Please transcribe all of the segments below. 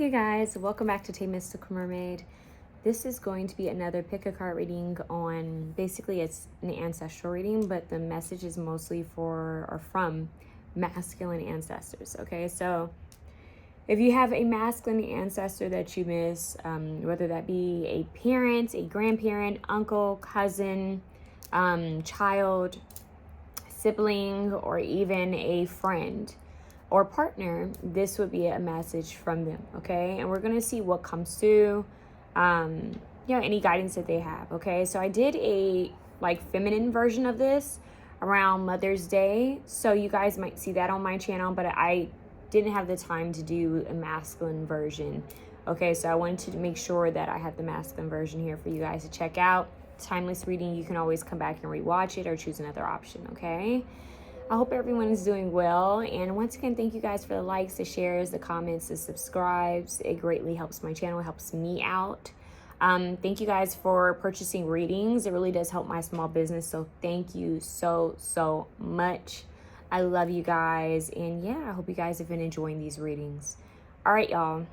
Hey guys, welcome back to TayMysticalMermaid. This is going to be another pick a card reading on, basically it's an ancestral reading, but the message is mostly for or from masculine ancestors, okay? So if you have a masculine ancestor that you miss, whether that be a parent, a grandparent, uncle, cousin, child, sibling, or even a friend or partner, this would be a message from them, okay? And we're gonna see what comes through, any guidance that they have, okay? So I did a feminine version of this around Mother's Day, so you guys might see that on my channel, but I didn't have the time to do a masculine version, okay? So I wanted to make sure that I had the masculine version here for you guys to check out. Timeless reading, you can always come back and rewatch it or choose another option, okay? I hope everyone is doing well. And once again, thank you guys for the likes, the shares, the comments, the subscribes. It greatly helps my channel, helps me out. Thank you guys for purchasing readings. It really does help my small business. So thank you so much. I love you guys. And yeah, I hope you guys have been enjoying these readings. All right, y'all.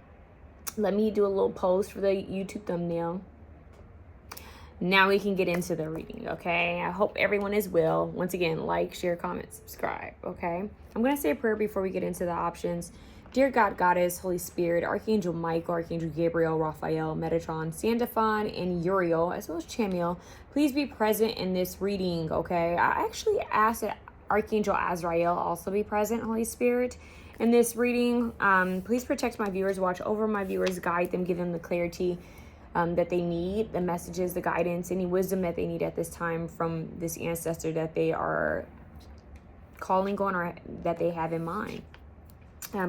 Let me do a little post for the YouTube thumbnail. Now we can get into the reading, okay? I hope everyone is well. Once again, like, share, comment, subscribe, okay? I'm going to say a prayer before we get into the options. Dear God, Goddess, Holy Spirit, Archangel Michael, Archangel Gabriel, Raphael, Metatron, Sandalphon, and Uriel, as well as Chamiel, please be present in this reading, okay? I actually asked that Archangel Azrael also be present, Holy Spirit, in this reading. Please protect my viewers, watch over my viewers, guide them, give them the clarity that they need, the messages, the guidance, any wisdom that they need at this time from this ancestor that they are calling on or that they have in mind.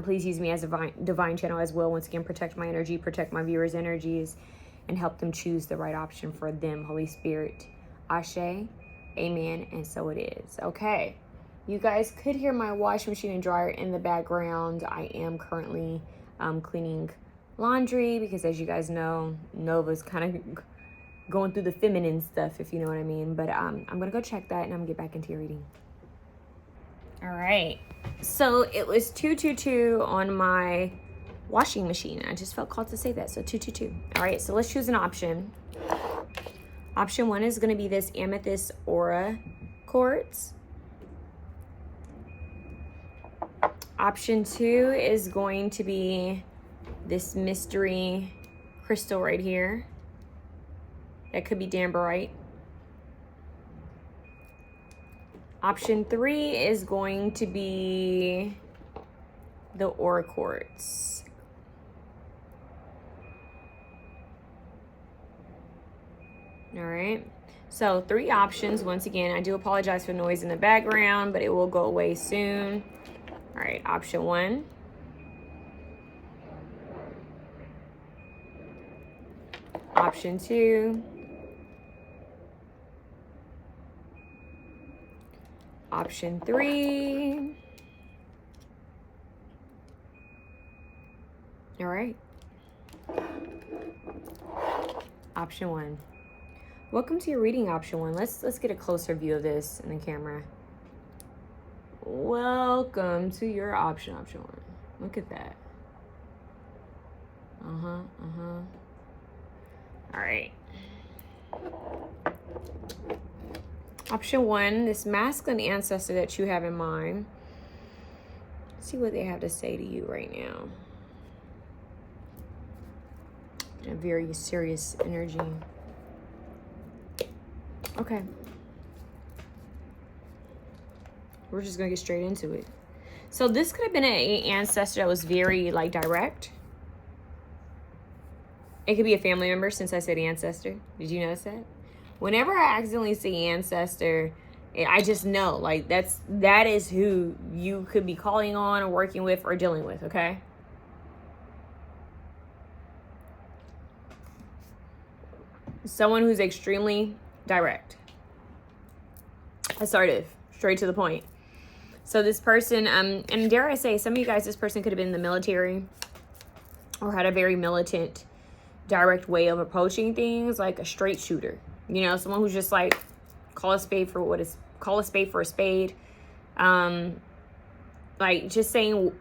Please use me as a divine channel as well. Once again, protect my energy, protect my viewers' energies, and help them choose the right option for them, Holy Spirit. Ashe, amen, and so it is. Okay, you guys could hear my washing machine and dryer in the background. I am currently cleaning laundry because, as you guys know, Nova's kind of going through the feminine stuff, if you know what I mean. But I'm gonna go check that and I'm gonna get back into your reading. All right, so it was 222 on my washing machine. I just felt called to say that, so 222. All right, so let's choose an option. Option 1 is going to be this amethyst aura quartz. Option 2 is going to be this mystery crystal right here. That could be Danbarite. Option 3 is going to be the aura quartz. All right, so 3 options. Once again, I do apologize for noise in the background, but it will go away soon. All right, option 1. Option 2. Option 3. All right. Option 1. Welcome to your reading, option 1. Let's get a closer view of this in the camera. Welcome to your option 1. Look at that. All right. Option 1, this masculine ancestor that you have in mind. Let's see what they have to say to you right now. A very serious energy. Okay. We're just gonna get straight into it. So this could have been an ancestor that was very direct. It could be a family member, since I said ancestor. Did you notice that? Whenever I accidentally say ancestor, I just know that is who you could be calling on or working with or dealing with, okay? Someone who's extremely direct, assertive, straight to the point. So this person, and dare I say, some of you guys, this person could have been in the military or had a very militant, direct way of approaching things, like a straight shooter. You know, someone who's just call a spade for a spade. Just saying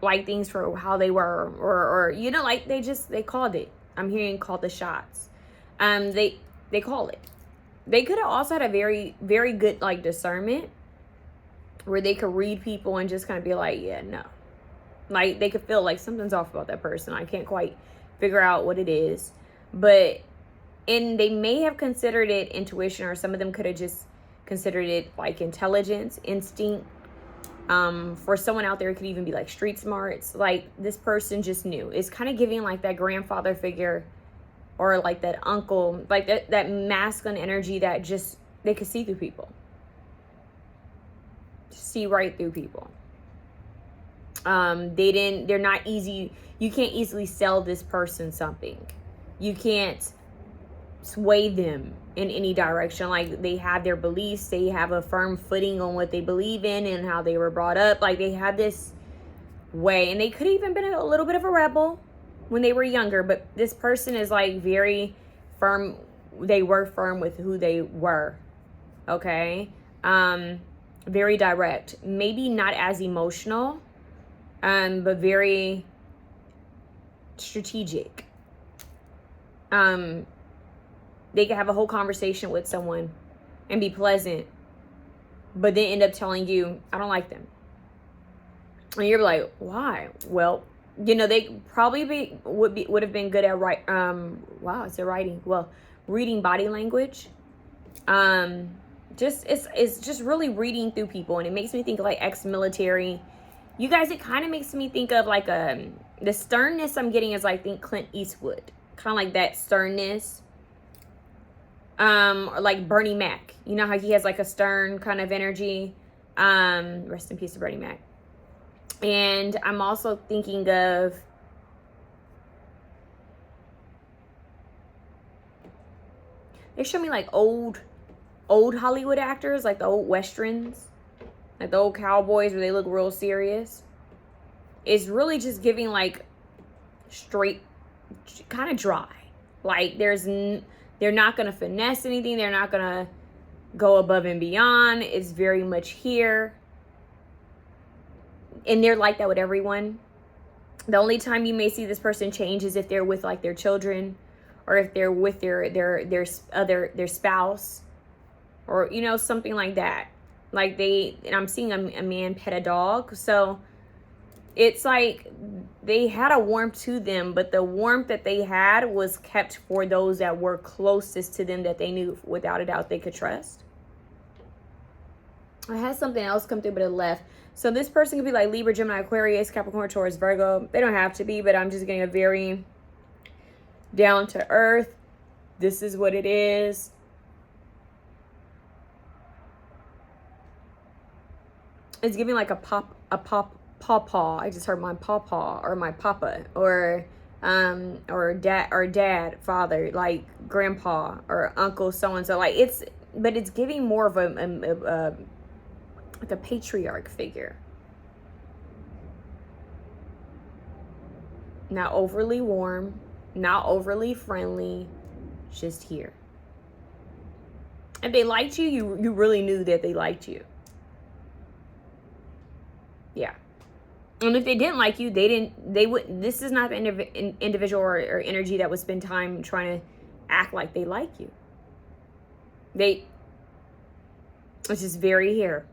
like things for how they were, or you know, like they called it. I'm hearing call the shots. They call it. They could have also had a very, very good like discernment where they could read people and just kind of be like, yeah, no. Like they could feel like something's off about that person. I can't quite figure out what it is. But, and they may have considered it intuition, or some of them could have just considered it like intelligence, instinct. For someone out there, it could even be like street smarts. Like this person just knew. It's kind of giving like that grandfather figure, or like that uncle, like that masculine energy that just, they could see through people. See right through people. They're not easy. You can't easily sell this person something. You can't sway them in any direction. Like they have their beliefs, they have a firm footing on what they believe in and how they were brought up. Like they have this way, and they could have even been a little bit of a rebel when they were younger, but this person is like very firm. They were firm with who they were. Okay. Very direct, maybe not as emotional, but very strategic. They could have a whole conversation with someone and be pleasant, but then end up telling you, I don't like them. And you're like, why? Well, you know, they probably would have been good at reading body language. It's just really reading through people, and it makes me think of like ex-military. You guys, it kind of makes me think of like the sternness I'm getting is, I think, Clint Eastwood, kind of like that sternness. Or like Bernie Mac. You know how he has like a stern kind of energy. Rest in peace to Bernie Mac. And I'm also thinking of they show me like old Hollywood actors, like the old westerns, like the old cowboys where they look real serious. It's really just giving like straight, kind of dry. Like they're not going to finesse anything. They're not going to go above and beyond. It's very much here. And they're like that with everyone. The only time you may see this person change is if they're with like their children, or if they're with their spouse, or, you know, something like that. Like and I'm seeing a man pet a dog. So it's like they had a warmth to them, but the warmth that they had was kept for those that were closest to them, that they knew without a doubt they could trust. I had something else come through, but it left. So this person could be like Libra, Gemini, Aquarius, Capricorn, Taurus, Virgo. They don't have to be, but I'm just getting a very down to earth. This is what it is. It's giving like a pawpaw. I just heard my pawpaw, or my papa, or dad, father, like grandpa or uncle, so and so. Like but it's giving more of a like a patriarch figure. Not overly warm, not overly friendly, just here. If they liked you, you really knew that they liked you. Yeah. And if they didn't like you, this is not the individual or energy that would spend time trying to act like they like you. It's just very here.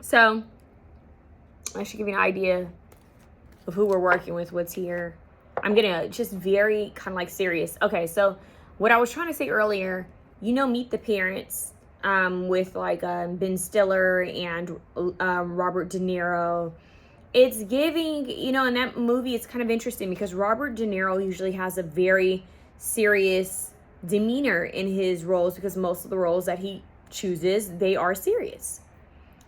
So I should give you an idea of who we're working with, what's here. I'm getting just very kind of like serious. Okay, so what I was trying to say earlier, you know, Meet the Parents, with like Ben Stiller and Robert De Niro. It's giving, you know, in that movie, it's kind of interesting because Robert De Niro usually has a very serious demeanor in his roles, because most of the roles that he chooses, they are serious.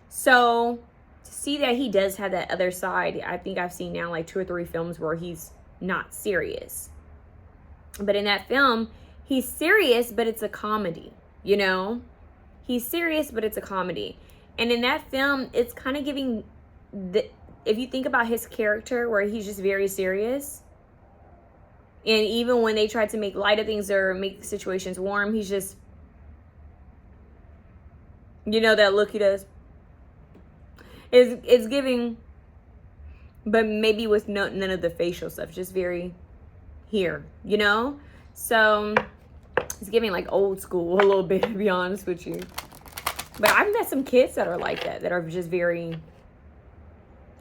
So to see that he does have that other side, I think I've seen now like 2 or 3 films where he's not serious. But in that film, he's serious, but it's a comedy, you know? He's serious, but it's a comedy. And in that film, it's kind of giving if you think about his character, where he's just very serious, and even when they try to make light of things or make situations warm, he's just, you know, that look he does. It's giving but maybe with none of the facial stuff, just very here, you know? So it's giving like old school a little bit, to be honest with you. But I've met some kids that are like that, that are just very,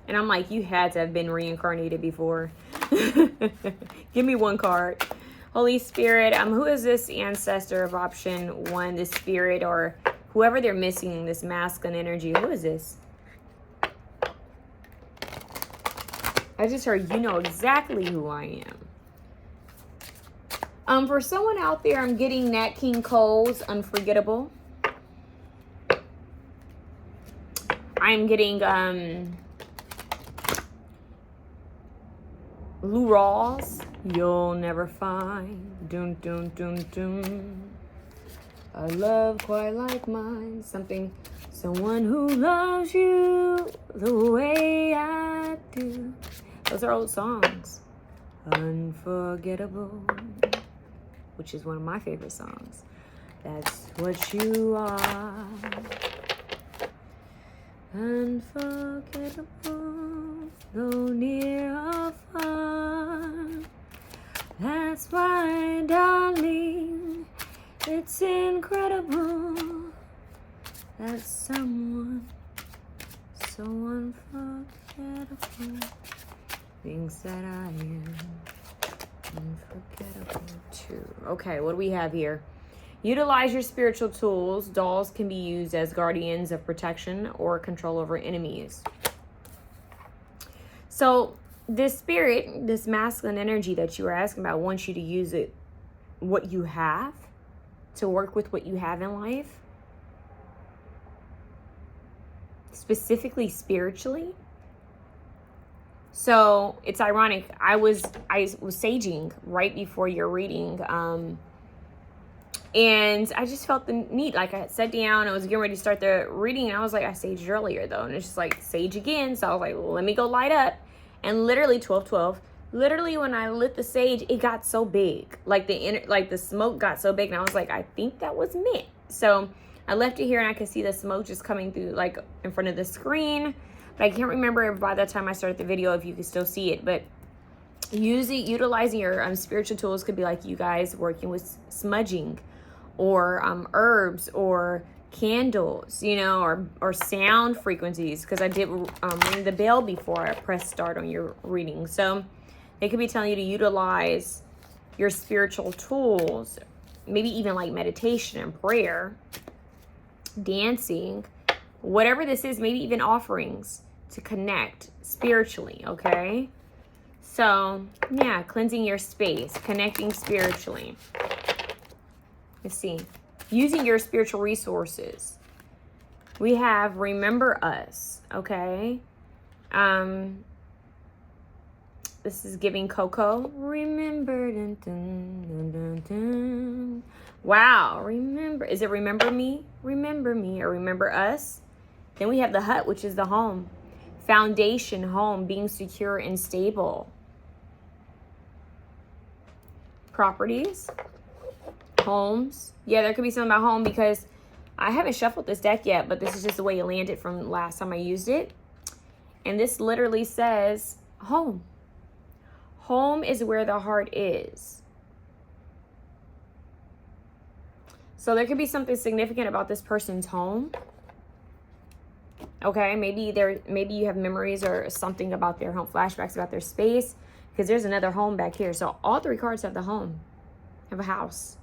and I'm like, you had to have been reincarnated before. Give me one card. Holy Spirit, who is this ancestor of option 1, this spirit or whoever they're missing, this masculine energy? Who is this? I just heard, you know exactly who I am. For someone out there, I'm getting Nat King Cole's Unforgettable. I'm getting Lou Rawls, You'll Never Find. Dun, dun, dun, dun. A love quite like mine. Someone who loves you the way I do. Those are old songs. Unforgettable, which is one of my favorite songs. That's what you are. Unforgettable, though near or far. That's why, darling, it's incredible that someone so unforgettable thinks that I am unforgettable too. Okay, what do we have here? Utilize your spiritual tools. Dolls can be used as guardians of protection or control over enemies. So this spirit, this masculine energy that you were asking about, wants you to use it, what you have, to work with what you have in life. Specifically spiritually. So it's ironic. I was saging right before your reading. And I just felt the need, like I had sat down, I was getting ready to start the reading, and I was like, I saged earlier though, and it's just like, sage again. So I was like, well, let me go light up. And literally 12:12, literally when I lit the sage, it got so big, like the smoke got so big, and I was like, I think that was meant. So I left it here, and I could see the smoke just coming through, like in front of the screen, but I can't remember by the time I started the video if you could still see it. But utilizing your spiritual tools could be like you guys working with smudging, or herbs, or candles, you know, or sound frequencies, because I did ring the bell before I pressed start on your reading. So they could be telling you to utilize your spiritual tools, maybe even like meditation and prayer, dancing, whatever this is, maybe even offerings to connect spiritually. Okay, so yeah, cleansing your space, connecting spiritually. Let's see. Using your spiritual resources. We have Remember Us, okay? This is giving Coco. Remember. Dun, dun, dun, dun, dun. Wow, remember. Is it Remember Me? Remember Me, or Remember Us? Then we have the hut, which is the home. Foundation, home, being secure and stable. Properties. Homes. Yeah, there could be something about home, because I haven't shuffled this deck yet, but this is just the way it landed from last time I used it. And this literally says home. Home is where the heart is. So there could be something significant about this person's home. Okay, maybe you have memories or something about their home, flashbacks about their space, because there's another home back here. So all 3 cards have the home, have a house.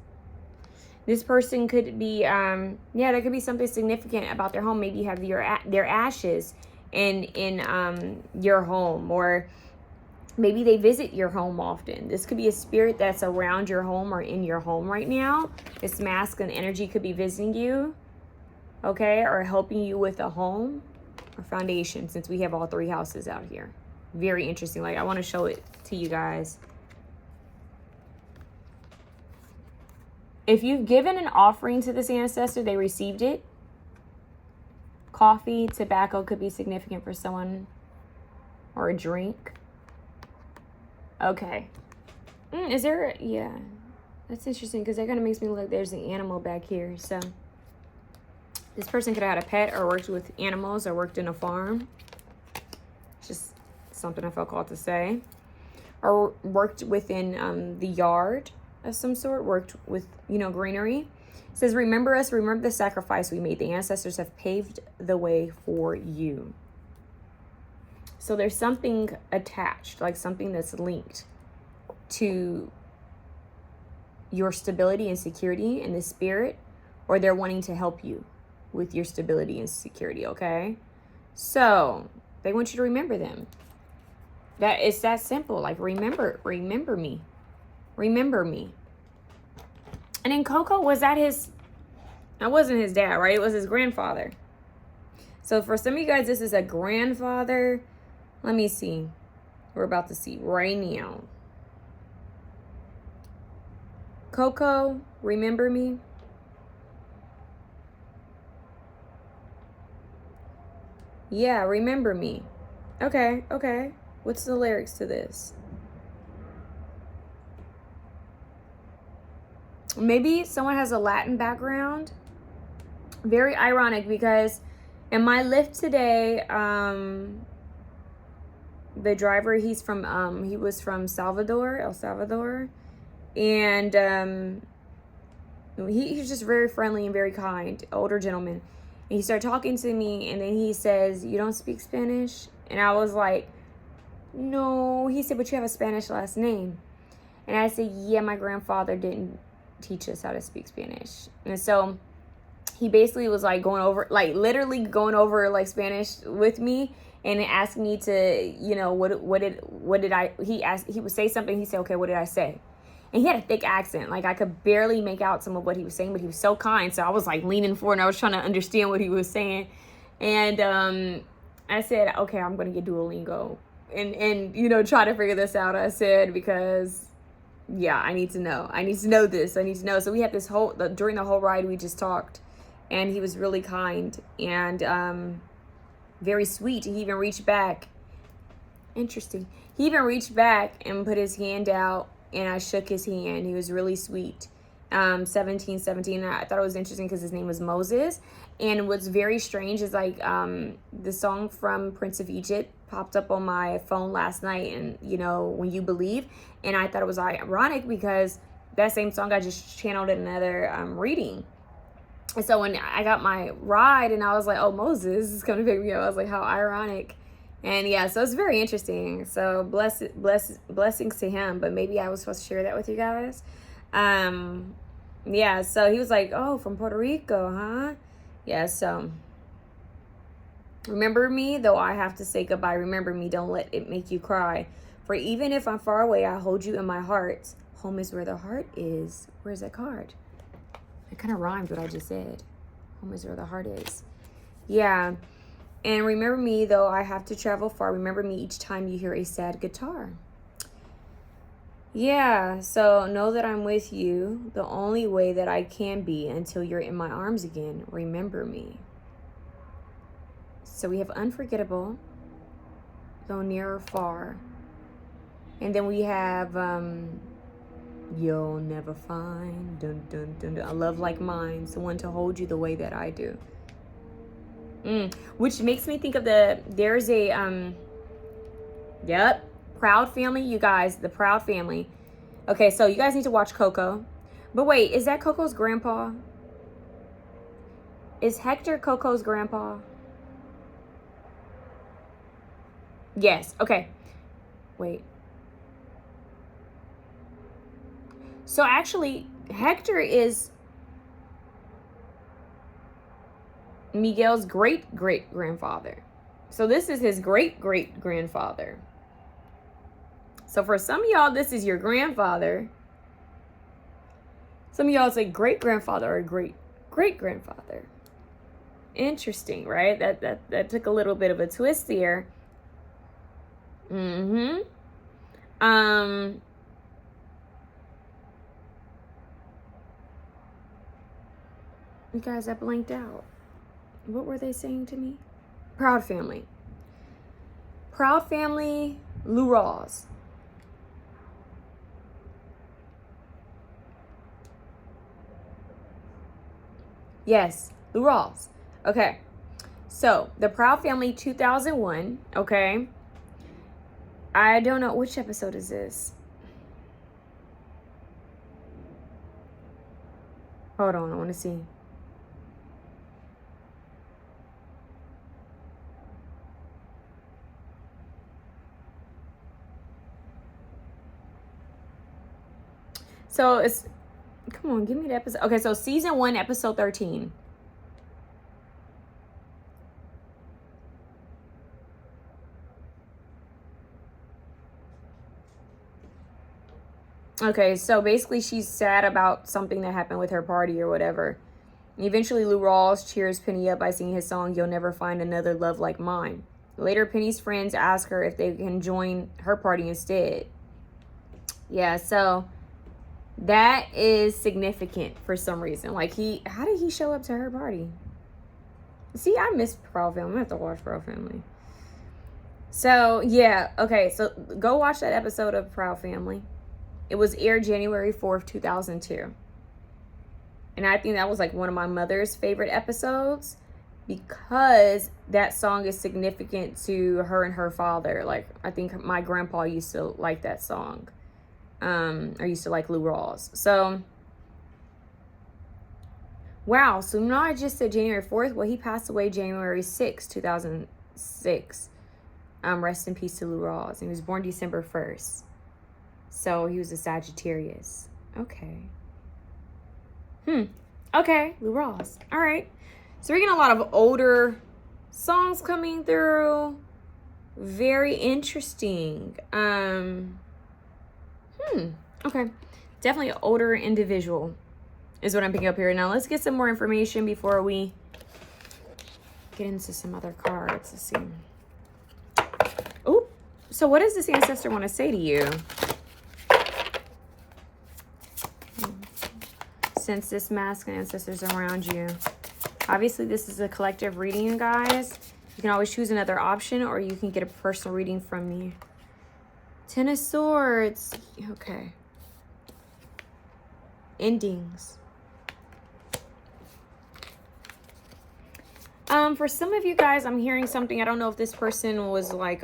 This person could be, yeah, there could be something significant about their home. Maybe you have their ashes in your home, or maybe they visit your home often. This could be a spirit that's around your home or in your home right now. This masculine energy could be visiting you, okay, or helping you with a home or foundation, since we have all 3 houses out here. Very interesting. Like, I want to show it to you guys. If you've given an offering to this ancestor, they received it. Coffee, tobacco could be significant for someone, or a drink. Okay. Is there, yeah, that's interesting, because that kind of makes me look, there's an animal back here. So this person could have had a pet, or worked with animals, or worked in a farm. Just something I felt called to say. Or worked within the yard of some sort, worked with, greenery. It says, remember us, remember the sacrifice we made. The ancestors have paved the way for you. So there's something attached, like something that's linked to your stability and security in the spirit, or they're wanting to help you with your stability and security, okay? So they want you to remember them. It's that simple. Like, remember me. Remember me. And then Coco, that wasn't his dad, right? It was his grandfather. So for some of you guys, this is a grandfather. Let me see. We're about to see right now. Coco, remember me? Yeah, remember me. Okay. What's the lyrics to this? Maybe someone has a Latin background. Very ironic because in my Lyft today, the driver, he was from El Salvador. And he's just very friendly and very kind, older gentleman. And he started talking to me, and then he says, "You don't speak Spanish?" And I was like, "No." He said, "But you have a Spanish last name." And I said, "Yeah, my grandfather didn't teach us how to speak Spanish." And so he basically was like literally going over like Spanish with me and asked me to, he would say something. He said, "Okay, what did I say?" And he had a thick accent. Like, I could barely make out some of what he was saying, but he was so kind. So I was like leaning forward and I was trying to understand what he was saying. And I said, "Okay, I'm going to get Duolingo and try to figure this out." I said, because yeah, I need to know. I need to know this. I need to know. So we had during the whole ride, we just talked, and he was really kind and very sweet. He even reached back. Interesting. He even reached back and put his hand out, and I shook his hand. He was really sweet. 17. I thought it was interesting because his name was Moses. And what's very strange is like the song from Prince of Egypt popped up on my phone last night, and When You Believe. And I thought it was ironic because that same song I just channeled in another reading. And so when I got my ride and I was like, "Oh, Moses is coming to pick me up," I was like, how ironic. And yeah, so it's very interesting. So blessings to him. But maybe I was supposed to share that with you guys. Yeah, so he was like, "Oh, from Puerto Rico, huh?" Yeah, so remember me, though I have to say goodbye. Remember me, don't let it make you cry. For even if I'm far away, I hold you in my heart. Home is where the heart is. Where's that card? It kind of rhymed what I just said. Home is where the heart is. Yeah. And remember me, though I have to travel far. Remember me each time you hear a sad guitar. Yeah, so know that I'm with you the only way that I can be until you're in my arms again. Remember me. So we have unforgettable, though near or far. And then we have you'll never find dun, dun, dun, dun, a love like mine, someone to hold you the way that I do. Which makes me think of there's a Proud Family, you guys, the Proud Family. Okay, so you guys need to watch Coco. But wait, is that Coco's grandpa? Is Hector Coco's grandpa? Yes, okay. Wait. So actually, Hector is Miguel's great-great-grandfather. So this is his great-great-grandfather. So for some of y'all, this is your grandfather. Some of y'all say great-grandfather or great-great-grandfather. Interesting, right? That took a little bit of a twist there. You guys, I blanked out. What were they saying to me? Proud Family. Proud Family, Lou Rawls. Yes, Lou Rawls. Okay. So, the Proud Family 2001, okay? I don't know. Which episode is this? Hold on, I want to see. So it's, come on, give me the episode. Okay, so season 1, episode 13. Okay, so basically she's sad about something that happened with her party or whatever. And eventually Lou Rawls cheers Penny up by singing his song, You'll Never Find Another Love Like Mine. Later, Penny's friends ask her if they can join her party instead. Yeah, so that is significant for some reason. Like, how did he show up to her party? See, I miss Proud Family. I'm gonna have to watch Proud Family. So, yeah, okay, so go watch that episode of Proud Family. It was aired January 4th, 2002. And I think that was like one of my mother's favorite episodes because that song is significant to her and her father. Like, I think my grandpa used to like that song. I used to like Lou Rawls. So, wow. So now I just said January 4th. Well, he passed away January 6th, 2006. Rest in peace to Lou Rawls. And he was born December 1st. So he was a Sagittarius. Okay. Okay, Lou Rawls. All right. So we're getting a lot of older songs coming through. Very interesting. Okay. Definitely an older individual is what I'm picking up here. Now let's get some more information before we get into some other cards. Let's see. Oh, so what does this ancestor want to say to you? Since this masculine ancestors are around you. Obviously, this is a collective reading, you guys. You can always choose another option, or you can get a personal reading from me. 10 of Swords. Okay. Endings. For some of you guys, I'm hearing something. I don't know if this person was like,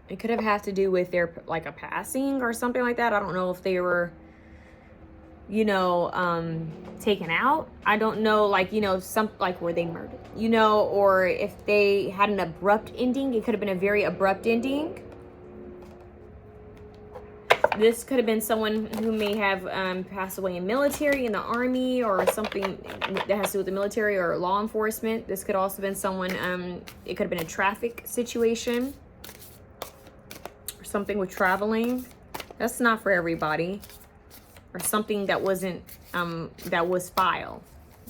it could have had to do with their, like, a passing or something like that. I don't know if they were, you know, taken out. I don't know, like, you know, were they murdered, you know, or if they had an abrupt ending. It could have been a very abrupt ending. This could have been someone who may have passed away in military, in the army, or something that has to do with the military or law enforcement. This could also have been someone, it could have been a traffic situation or something with traveling. That's not for everybody. Or something that wasn't, that was foul,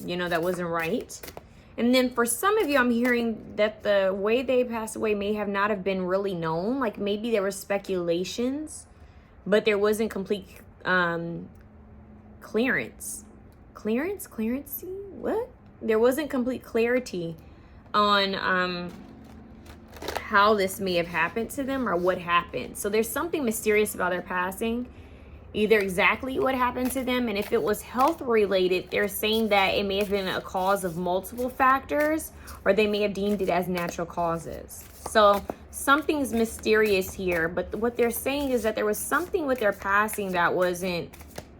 you know, that wasn't right. And then for some of you, I'm hearing that the way they passed away may have not have been really known. Like, maybe there were speculations, but there wasn't complete clearance. Clearance? What? There wasn't complete clarity on how this may have happened to them or what happened. So there's something mysterious about their passing. Either exactly what happened to them, and if it was health related, they're saying that it may have been a cause of multiple factors, or they may have deemed it as natural causes. So something's mysterious here, but what they're saying is that there was something with their passing that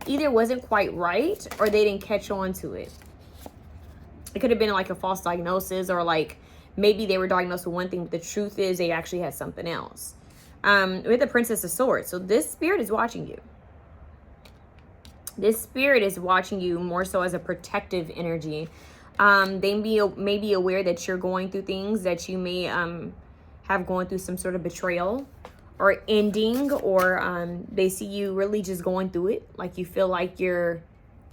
either wasn't quite right, or they didn't catch on to it. It could have been like a false diagnosis, or like maybe they were diagnosed with one thing, but the truth is they actually had something else. With the Princess of Swords. So this spirit is watching you. This spirit is watching you more so as a protective energy. They may be aware that you're going through things, that you may have gone through some sort of betrayal or ending, or they see you really just going through it. Like you feel like you're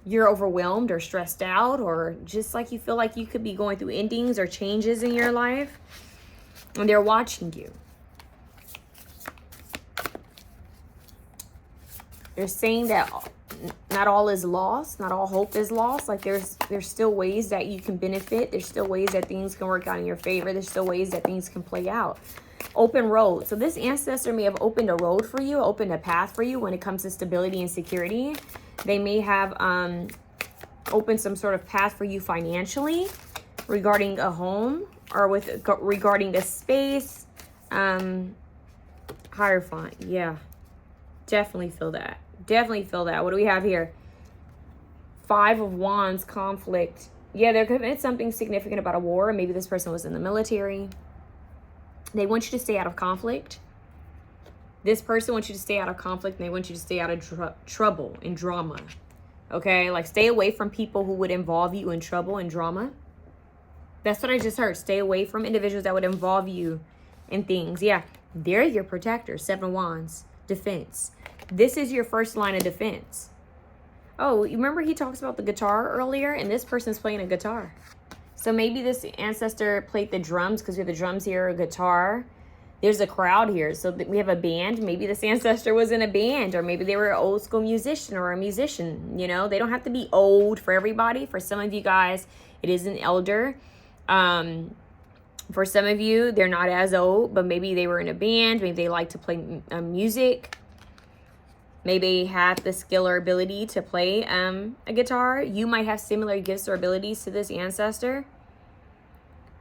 overwhelmed or stressed out, or just like you feel like you could be going through endings or changes in your life. And they're watching you. They're saying that not all is lost, not all hope is lost. Like there's still ways that you can benefit. There's still ways that things can work out in your favor. There's still ways that things can play out. Open road. So this ancestor may have opened a road for you, opened a path for you when it comes to stability and security. They may have opened some sort of path for you financially regarding a home, or regarding a space. Hierophant. Yeah. Definitely feel that. Definitely feel that. What do we have here? 5 of Wands, conflict. Yeah, there could have been something significant about a war. Maybe this person was in the military. They want you to stay out of conflict. This person wants you to stay out of conflict, and they want you to stay out of trouble and drama. Okay? Like, stay away from people who would involve you in trouble and drama. That's what I just heard. Stay away from individuals that would involve you in things. Yeah, they're your protector. 7 of Wands, defense. This is your first line of defense. Oh, you remember he talks about the guitar earlier? And this person's playing a guitar. So maybe this ancestor played the drums, because we have the drums here, a guitar. There's a crowd here. So we have a band. Maybe this ancestor was in a band, or maybe they were an old school musician or a musician. You know, they don't have to be old for everybody. For some of you guys, it is an elder. For some of you, they're not as old, but maybe they were in a band. Maybe they like to play music. Maybe have the skill or ability to play a guitar. You might have similar gifts or abilities to this ancestor.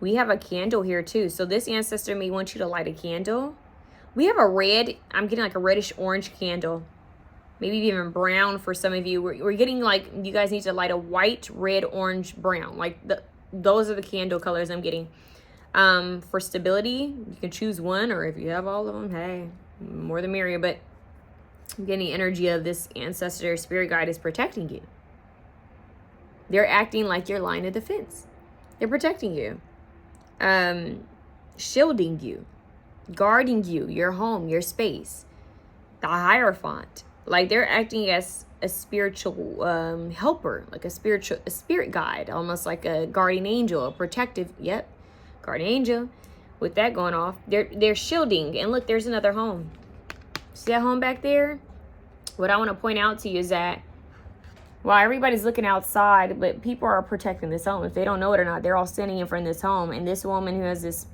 We have a candle here too. So this ancestor may want you to light a candle. We have a red, I'm getting like a reddish orange candle. Maybe even brown for some of you. We're getting like, you guys need to light a white, red, orange, brown. Like those are the candle colors I'm getting. For stability, you can choose one, or if you have all of them, hey, more the merrier. But I'm getting the energy of this ancestor spirit guide is protecting you. They're acting like your line of defense. They're protecting you, shielding you, guarding you, your home, your space. The Hierophant, like they're acting as a spiritual helper, like a spirit guide, almost like a guardian angel, a protective, guardian angel. With that going off, they're shielding. And look, there's another home. See that home back there? What I want to point out to you is that while everybody's looking outside, but people are protecting this home. If they don't know it or not, they're all standing in front of this home. And this woman who has this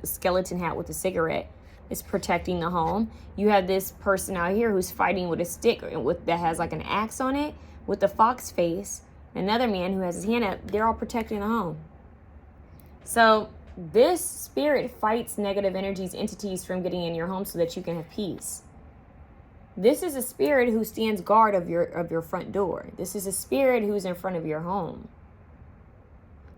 skeleton hat with a cigarette is protecting the home. You have this person out here who's fighting with a stick that has like an axe on it with the fox face. Another man who has his hand up. They're all protecting the home. So this spirit fights negative energies, entities from getting in your home so that you can have peace. This is a spirit who stands guard of your front door. This is a spirit who's in front of your home.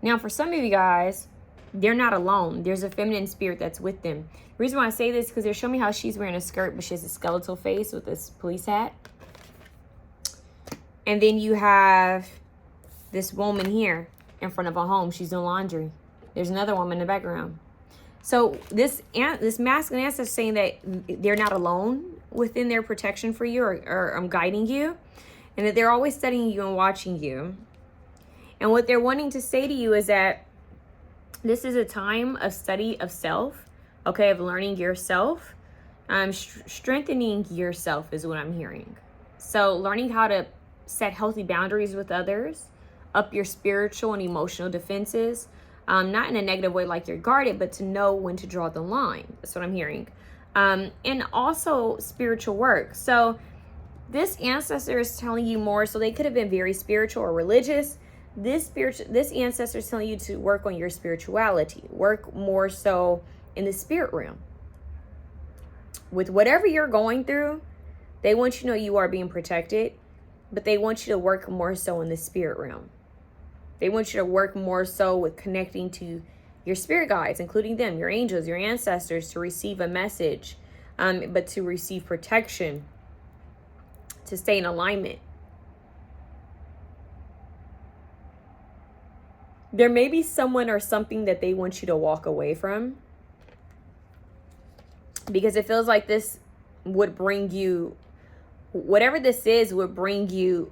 Now, for some of you guys, they're not alone. There's a feminine spirit that's with them. The reason why I say this is because they're showing me how she's wearing a skirt, but she has a skeletal face with this police hat. And then you have this woman here in front of a home. She's doing laundry. There's another woman in the background. So this masculine ancestor is saying that they're not alone within their protection for you, or guiding you, and that they're always studying you and watching you. And what they're wanting to say to you is that this is a time of study of self, okay, of learning yourself, strengthening yourself is what I'm hearing. So learning how to set healthy boundaries with others, up your spiritual and emotional defenses, not in a negative way like you're guarded, but to know when to draw the line. That's what I'm hearing. And also spiritual work. So this ancestor is telling you more. So they could have been very spiritual or religious. This ancestor is telling you to work on your spirituality, work more so in the spirit realm. With whatever you're going through, they want you to know you are being protected, but they want you to work more so in the spirit realm. They want you to work more so with connecting to your spirit guides, including them, your angels, your ancestors, to receive a message, but to receive protection, to stay in alignment. There may be someone or something that they want you to walk away from, because it feels like this would bring you, whatever this is, would bring you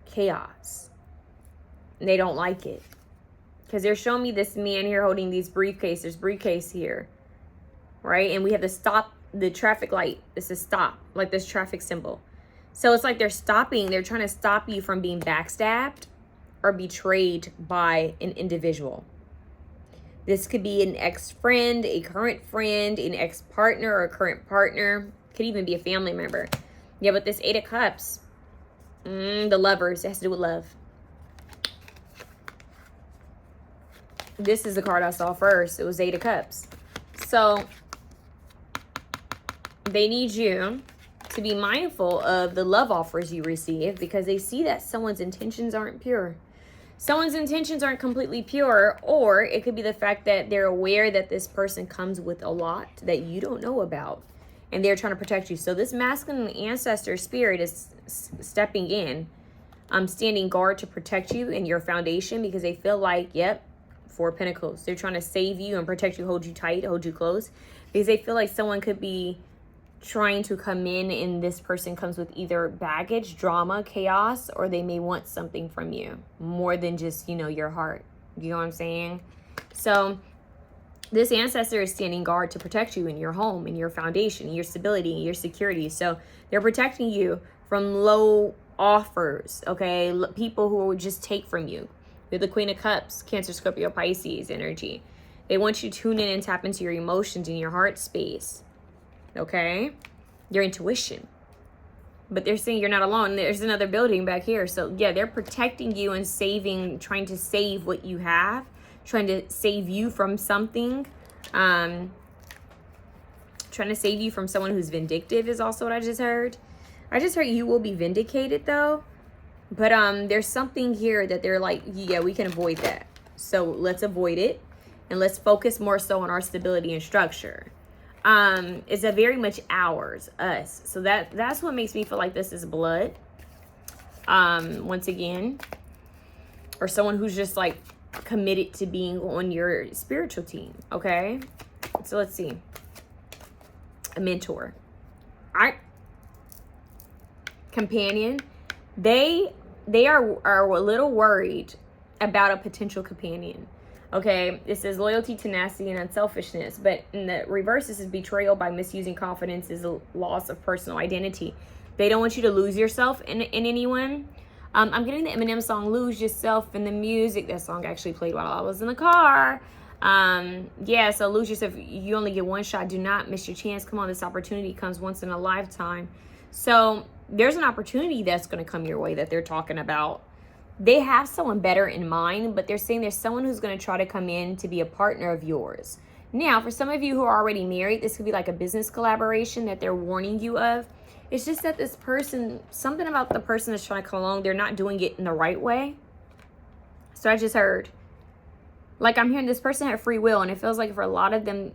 chaos. They don't like it. Because they're showing me this man here holding these briefcases. There's briefcase here, right? And we have the stop, the traffic light. This is stop, like this traffic symbol. So it's like they're stopping. They're trying to stop you from being backstabbed or betrayed by an individual. This could be an ex-friend, a current friend, an ex-partner, or a current partner. Could even be a family member. Yeah, but this 8 of Cups, the lovers, it has to do with love. This is the card I saw first. It was 8 of Cups. So they need you to be mindful of the love offers you receive, because they see that someone's intentions aren't pure. Someone's intentions aren't completely pure, or it could be the fact that they're aware that this person comes with a lot that you don't know about, and they're trying to protect you. So this masculine ancestor spirit is stepping in, standing guard to protect you and your foundation, because they feel like, yep, Four of Pentacles. They're trying to save you and protect you, hold you tight, hold you close, because they feel like someone could be trying to come in, and this person comes with either baggage, drama, chaos, or they may want something from you more than just, you know, your heart. You know what I'm saying? So this ancestor is standing guard to protect you in your home, in your foundation, in your stability, in your security. So they're protecting you from low offers, okay? People who would just take from you. You're the Queen of Cups, Cancer, Scorpio, Pisces energy. They want you to tune in and tap into your emotions in your heart space. Okay, your intuition. But they're saying you're not alone. There's another building back here. So yeah, they're protecting you and saving, trying to save what you have, trying to save you from something, trying to save you from someone who's vindictive is also what I just heard. I just heard you will be vindicated though, but there's something here that they're like, yeah, we can avoid that, so let's avoid it and let's focus more so on our stability and structure. It's a very much ours, us. So that's what makes me feel like this is blood. Once again, or someone who's just like committed to being on your spiritual team. Okay. So let's see. A mentor. All right. Companion. They are a little worried about a potential companion. Okay, it says loyalty, tenacity, and unselfishness. But in the reverse, this is betrayal by misusing confidence, is a loss of personal identity. They don't want you to lose yourself in anyone. I'm getting the Eminem song, Lose Yourself, in the music. That song actually played while I was in the car. Yeah, so lose yourself. You only get one shot. Do not miss your chance. Come on, this opportunity comes once in a lifetime. So there's an opportunity that's going to come your way that they're talking about. They have someone better in mind, but they're saying there's someone who's going to try to come in to be a partner of yours. Now, for some of you who are already married, this could be like a business collaboration that they're warning you of. It's just that this person, something about the person that's trying to come along, they're not doing it in the right way. So I just heard, like, I'm hearing this person had free will, and it feels like for a lot of them,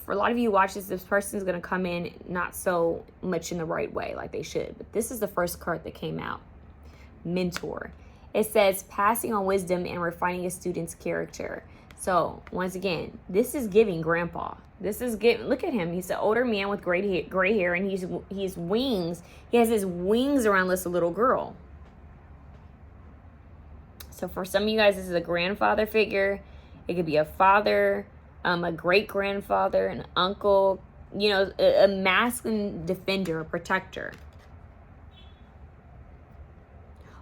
for a lot of you who watch this person's going to come in not so much in the right way like they should. But this is the first card that came out. Mentor. It says passing on wisdom and refining a student's character. So once again, this is giving grandpa. This is giving, look at him. He's an older man with gray hair, and he's wings. He has his wings around this little girl. So for some of you guys, this is a grandfather figure. It could be a father, a great grandfather, an uncle, you know, a masculine defender, a protector.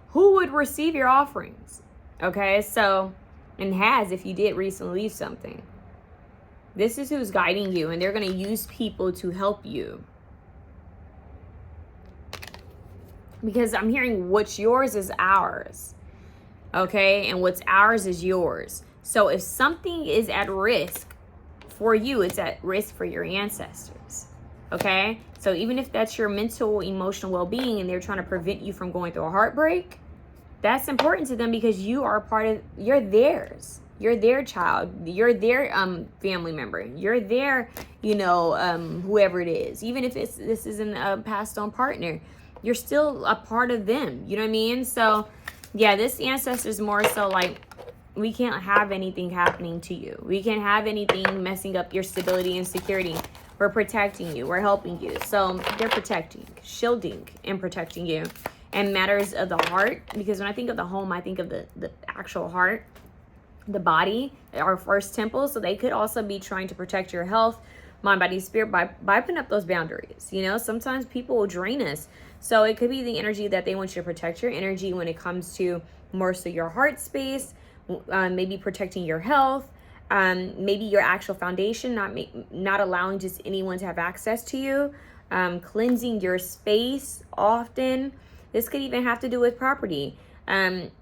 Who would receive your offerings? Okay, so, and has if you did recently leave something. This is who's guiding you, and they're going to use people to help you. Because I'm hearing what's yours is ours. Okay, and what's ours is yours. So if something is at risk for you, it's at risk for your ancestors. Okay, so even if that's your mental, emotional well-being, and they're trying to prevent you from going through a heartbreak, that's important to them because you are part of, you're theirs. You're their child. You're their family member. You're their, you know, whoever it is. Even if this isn't a passed on partner, you're still a part of them. You know what I mean? So, yeah, this ancestor is more so like, we can't have anything happening to you. We can't have anything messing up your stability and security. We're protecting you. We're helping you. So they're protecting, shielding, and protecting you. And matters of the heart, because when I think of the home, I think of the actual heart, the body, our first temple. So they could also be trying to protect your health, mind, body, spirit by putting up those boundaries. You know, sometimes people will drain us. So it could be the energy that they want you to protect your energy when it comes to more so your heart space, maybe protecting your health, maybe your actual foundation, not allowing just anyone to have access to you, cleansing your space often. This could even have to do with property. And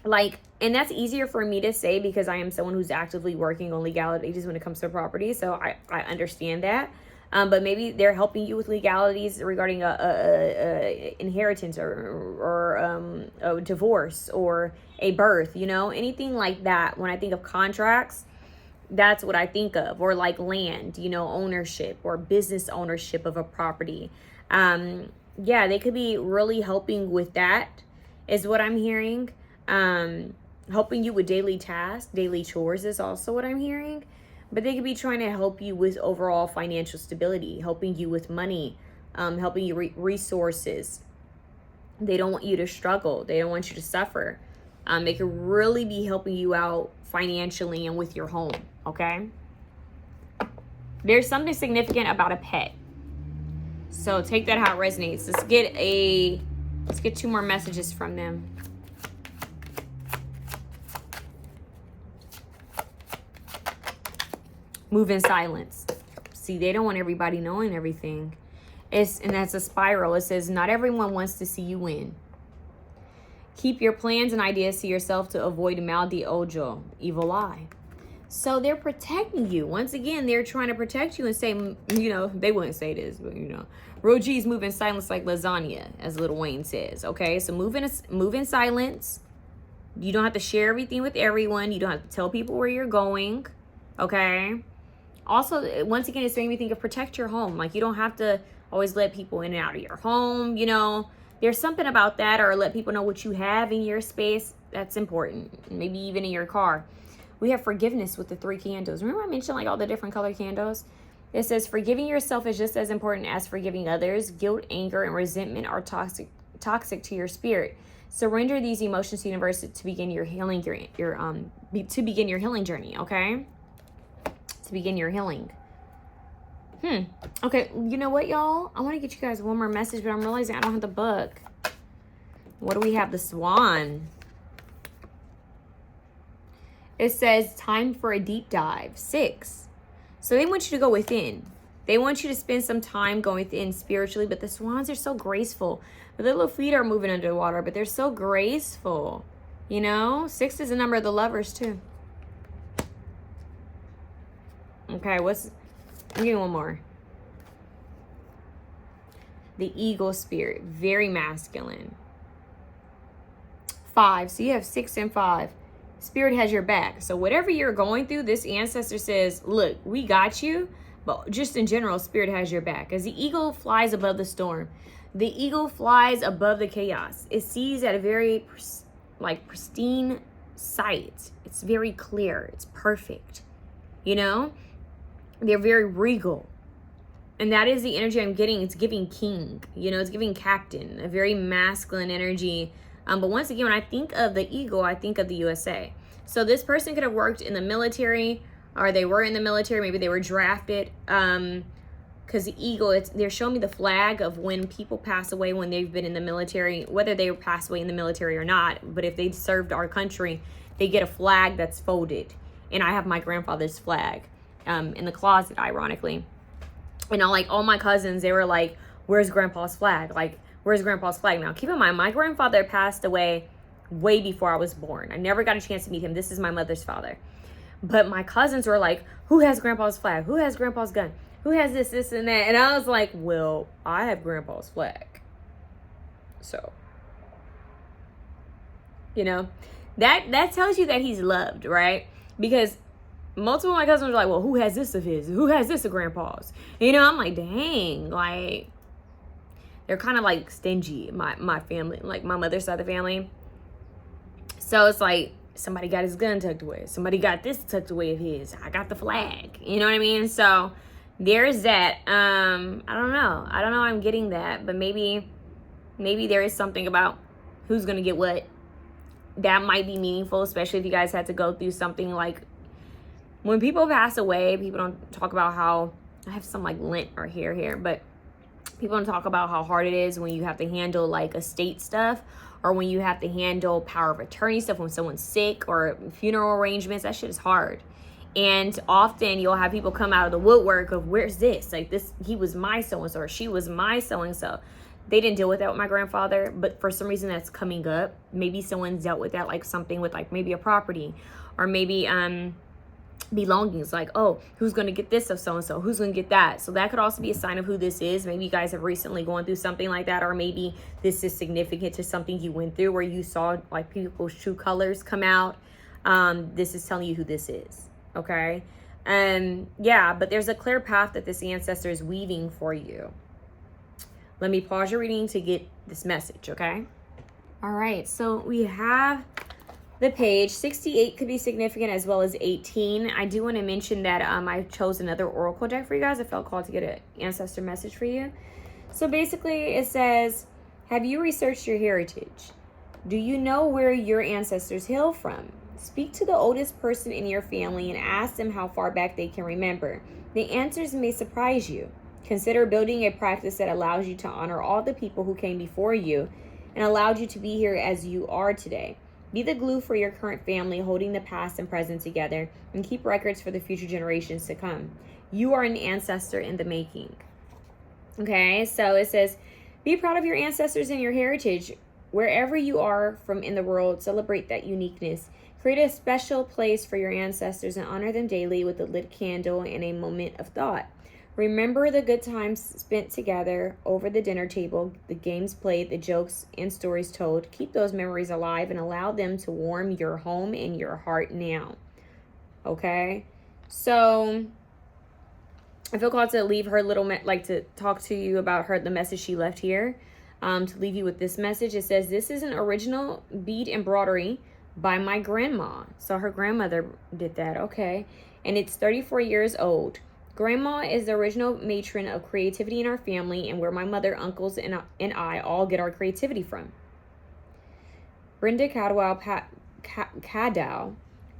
that's easier for me to say because I am someone who's actively working on legalities when it comes to property. So I understand that. But maybe they're helping you with legalities regarding a inheritance or a divorce or a birth, you know, anything like that. When I think of contracts, that's what I think of. Or like land, you know, ownership or business ownership of a property. Yeah, they could be really helping with that, is what I'm hearing. Helping you with daily tasks, daily chores is also what I'm hearing. But they could be trying to help you with overall financial stability, helping you with money, helping you resources. They don't want you to struggle. They don't want you to suffer. They could really be helping you out financially and with your home, okay? There's something significant about a pet. So take that how it resonates. Let's get 2 more messages from them. Move in silence. See, they don't want everybody knowing everything. And that's a spiral. It says, not everyone wants to see you win. Keep your plans and ideas to yourself to avoid mal de ojo, evil eye. So they're protecting you. Once again, they're trying to protect you and say, you know, they wouldn't say this, but you know, Roji's move in silence like lasagna, as Lil Wayne says. Okay, so move in silence. You don't have to share everything with everyone. You don't have to tell people where you're going. Okay. Also, once again, it's making me think of protect your home. Like, you don't have to always let people in and out of your home, you know. There's something about that, or let people know what you have in your space. That's important. Maybe even in your car. We have forgiveness with the 3 candles. Remember I mentioned like all the different color candles? It says forgiving yourself is just as important as forgiving others. Guilt, anger, and resentment are toxic to your spirit. Surrender these emotions to the universe to begin your healing, to begin your healing journey, okay? To begin your healing. Okay, you know what, y'all? I want to get you guys one more message, but I'm realizing I don't have the book. What do we have? The Swan. It says time for a deep dive. 6. So they want you to go within. They want you to spend some time going within spiritually, but the swans are so graceful. But their little feet are moving under the water, but they're so graceful. You know? 6 is the number of the lovers, too. Okay, I'm getting one more. The eagle spirit. Very masculine. 5. So you have 6 and 5. Spirit has your back. So whatever you're going through, this ancestor says, look, we got you. But just in general, Spirit has your back. As the eagle flies above the storm, the eagle flies above the chaos. It sees at a very pristine sight. It's very clear. It's perfect. You know? They're very regal. And that is the energy I'm getting. It's giving king. You know, it's giving captain. A very masculine energy. But once again, when I think of the eagle, I think of the USA. So this person could have worked in the military, or they were in the military. Maybe they were drafted. Because the eagle, they're showing me the flag of when people pass away when they've been in the military, whether they pass away in the military or not. But if they served our country, they get a flag that's folded. And I have my grandfather's flag in the closet, ironically. And all my cousins, they were like, where's grandpa's flag? Like, where's grandpa's flag? Now, keep in mind, my grandfather passed away way before I was born. I never got a chance to meet him. This is my mother's father. But my cousins were like, who has grandpa's flag? Who has grandpa's gun? Who has this, and that? And I was like, well, I have grandpa's flag. So, you know, that tells you that he's loved, right? Because multiple of my cousins were like, well, who has this of his? Who has this of grandpa's? You know, I'm like, dang, like, they're kind of like stingy, my family, like my mother's side of the family. So it's like, somebody got his gun tucked away. Somebody got this tucked away of his. I got the flag. You know what I mean? So there's that. I don't know. I'm getting that. But maybe there is something about who's going to get what. That might be meaningful, especially if you guys had to go through something like when people pass away. People don't talk about how, I have some like lint or hair here, but people don't talk about how hard it is when you have to handle like estate stuff, or when you have to handle power of attorney stuff when someone's sick, or funeral arrangements. That shit is hard. And often you'll have people come out of the woodwork of, where's this? Like, this, he was my so-and-so, or she was my so-and-so. They didn't deal with that with my grandfather, but for some reason that's coming up. Maybe someone's dealt with that, like something with like maybe a property, or maybe belongings, like, oh, who's going to get this of so-and-so, who's going to get that. So that could also be a sign of who this is. Maybe you guys have recently gone through something like that, or maybe this is significant to something you went through where you saw like people's true colors come out. This is telling you who this is. Okay. Yeah, but there's a clear path that this ancestor is weaving for you. Let me pause your reading to get this message. Okay. All right. So we have the page. 68 could be significant, as well as 18. I do want to mention that I chose another oracle deck for you guys. I felt called to get an ancestor message for you. So basically it says, have you researched your heritage? Do you know where your ancestors hail from? Speak to the oldest person in your family and ask them how far back they can remember. The answers may surprise you. Consider building a practice that allows you to honor all the people who came before you and allowed you to be here as you are today. Be the glue for your current family, holding the past and present together, and keep records for the future generations to come. You are an ancestor in the making. Okay, so it says, be proud of your ancestors and your heritage. Wherever you are from in the world, celebrate that uniqueness. Create a special place for your ancestors and honor them daily with a lit candle and a moment of thought. Remember the good times spent together over the dinner table, the games played, the jokes and stories told. Keep those memories alive and allow them to warm your home and your heart now. Okay? So I feel called to leave her little, to talk to you about the message she left here. To leave you with this message. It says, this is an original bead embroidery by my grandma. So her grandmother did that. Okay. And it's 34 years old. Grandma is the original matron of creativity in our family and where my mother, uncles, and I all get our creativity from. Brenda Cadwell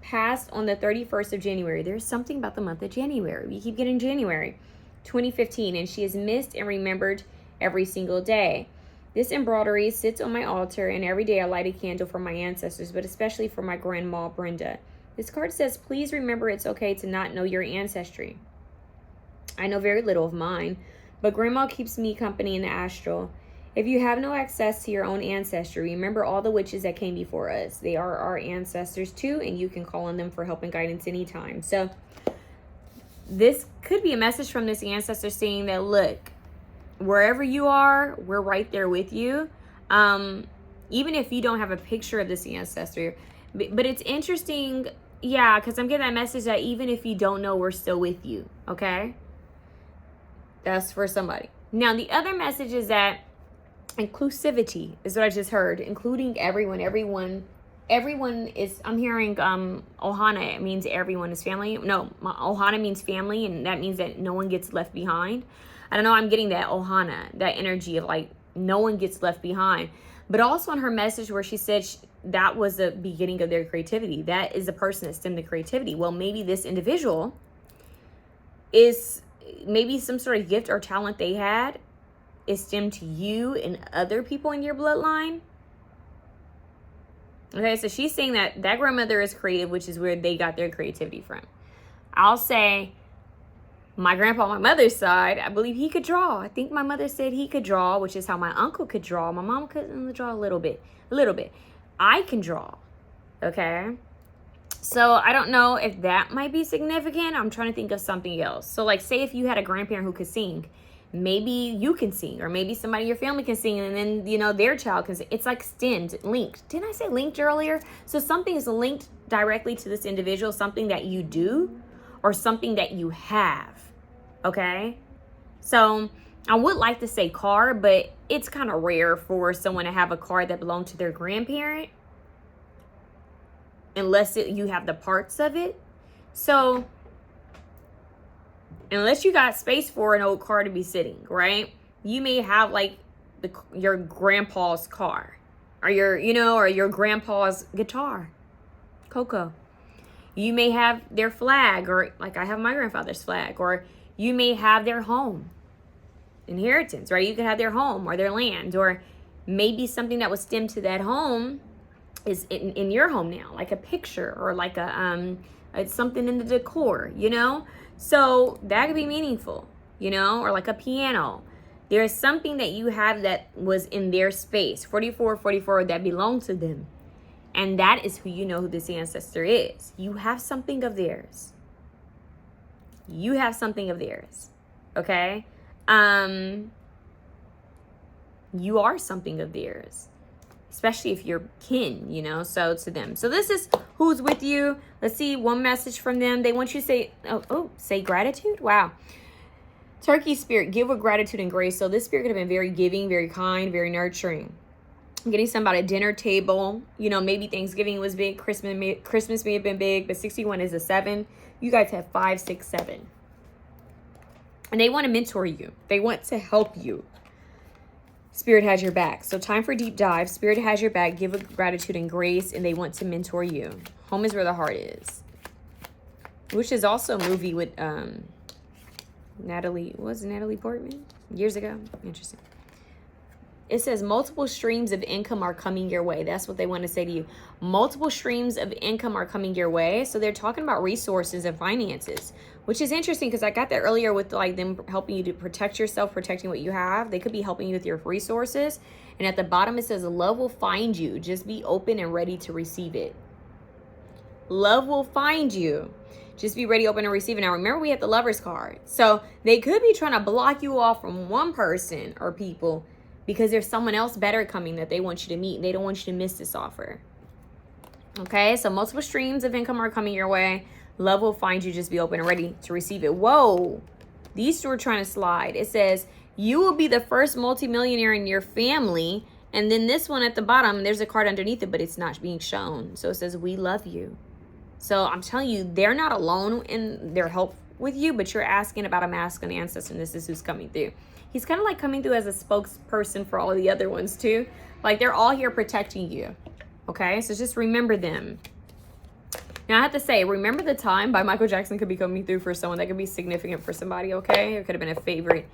passed on the 31st of January. There's something about the month of January. We keep getting January 2015, and she is missed and remembered every single day. This embroidery sits on my altar, and every day I light a candle for my ancestors, but especially for my grandma, Brenda. This card says, please remember it's okay to not know your ancestry. I know very little of mine, but Grandma keeps me company in the astral. If you have no access to your own ancestry, remember all the witches that came before us. They are our ancestors too, and you can call on them for help and guidance anytime. So this could be a message from this ancestor saying that, look, wherever you are, we're right there with you. Even if you don't have a picture of this ancestor. But it's interesting, yeah, because I'm getting that message that even if you don't know, we're still with you, okay? That's for somebody. Now, the other message is that inclusivity is what I just heard, including everyone. Everyone is, I'm hearing Ohana, it means everyone is family. No, Ohana means family, and that means that no one gets left behind. I don't know, I'm getting that Ohana, that energy of like no one gets left behind. But also in her message where she said that was the beginning of their creativity. That is the person that stemmed the creativity. Well, maybe this individual is maybe some sort of gift or talent they had is stemmed to you and other people in your bloodline. Okay, so she's saying that grandmother is creative, which is where they got their creativity from. I'll say my grandpa on my mother's side, I believe he could draw. I think my mother said he could draw, which is how my uncle could draw. My mom couldn't draw a little bit. I can draw, okay? So I don't know if that might be significant. I'm trying to think of something else. So like, say if you had a grandparent who could sing, maybe you can sing, or maybe somebody in your family can sing, and then, you know, their child can sing. It's like stemmed, linked. Didn't I say linked earlier? So something is linked directly to this individual, something that you do or something that you have, okay? So I would like to say car, but it's kind of rare for someone to have a car that belonged to their grandparent, unless you have the parts of it. So unless you got space for an old car to be sitting, right? You may have like your grandpa's car, or your grandpa's guitar, Coco. You may have their flag, or like I have my grandfather's flag, or you may have their home, inheritance, right? You could have their home or their land, or maybe something that was stemmed to that home is in your home now, like a picture, or like it's something in the decor, you know? So that could be meaningful, you know, or like a piano. There's something that you have that was in their space, 44 that belonged to them. And that is who you know who this ancestor is. You have something of theirs, You have something of theirs. Okay? You are something of theirs. Especially if you're kin, you know, so to them. So this is who's with you. Let's see one message from them. They want you to say, say gratitude. Wow. Turkey spirit, give with gratitude and grace. So this spirit could have been very giving, very kind, very nurturing. I'm getting somebody at a dinner table. You know, maybe Thanksgiving was big. Christmas may have been big, but 61 is a 7. You guys have 5, 6, 7. And they want to mentor you. They want to help you. Spirit has your back. So time for deep dive. Spirit has your back. Give with gratitude and grace. And they want to mentor you. Home is where the heart is. Which is also a movie with Natalie Portman? Years ago. Interesting. It says multiple streams of income are coming your way. That's what they want to say to you. Multiple streams of income are coming your way. So they're talking about resources and finances, which is interesting because I got that earlier with like them helping you to protect yourself, protecting what you have. They could be helping you with your resources. And at the bottom, it says love will find you. Just be open and ready to receive it. Love will find you. Just be ready, open, and receive it. Now, remember, we had the Lover's card. So they could be trying to block you off from one person or people because there's someone else better coming that they want you to meet. They don't want you to miss this offer. Okay, so multiple streams of income are coming your way. Love will find you. Just be open and ready to receive it. Whoa, these two are trying to slide. It says, you will be the first multimillionaire in your family. And then this one at the bottom, there's a card underneath it, but it's not being shown. So it says, we love you. So I'm telling you, they're not alone in their help with you, but you're asking about a masculine ancestor, and this is who's coming through. He's kind of like coming through as a spokesperson for all of the other ones too. Like they're all here protecting you. Okay, so just remember them. Now I have to say, Remember the Time by Michael Jackson could be coming through for someone. That could be significant for somebody, okay? It could have been a favorite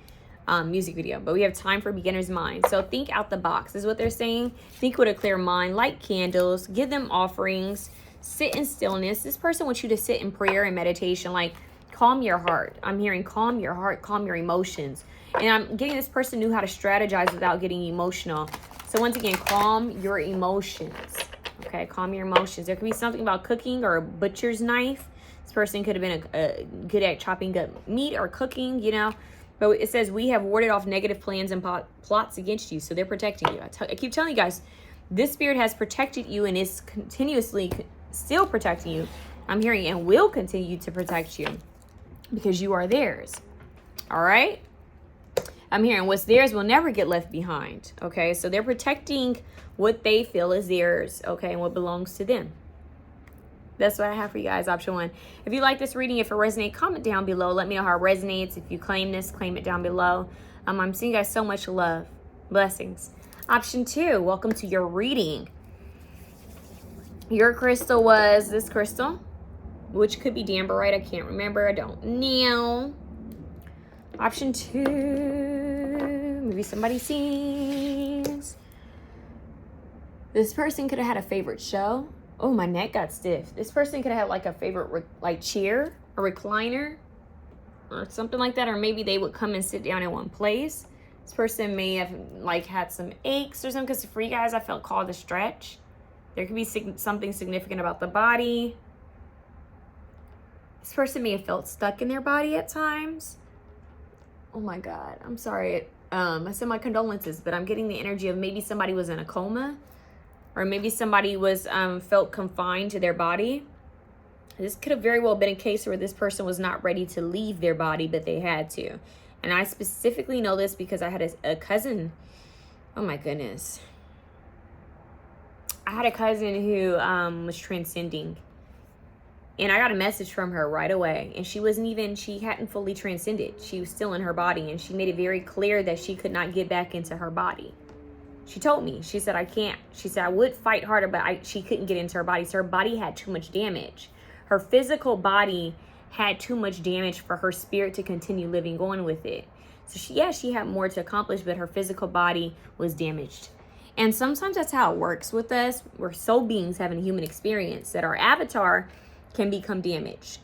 music video. But we have time for beginner's mind. So think out the box is what they're saying. Think with a clear mind, light candles, give them offerings, sit in stillness. This person wants you to sit in prayer and meditation, like calm your heart. I'm hearing calm your heart, calm your emotions. And I'm getting this person knew how to strategize without getting emotional. So once again, calm your emotions. Okay, calm your emotions. There could be something about cooking or a butcher's knife. This person could have been good at chopping up meat or cooking, you know. But it says, we have warded off negative plans and plots against you. So they're protecting you. I keep telling you guys, this spirit has protected you and is continuously still protecting you. I'm hearing and will continue to protect you because you are theirs. All right. I'm hearing what's theirs will never get left behind. Okay. So they're protecting what they feel is theirs. Okay. And what belongs to them. That's what I have for you guys. Option 1. If you like this reading, if it resonates, comment down below. Let me know how it resonates. If you claim this, claim it down below. I'm seeing you guys so much love. Blessings. Option 2. Welcome to your reading. Your crystal was this crystal, which could be Damberite. I can't remember. I don't know. Option 2. Maybe somebody sings. This person could have had a favorite show. Oh, my neck got stiff. This person could have had like a favorite like chair, a recliner, or something like that. Or maybe they would come and sit down in one place. This person may have like had some aches or something. Because for you guys, I felt called to stretch. There could be something significant about the body. This person may have felt stuck in their body at times. Oh my God, I'm sorry. I send my condolences, but I'm getting the energy of maybe somebody was in a coma. Or maybe somebody was felt confined to their body. This could have very well been a case where this person was not ready to leave their body, but they had to. And I specifically know this because I had a cousin. Oh my goodness. I had a cousin who was transcending. And I got a message from her right away. And she hadn't fully transcended. She was still in her body. And she made it very clear that she could not get back into her body. She told me, she said, I can't. She said, I would fight harder, but she couldn't get into her body. So her body had too much damage. Her physical body had too much damage for her spirit to continue living on with it. So she had more to accomplish, but her physical body was damaged. And sometimes that's how it works with us. We're soul beings having a human experience, that our avatar can become damaged.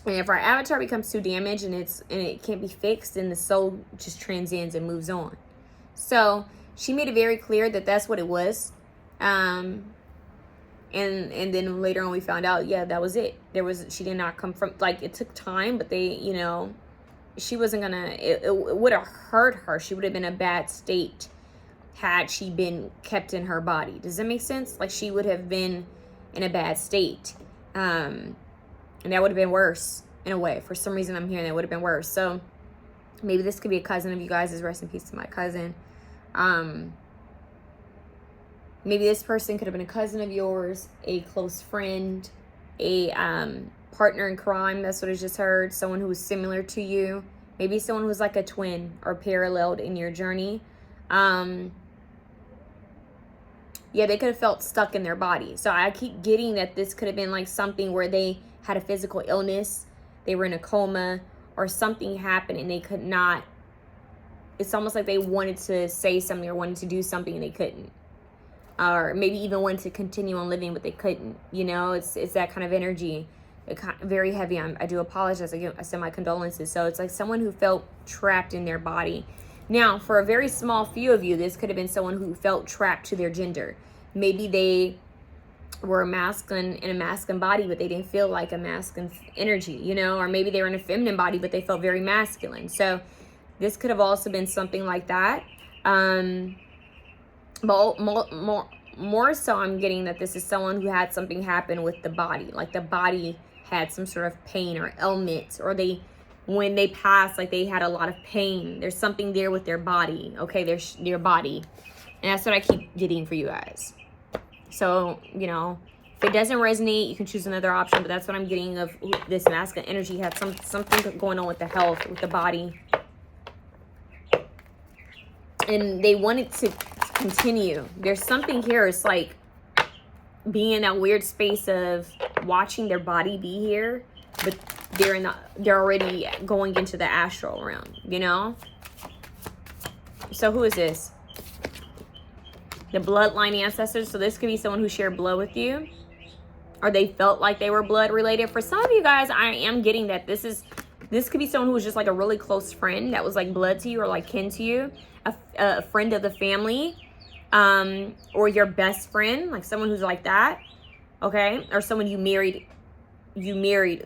And if our avatar becomes too damaged and it can't be fixed, then the soul just transcends and moves on. So she made it very clear that that's what it was. And And then later on we found out, yeah, that was it. She did not come from, like, it took time, but they, you know, she wasn't gonna, it would have hurt her. She would have been in a bad state had she been kept in her body. Does that make sense? Like, she would have been in a bad state. And that would have been worse in a way. For some reason I'm hearing that would have been worse. So maybe this could be a cousin of you guys. Rest in peace to my cousin. Maybe this person could have been a cousin of yours, a close friend, a partner in crime. That's what I just heard. Someone who was similar to you. Maybe someone who was like a twin or paralleled in your journey. Yeah, they could have felt stuck in their body. So I keep getting that this could have been like something where they had a physical illness. They were in a coma or something happened and they could not. It's almost like they wanted to say something or wanted to do something and they couldn't. Or maybe even wanted to continue on living, but they couldn't. You know, it's that kind of energy. Very heavy. I do apologize. I send my condolences. So it's like someone who felt trapped in their body. Now, for a very small few of you, this could have been someone who felt trapped to their gender. Maybe they were masculine in a masculine body, but they didn't feel like a masculine energy, you know, or maybe they were in a feminine body, but they felt very masculine. So this could have also been something like that. But more so, I'm getting that this is someone who had something happen with the body, like the body had some sort of pain or ailment, or when they passed, like they had a lot of pain. There's something there with their body, okay, their body. And that's what I keep getting for you guys. So, you know, if it doesn't resonate, you can choose another option, but that's what I'm getting of this masculine energy. Had something going on with the health, with the body. And they wanted to continue. There's something here. It's like being in that weird space of watching their body be here, but they're already going into the astral realm, you know? So who is this? The bloodline ancestors. So this could be someone who shared blood with you, or they felt like they were blood related. For some of you guys, I am getting that this could be someone who was just like a really close friend that was like blood to you or like kin to you, a friend of the family, or your best friend, like someone who's like that, okay? Or someone you married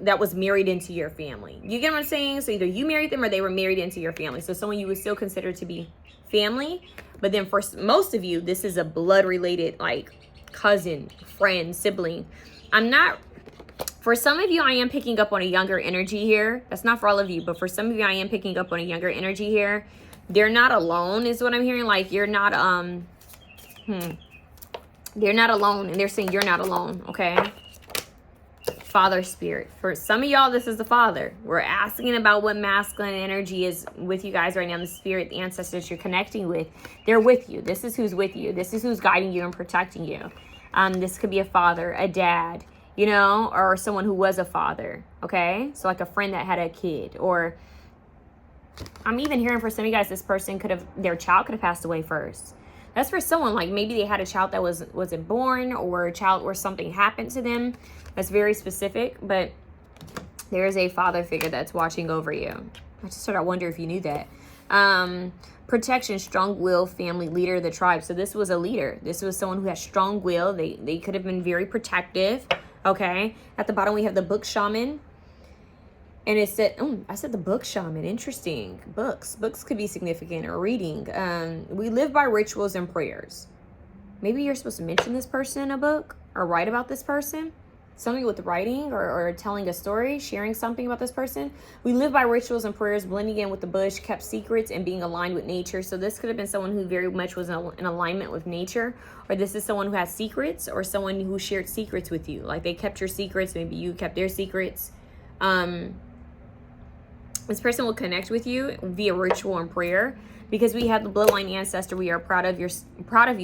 that was married into your family. You get what I'm saying? So either you married them or they were married into your family. So someone you would still consider to be family, but then for most of you, this is a blood related, like cousin, friend, sibling. For some of you, I am picking up on a younger energy here. That's not for all of you, but for some of you, I am picking up on a younger energy here. They're not alone is what I'm hearing. Like you're not, they're not alone, and they're saying you're not alone, okay? Father spirit. For some of y'all, this is the father. We're asking about what masculine energy is with you guys right now. The spirit, the ancestors you're connecting with, they're with you. This is who's with you. This is who's guiding you and protecting you. This could be a father, a dad, you know, or someone who was a father, okay? So like a friend that had a kid, or I'm even hearing for some of you guys, this person their child could have passed away first. That's for someone, like maybe they had a child that wasn't born, or a child where something happened to them. That's very specific, but there is a father figure that's watching over you. I just sort of wonder if you knew that. Protection, strong will, family, leader of the tribe. So this was a leader. This was someone who had strong will. They could have been very protective, okay? At the bottom, we have the book shaman. And it said, I said the book shaman. Interesting. Books could be significant, or reading. We live by rituals and prayers. Maybe you're supposed to mention this person in a book or write about this person. Something with writing or telling a story, sharing something about this person. We live by rituals and prayers, blending in with the bush, kept secrets, and being aligned with nature. So this could have been someone who very much was in alignment with nature. Or this is someone who has secrets, or someone who shared secrets with you. Like they kept your secrets. Maybe you kept their secrets. This person will connect with you via ritual and prayer, because we have the bloodline ancestor. We are proud of you.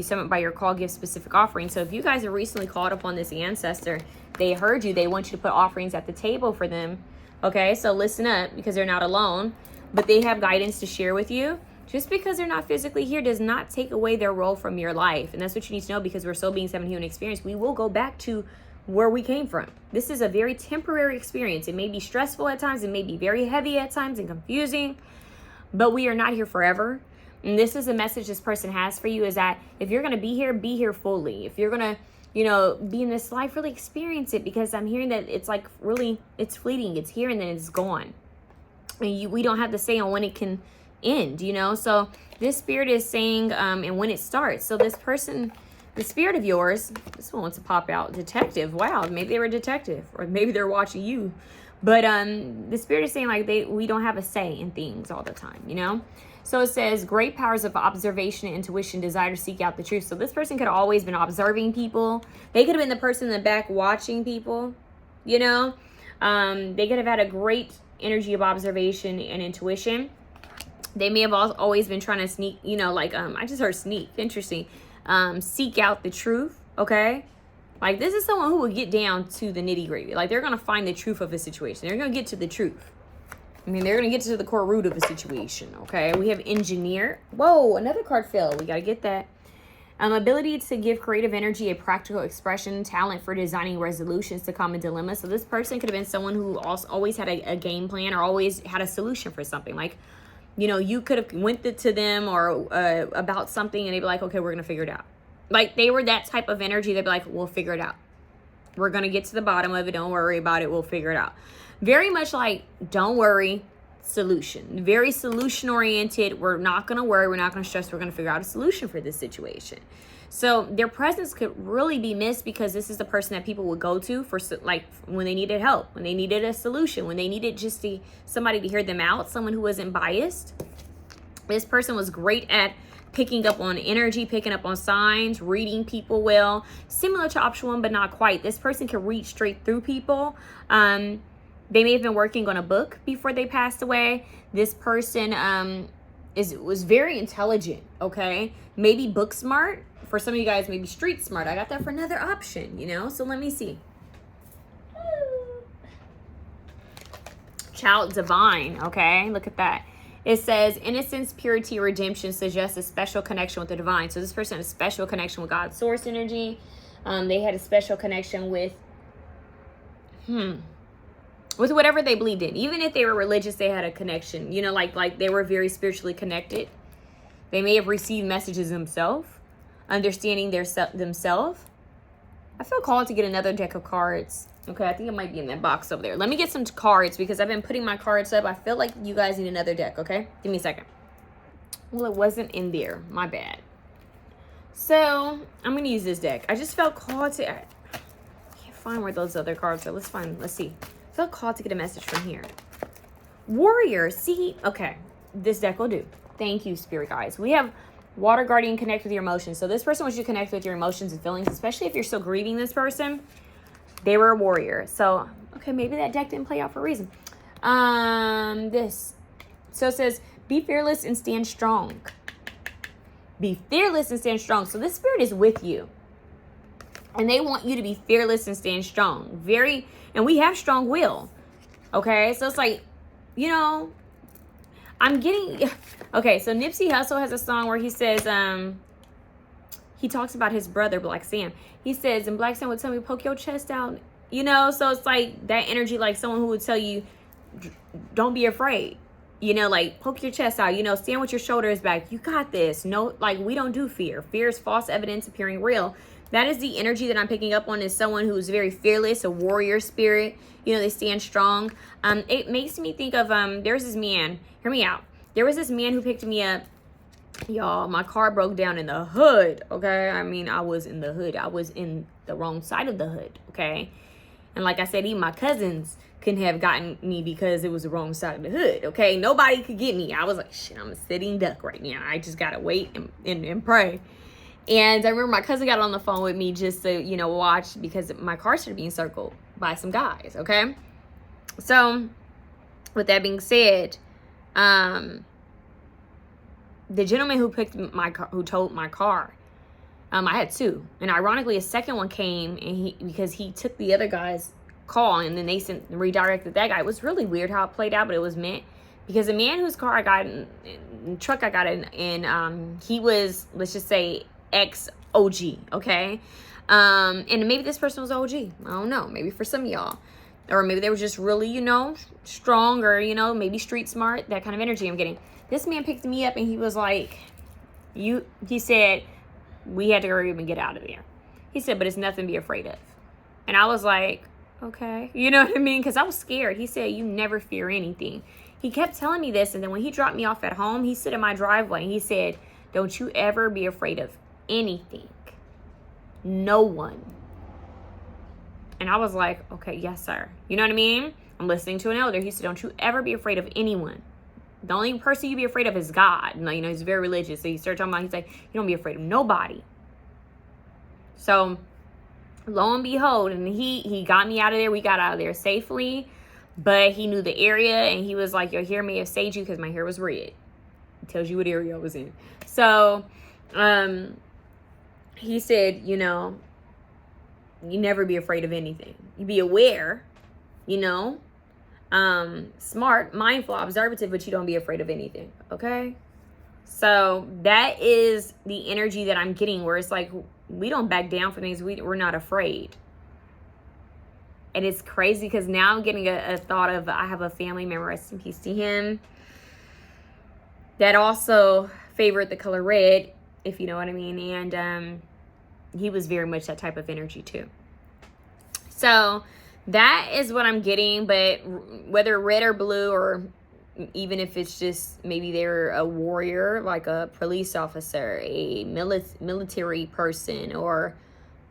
Summoned by your call, give specific offerings. So if you guys have recently called upon this ancestor, they heard you. They want you to put offerings at the table for them. Okay, so listen up, because they're not alone, but they have guidance to share with you. Just because they're not physically here does not take away their role from your life, and that's what you need to know, because we're soul beings having human experience. We will go back to where we came from. This is a very temporary experience. It may be stressful at times. It may be very heavy at times and confusing, but we are not here forever. And this is a message this person has for you, is that if you're going to be here fully. If you're going to you know, be in this life, really experience it, because I'm hearing that it's like really, it's fleeting. It's here and then it's gone. And we don't have to say on when it can end, you know. So this spirit is saying, and when it starts. So this person, the spirit of yours, this one wants to pop out. Detective. Wow, maybe they were a detective, or maybe they're watching you. But the spirit is saying like we don't have a say in things all the time, you know. So it says great powers of observation and intuition, desire to seek out the truth. So this person could have always been observing people. They could have been the person in the back watching people, you know. They could have had a great energy of observation and intuition. They may have always been trying to sneak, you know, like I just heard sneak. Interesting. Seek out the truth. Okay. Like this is someone who will get down to the nitty gritty. Like they're going to find the truth of a situation. They're going to get to the truth. I mean, they're going to get to the core root of a situation, okay? We have engineer. Whoa, another card fell. We got to get that. Ability to give creative energy a practical expression, talent for designing resolutions to common dilemmas. So this person could have been someone who also always had a game plan or always had a solution for something. Like, you know, you could have went to them or about something and they'd be like, okay, we're going to figure it out. Like they were that type of energy. They'd be like, we'll figure it out. We're going to get to the bottom of it. Don't worry about it. We'll figure it out. Very much like, don't worry, solution. Very solution oriented. We're not going to worry. We're not going to stress. We're going to figure out a solution for this situation. So their presence could really be missed because this is the person that people would go to for like when they needed help, when they needed a solution, when they needed just somebody to hear them out, someone who wasn't biased. This person was great at picking up on energy, picking up on signs, reading people well, similar to option one, but not quite. This person can reach straight through people. They may have been working on a book before they passed away. This person was very intelligent, okay? Maybe book smart. For some of you guys, maybe street smart. I got that for another option, you know? So let me see. Child divine, okay? Look at that. It says innocence, purity, redemption suggests a special connection with the divine. So this person had a special connection with God's source energy. They had a special connection with whatever they believed in. Even if they were religious, they had a connection. You know, like they were very spiritually connected. They may have received messages themselves, understanding themselves. I feel called to get another deck of cards. Okay, I think it might be in that box over there. Let me get some cards because I've been putting my cards up. I feel like you guys need another deck, okay? Give me a second. Well, it wasn't in there. My bad. So, I'm going to use this deck. I just felt called to... I can't find where those other cards are. Let's see. I felt called to get a message from here. Warrior. See? Okay. This deck will do. Thank you, Spirit Guides. We have Water Guardian, connect with your emotions. So, this person wants you to connect with your emotions and feelings, especially if you're still grieving this person. They were a warrior. So, okay, maybe that deck didn't play out for a reason. So it says, be fearless and stand strong. Be fearless and stand strong. So this spirit is with you. And they want you to be fearless and stand strong. And we have strong will. Okay, so it's like, you know, okay, so Nipsey Hussle has a song where he says, he talks about his brother, Black Sam. He says, and Black Sam would tell me, poke your chest out. You know, so it's like that energy, like someone who would tell you, don't be afraid. You know, like poke your chest out. You know, stand with your shoulders back. You got this. No, like we don't do fear. Fear is false evidence appearing real. That is the energy that I'm picking up on, is someone who's very fearless, a warrior spirit. You know, they stand strong. It makes me think of, there's this man. Hear me out. There was this man who picked me up. Y'all, my car broke down in the hood, okay? I mean, I was in the hood. I was in the wrong side of the hood, okay? And like I said, even my cousins couldn't have gotten me because it was the wrong side of the hood, okay? Nobody could get me. I was like, shit, I'm a sitting duck right now. I just got to wait and pray. And I remember my cousin got on the phone with me just to, you know, watch, because my car started being circled by some guys, okay? So, with that being said, the gentleman who picked my car, who towed my car, I had two, and ironically, a second one came, and because he took the other guy's call, and then they redirected that guy. It was really weird how it played out, but it was meant, because the man whose car I got in truck I got in, he was, let's just say, ex-OG, okay, and maybe this person was OG. I don't know. Maybe for some of y'all, or maybe they were just really, you know, strong, or you know, maybe street smart. That kind of energy I'm getting. This man picked me up and he was like, he said, we had to hurry up and get out of there. He said, but it's nothing to be afraid of. And I was like, okay. You know what I mean? Because I was scared. He said, you never fear anything. He kept telling me this. And then when he dropped me off at home, he stood in my driveway and he said, don't you ever be afraid of anything. No one. And I was like, okay, yes, sir. You know what I mean? I'm listening to an elder. He said, don't you ever be afraid of anyone. The only person you be afraid of is God. And, you know, he's very religious. So he started talking about, he's like, you don't be afraid of nobody. So lo and behold, and he got me out of there. We got out of there safely. But he knew the area, and he was like, your hair may have saved you because my hair was red. It tells you what area I was in. So he said, you know, you never be afraid of anything. You be aware, you know, smart, mindful, observative, but you don't be afraid of anything, okay? So that is the energy that I'm getting, where it's like, we don't back down for things. We're not afraid. And it's crazy because now I'm getting a thought of, I have a family member, rest in peace to him, that also favored the color red, if you know what I mean. And he was very much that type of energy too. So that is what I'm getting. But whether red or blue, or even if it's just maybe they're a warrior, like a police officer, a military person, or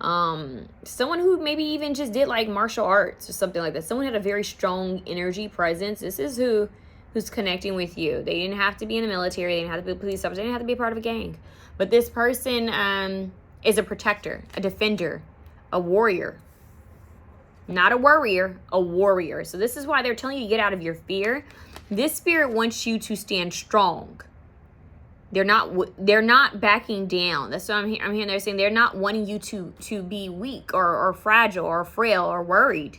someone who maybe even just did like martial arts or something like that. Someone had a very strong energy presence. This is who's connecting with you. They didn't have to be in the military. They didn't have to be a police officer. They didn't have to be a part of a gang. But this person is a protector, a defender, a warrior. Not a worrier, a warrior. So this is why they're telling you to get out of your fear. This spirit wants you to stand strong. They're not backing down. That's what I'm hearing. They're saying they're not wanting you to be weak or fragile or frail or worried.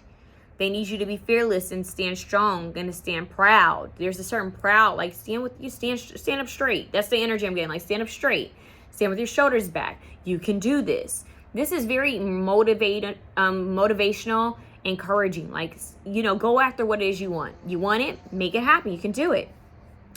They need you to be fearless and stand strong and to stand proud. There's a certain proud, like stand up straight. That's the energy I'm getting. Like stand up straight. Stand with your shoulders back. You can do this. This is very motivational, encouraging. Like, you know, go after what it is you want. You want it, make it happen. You can do it.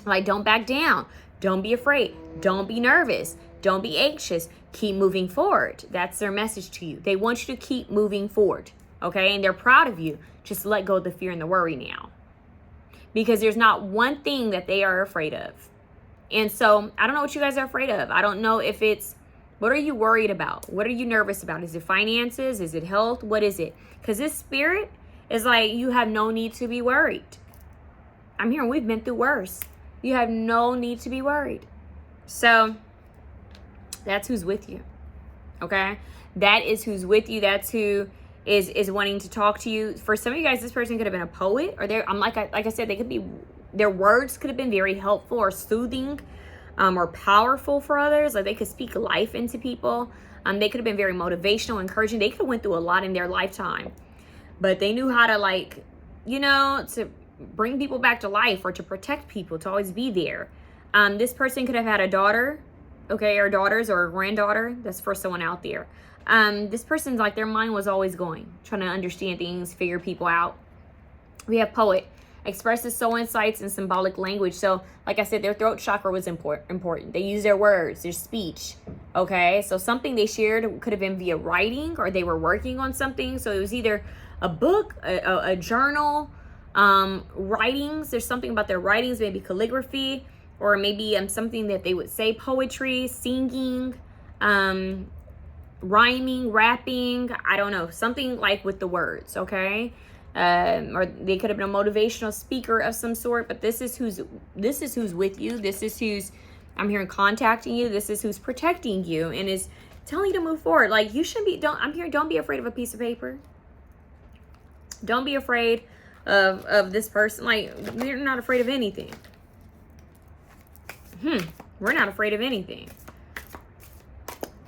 Like, don't back down. Don't be afraid. Don't be nervous. Don't be anxious. Keep moving forward. That's their message to you. They want you to keep moving forward. Okay? And they're proud of you. Just let go of the fear and the worry now. Because there's not one thing that they are afraid of. And so, I don't know what you guys are afraid of. I don't know if it's, what are you worried about? What are you nervous about? Is it finances? Is it health? What is it? Because this spirit is like, you have no need to be worried. I'm hearing we've been through worse. You have no need to be worried. So that's who's with you. Okay? That is who's with you. That's who is wanting to talk to you. For some of you guys, this person could have been a poet, or like I said, they could be, their words could have been very helpful or soothing, or powerful for others. Like they could speak life into people. They could have been very motivational, encouraging. They could have went through a lot in their lifetime, but they knew how to, like, you know, to bring people back to life or to protect people, to always be there. This person could have had a daughter, okay, or daughters or a granddaughter. That's for someone out there. This person's like, their mind was always going, trying to understand things, figure people out. We have poet, expresses soul insights and symbolic language. So like I said, their throat chakra was important. They use their words, their speech. Okay, so something they shared could have been via writing, or they were working on something. So it was either a book, a journal, writings. There's something about their writings, maybe calligraphy, or maybe something that they would say, poetry, singing, rhyming, rapping. I don't know, something like with the words. Okay. Or they could have been a motivational speaker of some sort, but this is who's with you. This is who's, I'm hearing, contacting you. This is who's protecting you and is telling you to move forward. Like, you shouldn't be, don't be afraid of a piece of paper. Don't be afraid of this person. Like, we're not afraid of anything. We're not afraid of anything.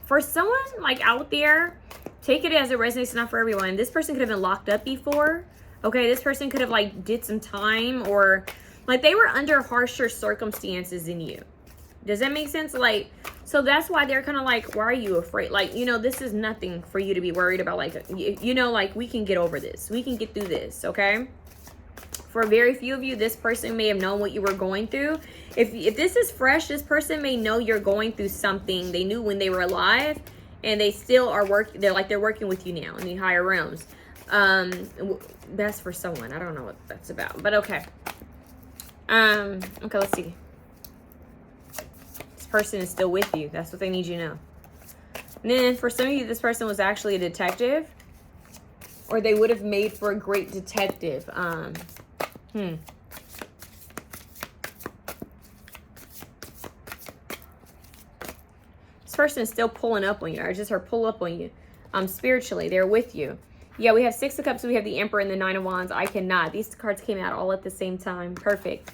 For someone like out there, take it as it resonates, not for everyone. This person could have been locked up before. Okay, this person could have like did some time, or like they were under harsher circumstances than you. Does that make sense? Like, so that's why they're kind of like, why are you afraid? Like, you know, this is nothing for you to be worried about. Like, you know, like, we can get over this. We can get through this, okay? For very few of you, this person may have known what you were going through. If this is fresh, this person may know you're going through something they knew when they were alive, And they still are working. They're working with you now in the higher realms. That's for someone. I don't know what that's about, but okay. Okay, let's see. This person is still with you. That's what they need you to know. And then for some of you, this person was actually a detective, or they would have made for a great detective. This person is still pulling up on you. I just heard pull up on you. Spiritually, they're with you. Yeah, we have Six of Cups, we have the Emperor and the Nine of Wands. I cannot. These cards came out all at the same time. Perfect.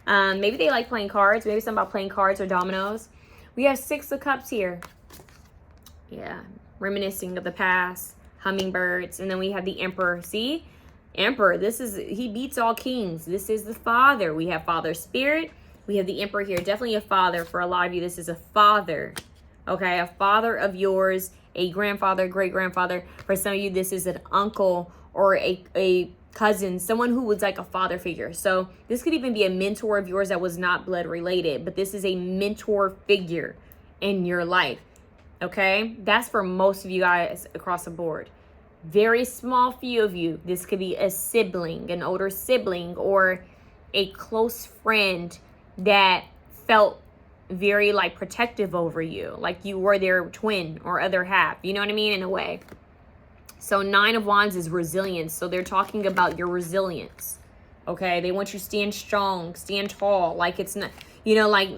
Maybe they like playing cards. Maybe something about playing cards or dominoes. We have Six of Cups here. Yeah, reminiscing of the past. Hummingbirds. And then we have the Emperor. See? Emperor. He beats all kings. This is the Father. We have Father Spirit. We have the Emperor here. Definitely a father. For a lot of you, this is a father. Okay, a father of yours, a grandfather, great-grandfather. For some of you, this is an uncle or a cousin, someone who was like a father figure. So this could even be a mentor of yours that was not blood related, but this is a mentor figure in your life. Okay, that's for most of you guys across the board. Very small few of you, this could be a sibling, an older sibling, or a close friend that felt very like protective over you, like you were their twin or other half, you know what I mean, in a way. So Nine of Wands is resilience. So they're talking about your resilience. Okay, they want you to stand strong, stand tall, like it's not, you know, like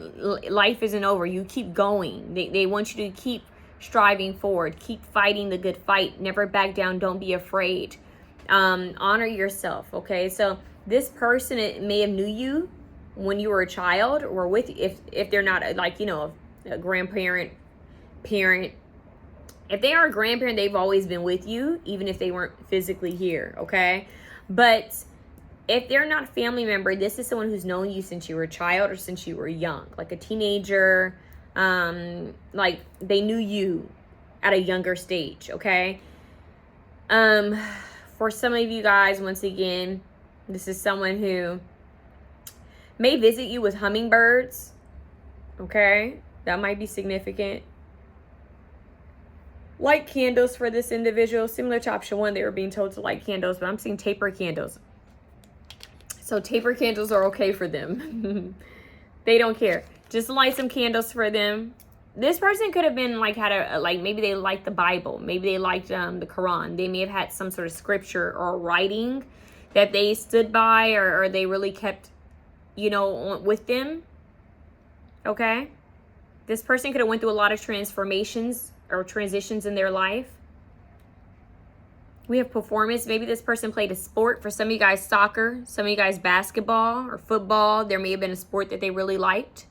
life isn't over. You keep going. They want you to keep striving forward, keep fighting the good fight, never back down, don't be afraid. Honor yourself. Okay, so this person, it may have knew you when you were a child, or with, if they're not like, you know, a grandparent, parent. If they are a grandparent, they've always been with you, even if they weren't physically here. Okay, but if they're not a family member, this is someone who's known you since you were a child or since you were young, like a teenager. Like they knew you at a younger stage. Okay, for some of you guys, once again, this is someone who may visit you with hummingbirds. Okay, that might be significant. Light candles for this individual. Similar to option one, they were being told to light candles, but I'm seeing taper candles. So taper candles are okay for them. They don't care. Just light some candles for them. This person could have been like, like maybe they liked the Bible. Maybe they liked the Quran. They may have had some sort of scripture or writing that they stood by, or they really kept, you know, with them. Okay, this person could have went through a lot of transformations or transitions in their life. We have performance. Maybe this person played a sport. For some of you guys, soccer. Some of you guys, basketball or football. There may have been a sport that they really liked.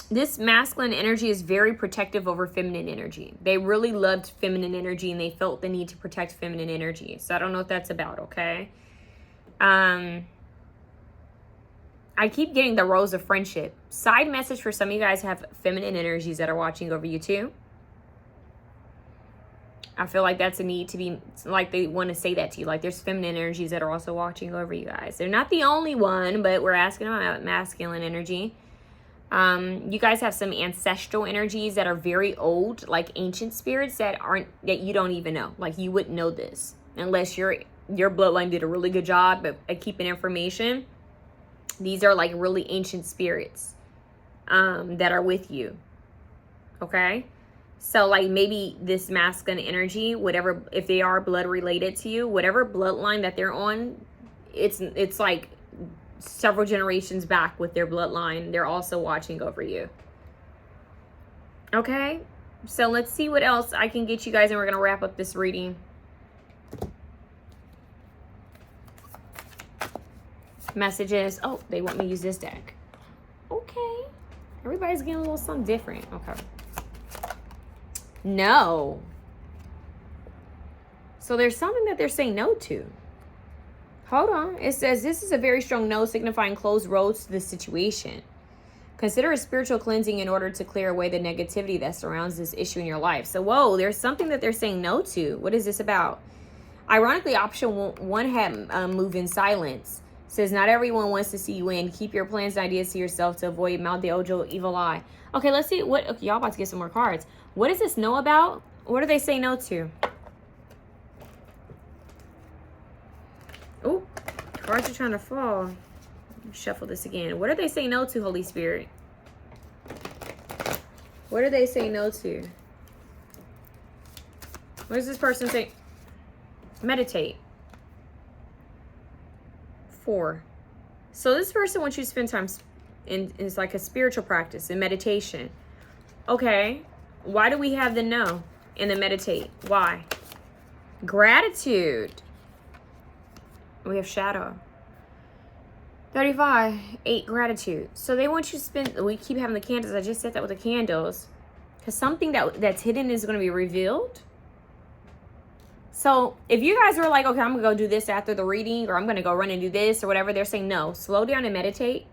This masculine energy is very protective over feminine energy. They really loved feminine energy and they felt the need to protect feminine energy. So I don't know what that's about, okay? I keep getting the Rose of Friendship. Side message for some of you guys have feminine energies that are watching over you too. I feel like that's a need to be, like they want to say that to you. Like there's feminine energies that are also watching over you guys. They're not the only one, but we're asking about masculine energy. You guys have some ancestral energies that are very old, like ancient spirits that you don't even know. Like you wouldn't know this unless your bloodline did a really good job at keeping information. These are like really ancient spirits that are with you. Okay, so like maybe this masculine energy, whatever, if they are blood related to you, whatever bloodline that they're on, it's like several generations back with their bloodline. They're also watching over you. Okay, so let's see what else I can get you guys, and we're gonna wrap up this reading. Messages. Oh, they want me to use this deck. Okay, everybody's getting a little something different. Okay, no, so there's something that they're saying no to. Hold on. It says this is a very strong no, signifying closed roads to the situation. Consider a spiritual cleansing in order to clear away the negativity that surrounds this issue in your life. So, whoa, there's something that they're saying no to. What is this about? Ironically, option one had move in silence. Says, not everyone wants to see you win. Keep your plans and ideas to yourself to avoid mal de ojo, evil eye. Okay, let's see what, okay, y'all about to get some more cards. What does this know about? What do they say no to? Oh, cards are trying to fall. Shuffle this again. What do they say no to, Holy Spirit? What do they say no to? What does this person say? Meditate. 4. So this person wants you to spend time in, it's like a spiritual practice in meditation. Okay. Why do we have the no in the meditate? Why? Gratitude. We have shadow. 35, 8, gratitude. So they want you to spend, we keep having the candles. I just said that with the candles. Because something that's hidden is going to be revealed. So if you guys were like, okay, I'm going to go do this after the reading, or I'm going to go run and do this or whatever, they're saying no. Slow down and meditate.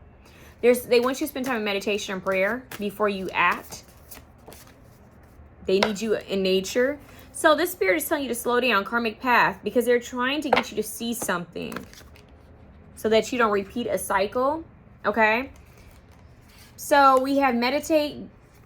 They want you to spend time in meditation and prayer before you act. They need you in nature. So this spirit is telling you to slow down, karmic path, because they're trying to get you to see something so that you don't repeat a cycle, okay? So we have meditate,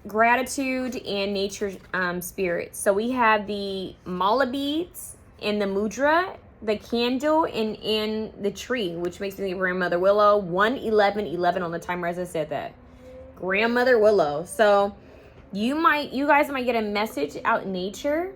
gratitude, and nature spirit. So we have the mala beads and the mudra, the candle, and the tree, which makes me think of Grandmother Willow. 11111 on the timer as I said that. Grandmother Willow. So you guys might get a message out in nature.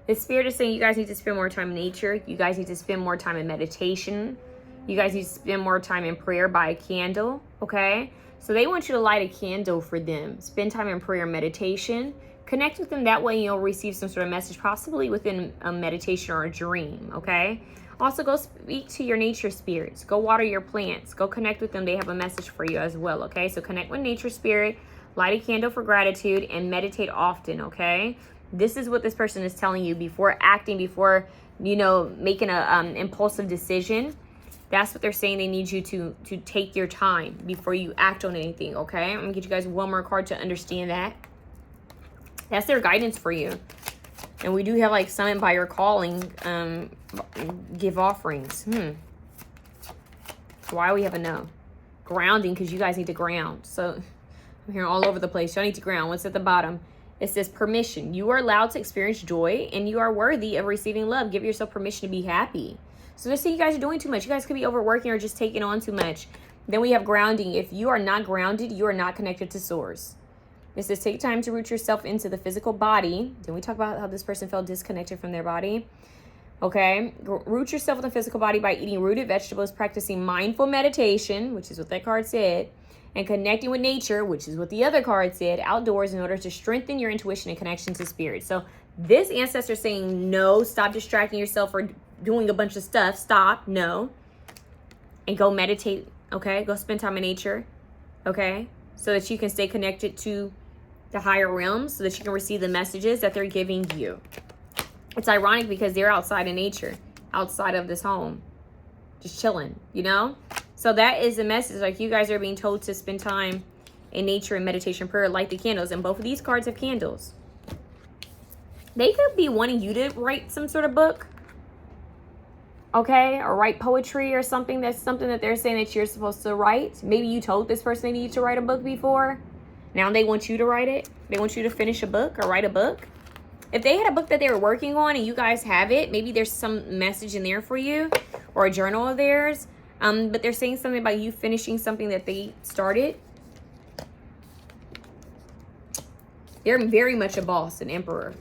The spirit is saying you guys need to spend more time in nature. You guys need to spend more time in meditation. You guys need to spend more time in prayer by a candle, okay? So they want you to light a candle for them. Spend time in prayer and meditation. Connect with them. That way you'll receive some sort of message, possibly within a meditation or a dream, okay? Also, go speak to your nature spirits. Go water your plants. Go connect with them. They have a message for you as well, okay? So connect with nature spirit, light a candle for gratitude, and meditate often, okay? This is what this person is telling you before acting, before, making a impulsive decision. That's what they're saying. They need you to take your time before you act on anything, okay? I'm going to get you guys one more card to understand that. That's their guidance for you. And we do have, like, summon by your calling, give offerings. Why we have a no? Grounding, because you guys need to ground. So I'm hearing all over the place. Y'all need to ground. What's at the bottom? It says permission. You are allowed to experience joy, and you are worthy of receiving love. Give yourself permission to be happy. So they say you guys are doing too much. You guys could be overworking or just taking on too much. Then we have grounding. If you are not grounded, you are not connected to source. It says take time to root yourself into the physical body. Then we talk about how this person felt disconnected from their body. Okay. Root yourself in the physical body by eating rooted vegetables, practicing mindful meditation, which is what that card said, and connecting with nature, which is what the other card said, outdoors, in order to strengthen your intuition and connection to spirit. So this ancestor is saying no, stop distracting yourself or doing a bunch of stuff. Stop, no. And go meditate, okay? Go spend time in nature, okay? So that you can stay connected to the higher realms, so that you can receive the messages that they're giving you. It's ironic because they're outside in nature, outside of this home, just chilling, So that is the message. Like, you guys are being told to spend time in nature and meditation, prayer, light the candles. And both of these cards have candles. They could be wanting you to write some sort of book, okay? Or write poetry or something. That's something that they're saying that you're supposed to write. Maybe you told this person they needed to write a book before. Now they want you to write it. They want you to finish a book or write a book. If they had a book that they were working on and you guys have it, maybe there's some message in there for you, or a journal of theirs. But they're saying something about you finishing something that they started. They're very much a boss, an emperor.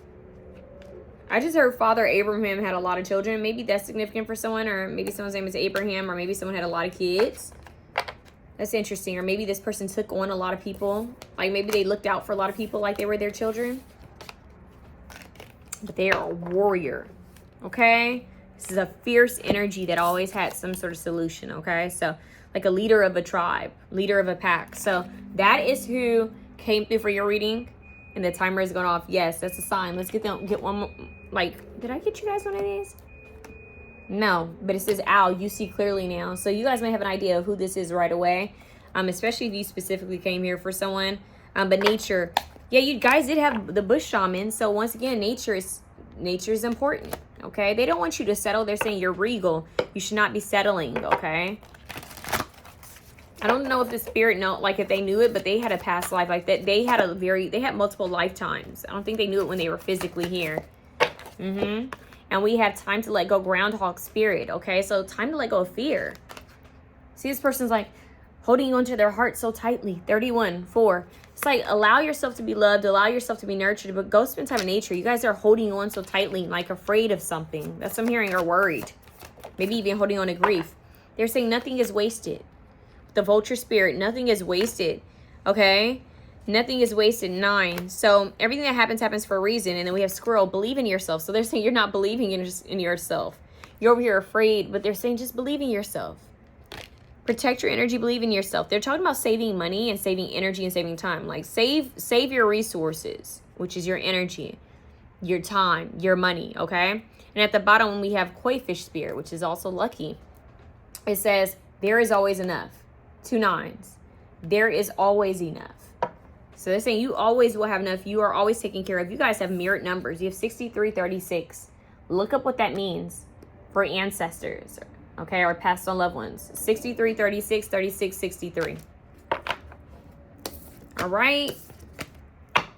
I just heard Father Abraham had a lot of children. Maybe that's significant for someone, or maybe someone's name is Abraham, or maybe someone had a lot of kids. That's interesting. Or maybe this person took on a lot of people. Like, maybe they looked out for a lot of people like they were their children. But they are a warrior, okay? This is a fierce energy that always had some sort of solution, okay? So, like a leader of a tribe, leader of a pack. So, that is who came through for your reading. And the timer is going off. Yes, that's a sign. Let's get one more. Like, did I get you guys one of these? No, but it says owl. You see clearly now. So, you guys may have an idea of who this is right away. Especially if you specifically came here for someone. But nature. Yeah, you guys did have the bush shaman. So, once again, nature is important. okay? They don't want you to settle. They're saying you're regal. You should not be settling, okay? I don't know if the spirit know, like if they knew it, but they had a past life like that. They had multiple lifetimes. I don't think they knew it when they were physically here. And we have time to let go, groundhog spirit, okay? So time to let go of fear. See, this person's like holding onto their heart so tightly. 31, 4. It's like, allow yourself to be loved, allow yourself to be nurtured, but go spend time in nature. You guys are holding on so tightly, like afraid of something. That's what I'm hearing, or worried. Maybe even holding on to grief. They're saying nothing is wasted. The vulture spirit, nothing is wasted, okay? Nothing is wasted. 9. So everything that happens for a reason. And then we have squirrel, believe in yourself. So they're saying you're not believing in yourself. You're over here afraid, but they're saying just believe in yourself. Protect your energy, believe in yourself. They're talking about saving money and saving energy and saving time. Like save your resources, which is your energy, your time, your money, okay? And at the bottom, we have koi fish spirit, which is also lucky. It says, there is always enough. 2 9s. There is always enough. So they're saying you always will have enough. You are always taken care of. You guys have mirrored numbers. You have 63, 36. Look up what that means for ancestors, okay, or passed on loved ones. 63, 36, 36, 63. All right.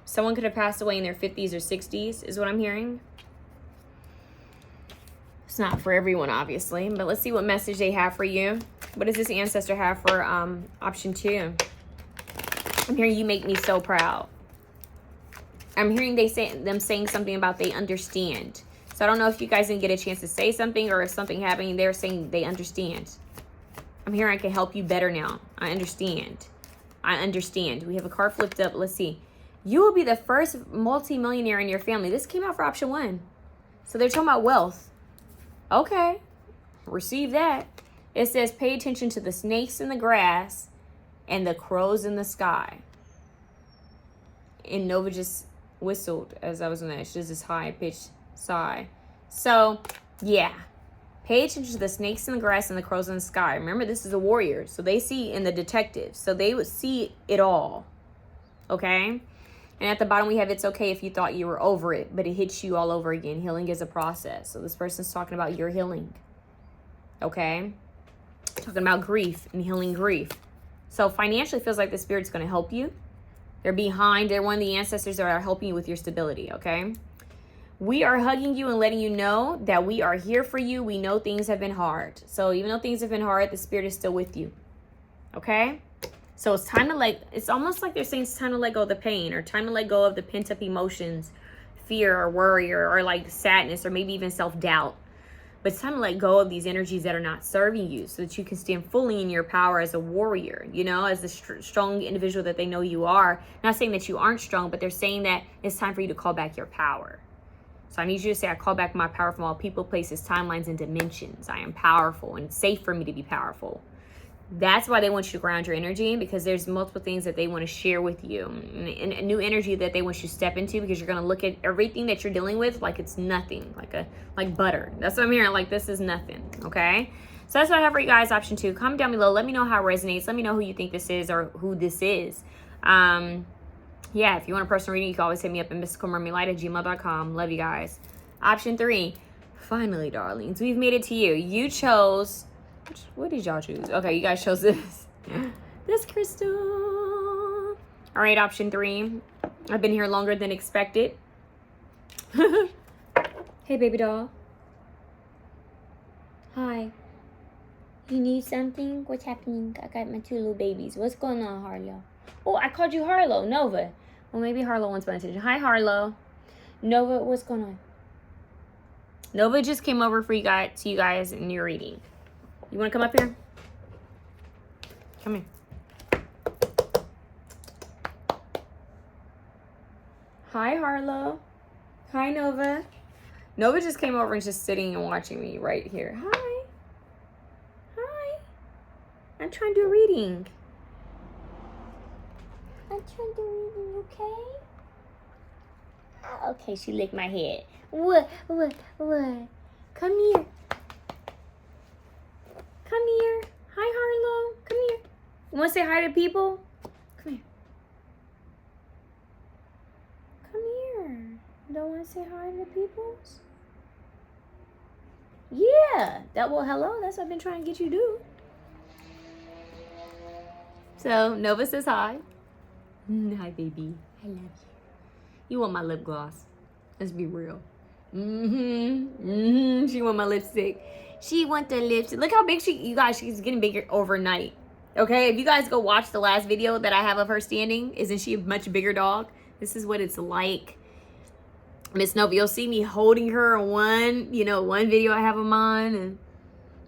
Someone could have passed away in their 50s or 60s is what I'm hearing. It's not for everyone, obviously, but let's see what message they have for you. What does this ancestor have for option 2? I'm hearing you make me so proud. I'm hearing them saying something about they understand. So I don't know if you guys didn't get a chance to say something or if something happening. They're saying they understand. I'm hearing I can help you better now. I understand. I understand. We have a card flipped up. Let's see. You will be the first multi-millionaire in your family. This came out for option 1. So they're talking about wealth. Okay. Receive that. It says pay attention to the snakes in the grass and the crows in the sky. And Nova just whistled as I was on that. She does this high-pitched sigh. So, yeah. Pay attention to the snakes in the grass and the crows in the sky. Remember, this is a warrior. So they see in the detectives. So they would see it all. Okay? And at the bottom we have, it's okay if you thought you were over it, but it hits you all over again. Healing is a process. So this person's talking about your healing. Okay? Talking about grief and healing grief. So financially, it feels like the spirit's going to help you. They're behind. They're one of the ancestors that are helping you with your stability, okay? We are hugging you and letting you know that we are here for you. We know things have been hard. So even though things have been hard, the spirit is still with you, okay? So it's time to it's almost like they're saying it's time to let go of the pain or time to let go of the pent-up emotions, fear or worry or like sadness or maybe even self-doubt. But it's time to let go of these energies that are not serving you so that you can stand fully in your power as a warrior, you know, as the strong individual that they know you are. Not saying that you aren't strong, but they're saying that it's time for you to call back your power. So I need you to say, I call back my power from all people, places, timelines, and dimensions. I am powerful and it's safe for me to be powerful. That's why they want you to ground your energy, because there's multiple things that they want to share with you and a new energy that they want you to step into, because you're going to look at everything that you're dealing with like it's nothing, like butter. That's what I'm hearing. Like, this is nothing. Okay. So that's what I have for you guys. Option 2, comment down below. Let me know how it resonates. Let me know who you think this is or who this is. Yeah, if you want a personal reading, you can always hit me up at MysticalMermaidLight@gmail.com. Love you guys. Option 3, finally, darlings, we've made it to you. You chose, what did y'all choose? Okay, you guys chose this. This crystal. All right, option 3. I've been here longer than expected. Hey, baby doll. Hi. You need something? What's happening? I got my 2 little babies. What's going on, Harlow? Oh, I called you Harlow, Nova. Well, maybe Harlow wants my attention. Hi, Harlow. Nova, what's going on? Nova just came over for you guys in your reading. You want to come up here? Come here. Hi, Harlow. Hi, Nova. Nova just came over and just sitting and watching me right here. Hi. Hi. I'm trying to do a reading. I'm trying to do a reading, okay? Okay, she licked my head. What? Come here. Come here. Hi, Harlow. Come here. You want to say hi to people? Come here. Come here. You don't want to say hi to the peoples? Yeah, that will, hello, that's what I've been trying to get you to do. So, Nova says hi. Hi, baby. I love you. You want my lip gloss. Let's be real. She want my lipstick. She want the lipstick. Look how big you guys, she's getting bigger overnight. Okay, if you guys go watch the last video that I have of her standing, isn't she a much bigger dog? This is what it's like. Miss Nova, you'll see me holding her on one video I have of mine. And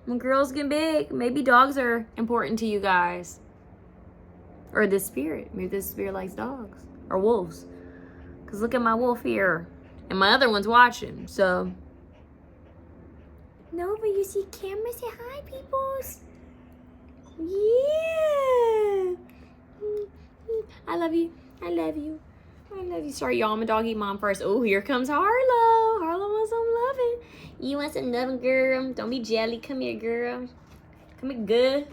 when girls get big, maybe dogs are important to you guys. Or the spirit. Maybe the spirit likes dogs. Or wolves. Because look at my wolf here. And my other one's watching. So. Nova, you see camera? Say hi, peoples. Yeah. I love you. I love you. I love you. Sorry, y'all. I'm a doggy mom first. Oh, here comes Harlow. Harlow wants some loving. You want some loving, girl? Don't be jelly. Come here, girl. Come here, good.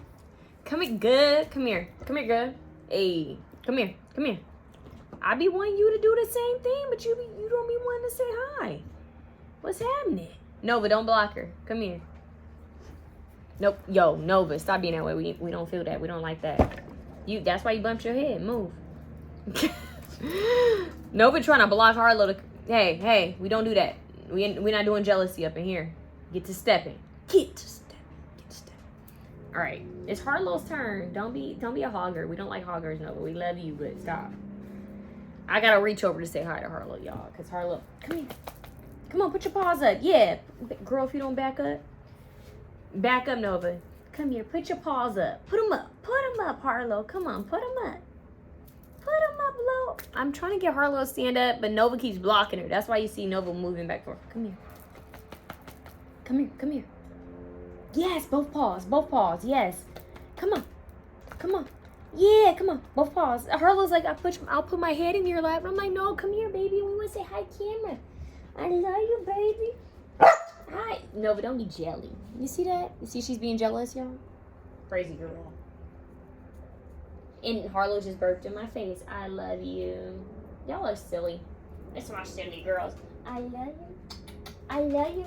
Come here, good. Come here. Come here, good. Hey, come here. Come here. I be wanting you to do the same thing, but you don't be wanting to say hi. What's happening? Nova, don't block her. Come here. Nope. Yo, Nova, stop being that way. We don't feel that. We don't like that. That's why you bumped your head. Move. Nova trying to block Harlow to. Hey, we don't do that. We're not doing jealousy up in here. Get to stepping. Get to stepping. Get to stepping. All right, it's Harlow's turn. Don't be a hogger. We don't like hoggers, Nova. We love you, but stop. I gotta reach over to say hi to Harlow, y'all, cause Harlow, come here. Come on, put your paws up. Yeah, girl, if you don't back up. Back up, Nova. Come here, put your paws up. Put them up. Put them up, Harlow. Come on, put them up. Put them up low. I'm trying to get Harlow to stand up, but Nova keeps blocking her. That's why you see Nova moving back and forth. Come here. Come here, come here. Yes, both paws, yes. Come on, come on. Yeah, come on, both paws. Harlow's like, I'll put my head in your lap. I'm like, no, come here, baby. We want to say hi, camera. I love you, baby. Hi. Nova, don't be jelly. You see that? You see she's being jealous, y'all? Crazy girl. And Harlow just burped in my face. I love you. Y'all are silly. That's my silly girls. I love you. I love you.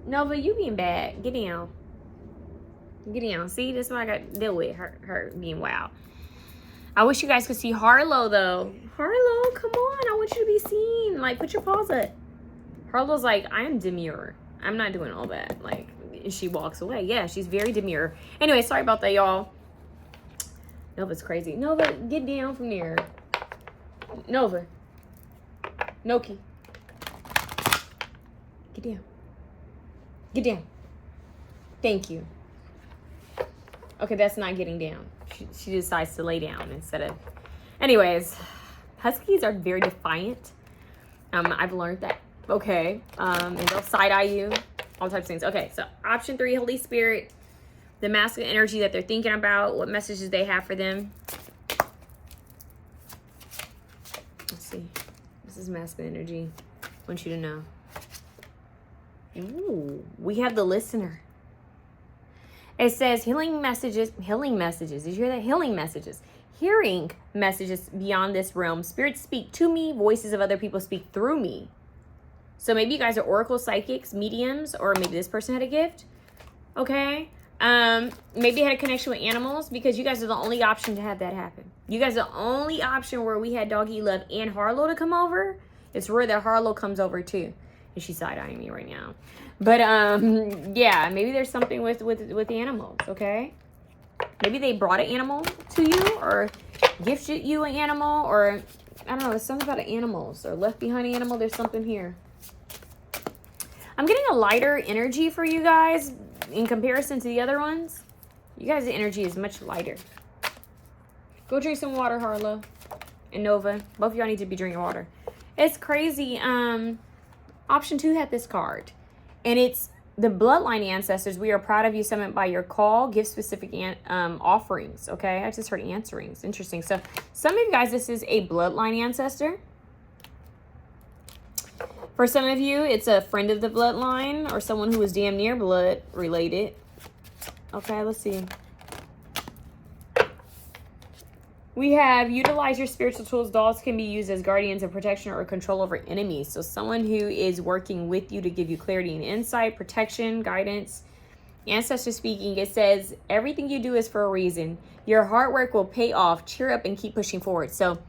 Nova, you being bad. Get down. Get down. See, this is what I got to deal with. Her being wild. I wish you guys could see Harlow, though. Harlow, come on. I want you to be seen. Like, put your paws up. Harlow's like, I am demure. I'm not doing all that. Like, she walks away. Yeah, she's very demure. Anyway, sorry about that, y'all. Nova's crazy. Nova, get down from there. Nova. Noki. Get down. Get down. Thank you. Okay, that's not getting down. She decides to lay down instead of... Anyways, Huskies are very defiant. I've learned that. Okay. And they'll side-eye you. All types of things. Okay, so option 3, Holy Spirit. The masculine energy that they're thinking about. What messages they have for them. Let's see. This is masculine energy. I want you to know. Ooh, we have the listener. It says healing messages. Did you hear that? Healing messages. Hearing messages beyond this realm. Spirits speak to me. Voices of other people speak through me. So maybe you guys are oracle psychics, mediums, or maybe this person had a gift. Okay. Maybe had a connection with animals, because you guys are the only option to have that happen. You guys are the only option where we had Doggy Love and Harlow to come over. It's rare that Harlow comes over too. And she's side-eyeing me right now. But yeah, maybe there's something with the animals, okay? Maybe they brought an animal to you, or gifted you an animal, or I don't know, there's something about animals, or left behind an animal. There's something here. I'm getting a lighter energy for you guys in comparison to the other ones. You guys' energy is much lighter. Go drink some water, Harlow and Nova. Both of y'all need to be drinking water. It's crazy. Option 2 had this card. And it's the bloodline ancestors. We are proud of you, summoned by your call. Give specific offerings. Okay, I just heard answerings. Interesting. So some of you guys, this is a bloodline ancestor. For some of you, it's a friend of the bloodline or someone who is damn near blood related. Okay, let's see. We have utilize your spiritual tools. Dolls can be used as guardians of protection or control over enemies. So someone who is working with you to give you clarity and insight, protection, guidance. Ancestor speaking, it says, everything you do is for a reason. Your hard work will pay off. Cheer up and keep pushing forward. So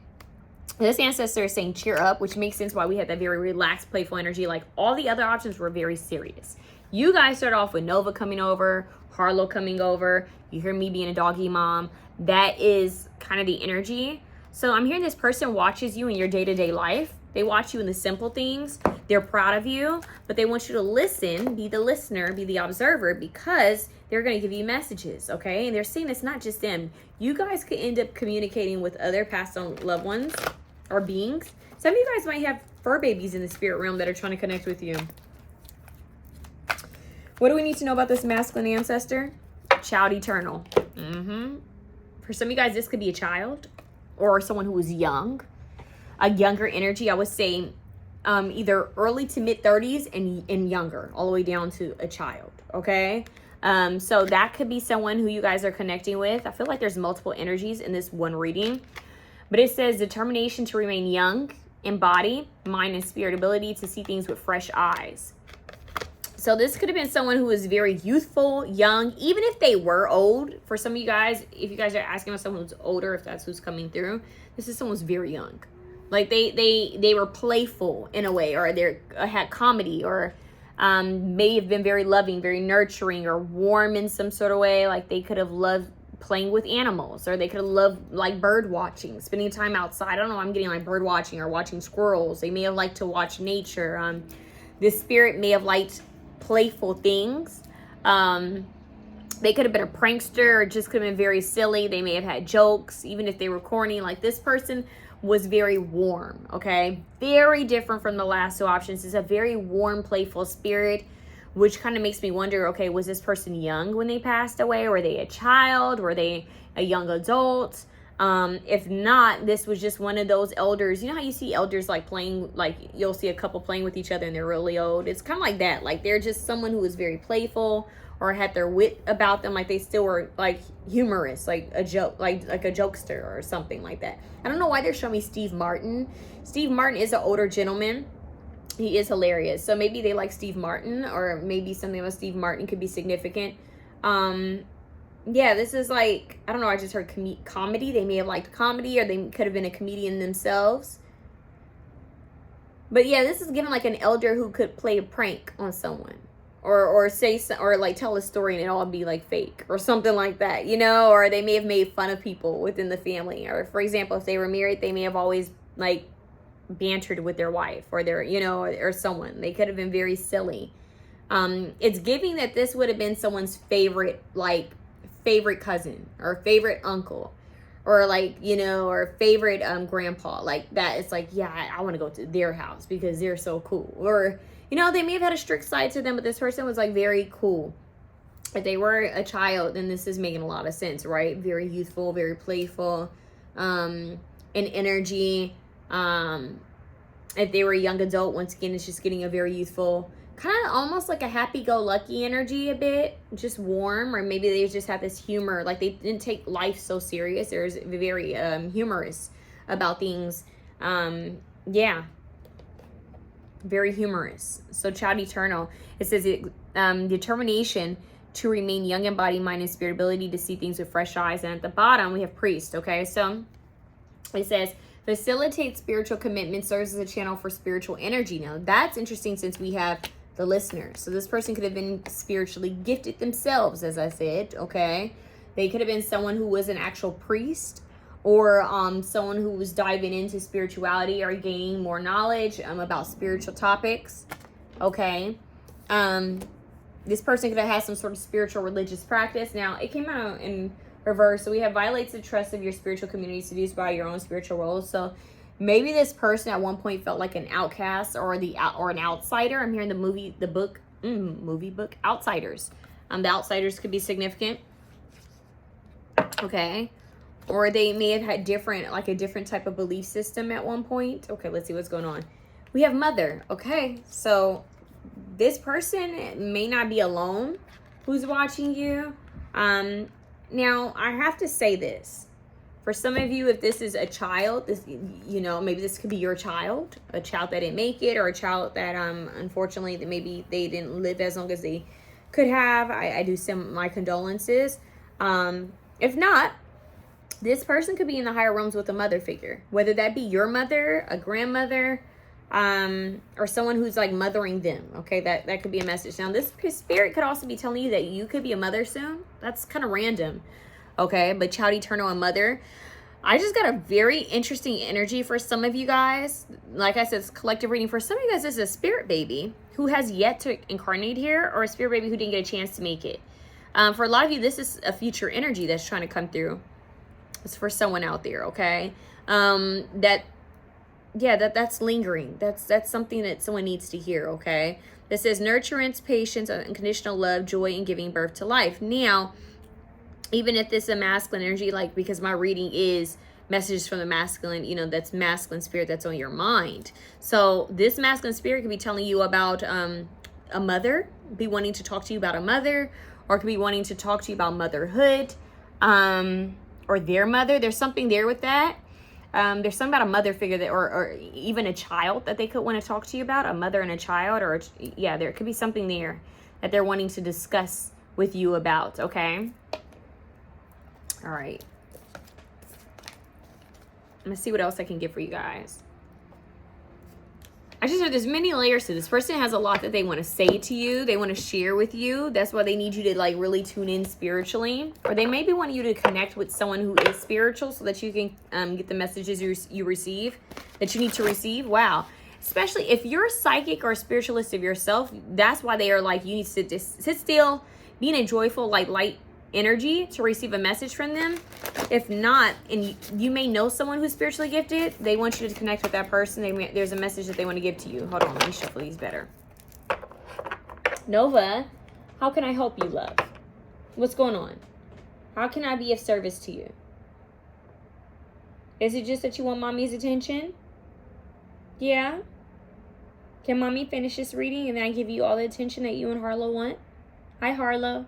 this ancestor is saying cheer up, which makes sense why we had that very relaxed, playful energy. Like all the other options were very serious. You guys start off with Nova coming over, Harlow coming over. You hear me being a doggy mom. That is kind of the energy. So I'm hearing this person watches you in your day-to-day life. They watch you in the simple things. They're proud of you, but they want you to listen, be the listener, be the observer, because they're going to give you messages, okay? And they're saying it's not just them. You guys could end up communicating with other passed on loved ones or beings. Some of you guys might have fur babies in the spirit realm that are trying to connect with you. What do we need to know about this masculine ancestor? Child eternal. For some of you guys, this could be a child or someone who is young. A younger energy, I would say either early to mid 30s and younger, all the way down to a child, okay? So that could be someone who you guys are connecting with. I feel like there's multiple energies in this one reading. But it says determination to remain young in body, mind, and spirit, ability to see things with fresh eyes. So this could have been someone who was very youthful, young, even if they were old. For some of you guys, if you guys are asking about someone who's older, if that's who's coming through, this is someone who's very young. Like they were playful in a way, or they had comedy, or may have been very loving, very nurturing, or warm in some sort of way. Like they could have loved playing with animals, or they could have loved like bird watching, spending time outside. I don't know, I'm getting like bird watching or watching squirrels. They may have liked to watch nature. This spirit may have liked playful things. They could have been a prankster, or just could have been very silly. They may have had jokes, even if they were corny. Like this person was very warm, okay? Very different from the last two options. It's a very warm, playful spirit, which kind of makes me wonder, okay, was this person young when they passed away? Were they a child? Were they a young adult? If not, this was just one of those elders. You know how you see elders like playing, like you'll see a couple playing with each other and they're really old. It's kind of like that. Like they're just someone who was very playful or had their wit about them. Like they still were like humorous, like a joke, like a jokester or something like that. I don't know why they're showing me Steve Martin. Steve Martin is an older gentleman. He is hilarious. So maybe they like Steve Martin, or maybe something about Steve Martin could be significant. Yeah, this is like, I don't know, I just heard comedy. They may have liked comedy, or they could have been a comedian themselves. But yeah, this is given like an elder who could play a prank on someone, or say, or like tell a story and it all be like fake or something like that, you know. Or they may have made fun of people within the family, or for example, if they were married, they may have always like bantered with their wife or their, you know, or someone. They could have been very silly. It's giving that this would have been someone's favorite cousin or favorite uncle, or like, you know, or favorite grandpa. Like that, it's like, yeah, I want to go to their house because they're so cool. Or, you know, they may have had a strict side to them, but this person was like very cool. If they were a child, then this is making a lot of sense, right? Very youthful, very playful, in energy. If they were a young adult, once again, it's just getting a very youthful, kind of almost like a happy-go-lucky energy a bit, just warm. Or maybe they just have this humor, like they didn't take life so serious. There's very humorous about things. Yeah, very humorous. So child eternal, it says determination to remain young in body, mind, and spirit, ability to see things with fresh eyes. And at the bottom we have priest. Okay, so it says facilitate spiritual commitment, serves as a channel for spiritual energy. Now that's interesting, since we have the listeners. So this person could have been spiritually gifted themselves, as I said, okay? They could have been someone who was an actual priest, or someone who was diving into spirituality or gaining more knowledge about spiritual topics, okay? This person could have had some sort of spiritual religious practice. Now, it came out in reverse. So we have violates the trust of your spiritual community, seduced by your own spiritual roles. So maybe this person at one point felt like an outcast, or an outsider. I'm hearing the book Outsiders. The outsiders could be significant. Okay. Or they may have had a different type of belief system at one point. Okay, let's see what's going on. We have mother. Okay, so this person may not be alone who's watching you. Now, I have to say this. For some of you, if this is a child, this, you know, maybe this could be your child, a child that didn't make it, or a child that unfortunately that maybe they didn't live as long as they could have. I do send my condolences. If not, this person could be in the higher realms with a mother figure, whether that be your mother, a grandmother, or someone who's like mothering them. Okay, that could be a message. Now, this spirit could also be telling you that you could be a mother soon. That's kind of random. Okay, but child eternal and mother. I just got a very interesting energy for some of you guys. Like I said, it's collective reading. For some of you guys, this is a spirit baby who has yet to incarnate here, or a spirit baby who didn't get a chance to make it. For a lot of you, this is a future energy that's trying to come through. It's for someone out there, okay? That's lingering. That's something that someone needs to hear, okay? This says nurturance, patience, unconditional love, joy, and giving birth to life. Now, even if this is a masculine energy, like, because my reading is messages from the masculine, you know, that's masculine spirit that's on your mind. So this masculine spirit could be telling you about a mother, be wanting to talk to you about a mother, or could be wanting to talk to you about motherhood, or their mother. There's something there with that. There's something about a mother figure that, or even a child that they could want to talk to you about, a mother and a child, or yeah, there could be something there that they're wanting to discuss with you about, okay? All right. I'm going to see what else I can get for you guys. I just know there's many layers to this. Person has a lot that they want to say to you. They want to share with you. That's why they need you to like really tune in spiritually. Or they maybe want you to connect with someone who is spiritual so that you can get the messages you receive, that you need to receive. Wow. Especially if you're psychic or spiritualist of yourself, that's why they are like, you need to sit still, be in a joyful, like light energy to receive a message from them. If not, and you may know someone who's spiritually gifted, they want you to connect with that person. There's a message that they want to give to you. Hold on, let me shuffle these better. Nova, how can I help you, love? What's going on? How can I be of service to you? Is it just that you want mommy's attention? Yeah? Can mommy finish this reading and then I give you all the attention that you and Harlow want? Hi, Harlow.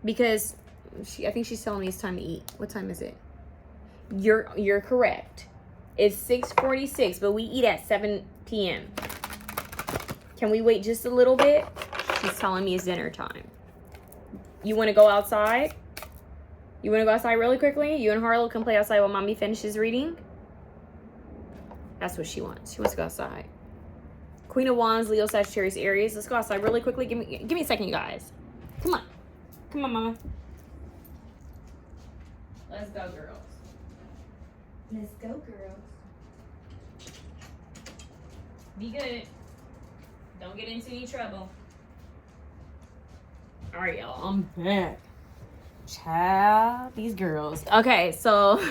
Because I think she's telling me it's time to eat. What time is it? You're correct. It's 6:46, but we eat at 7 p.m. Can we wait just a little bit? She's telling me it's dinner time. You want to go outside? You want to go outside really quickly? You and Harlow can play outside while mommy finishes reading? That's what she wants. She wants to go outside. Queen of Wands, Leo, Sagittarius, Aries. Let's go outside really quickly. Give me a second, you guys. Come on. Come on, mama. Let's go, girls. Let's go, girls. Be good. Don't get into any trouble. All right, y'all. I'm back. Child, these girls. Okay, so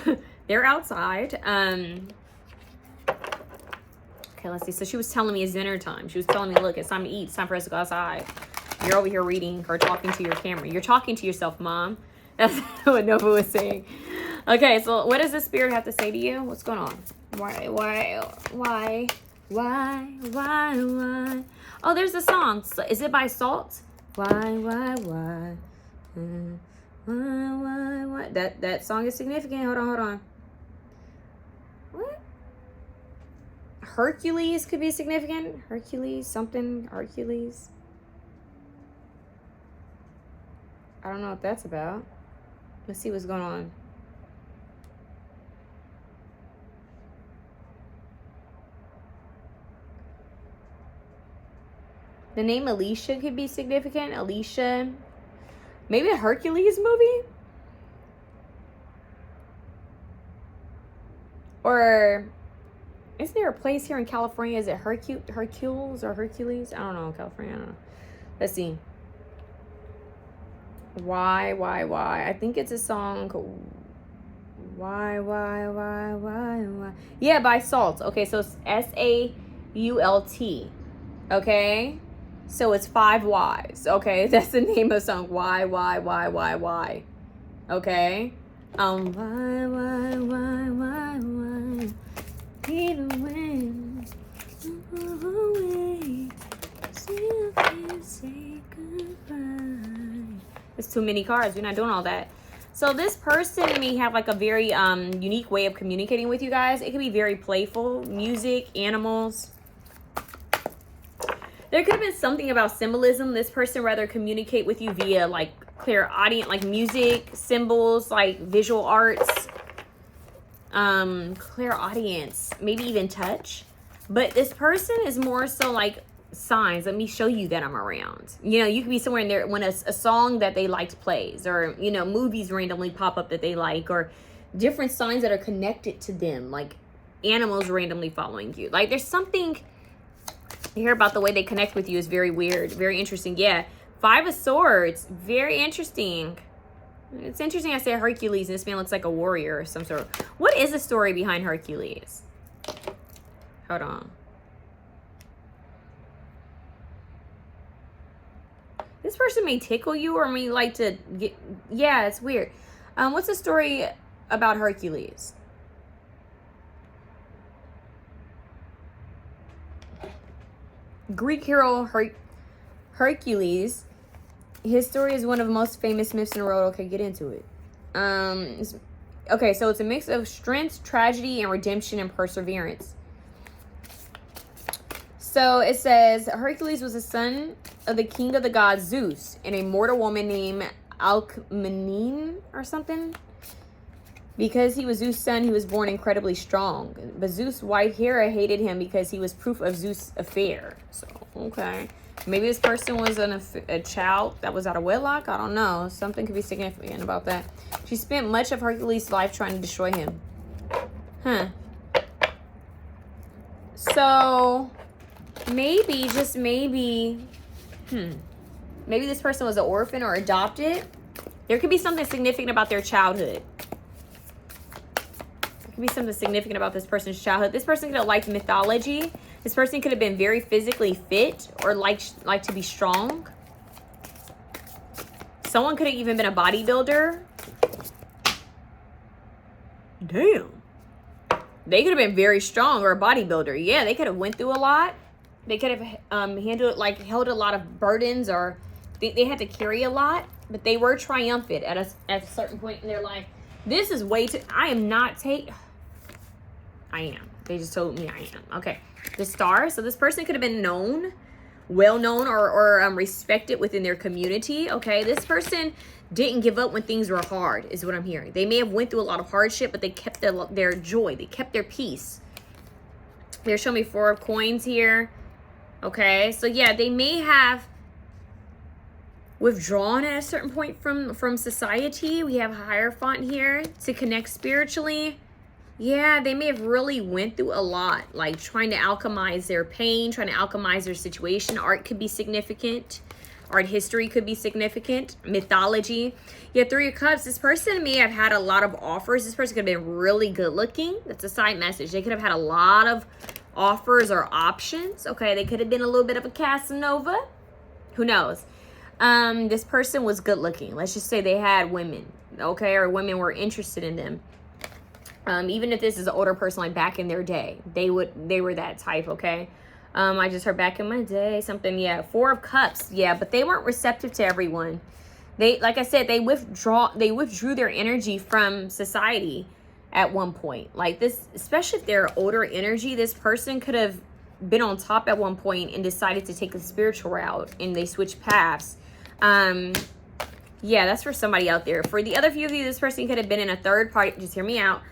they're outside. Okay, let's see. So she was telling me it's dinner time. She was telling me, look, it's time to eat. It's time for us to go outside. You're over here reading or talking to your camera. You're talking to yourself, Mom. That's what Nova was saying. Okay, so what does the spirit have to say to you? What's going on? Why? Oh, there's a song. Is it by Salt? Why? That song is significant. Hold on. What? Hercules could be significant. Hercules. I don't know what that's about. Let's see what's going on. The name Alicia could be significant. Alicia. Maybe a Hercules movie? Or isn't there a place here in California? Is it Hercules or Hercules? I don't know. California, I don't know. Let's see. Why? I think it's a song. Why? Yeah, by Salt. Okay, so it's SAULT. Okay, so it's 5 Whys. Okay, that's the name of the song. Why? Okay. Why? Even when away, still can't say goodbye. It's too many cards. We're not doing all that. So this person may have like a very unique way of communicating with you guys. It can be very playful, music, animals. There could have been something about symbolism. This person rather communicate with you via like clairaudient, like music, symbols, like visual arts, clairaudience, maybe even touch. But this person is more so like signs. Let me show you that I'm around. You know, you could be somewhere in there when a song that they liked plays, or, you know, movies randomly pop up that they like, or different signs that are connected to them, like animals randomly following you. Like there's something here about the way they connect with you is very weird, very interesting. Yeah, 5 of Swords, very interesting. It's interesting I say Hercules, and this man looks like a warrior of some sort. What is the story behind Hercules? Hold on. This person may tickle you or may like to get... Yeah, it's weird. What's the story about Hercules? Greek hero Hercules. His story is one of the most famous myths in the world. Okay, get into it. Okay, so it's a mix of strength, tragedy, and redemption and perseverance. So it says Hercules was the son of the king of the gods Zeus and a mortal woman named Alcmene or something. Because he was Zeus' son, he was born incredibly strong. But Zeus' wife Hera hated him because he was proof of Zeus' affair. So, okay. Maybe this person was a child that was out of wedlock. I don't know. Something could be significant about that. She spent much of Hercules' life trying to destroy him. Huh. So, maybe, just maybe, maybe this person was an orphan or adopted. There could be something significant about their childhood. Could be something significant about this person's childhood. This person could have liked mythology. This person could have been very physically fit or like to be strong. Someone could have even been a bodybuilder. Damn. They could have been very strong or a bodybuilder. Yeah, they could have went through a lot. They could have held a lot of burdens, or they had to carry a lot, but they were triumphant at a certain point in their life. This is way too... I am. They just told me I am. Okay. The Star. So this person could have been known, well known, or respected within their community. Okay. This person didn't give up when things were hard, is what I'm hearing. They may have went through a lot of hardship, but they kept their joy. They kept their peace. They're showing me 4 of coins here. Okay. So yeah, they may have withdrawn at a certain point from society. We have Hierophant here to connect spiritually. Yeah, they may have really went through a lot, like trying to alchemize their pain, trying to alchemize their situation. Art could be significant. Art history could be significant. Mythology. Yeah, 3 of Cups. This person may have had a lot of offers. This person could have been really good looking. That's a side message. They could have had a lot of offers or options. Okay, they could have been a little bit of a Casanova. Who knows? This person was good looking. Let's just say they had women, okay, or women were interested in them. Even if this is an older person, like back in their day, they were that type, okay? I just heard back in my day something, yeah, 4 of Cups, yeah, but they weren't receptive to everyone. They, like I said, they withdrew their energy from society at one point. Like this, especially if they're older energy, this person could have been on top at one point and decided to take a spiritual route, and they switched paths. Yeah, that's for somebody out there. For the other few of you, this person could have been in a third party. Just hear me out.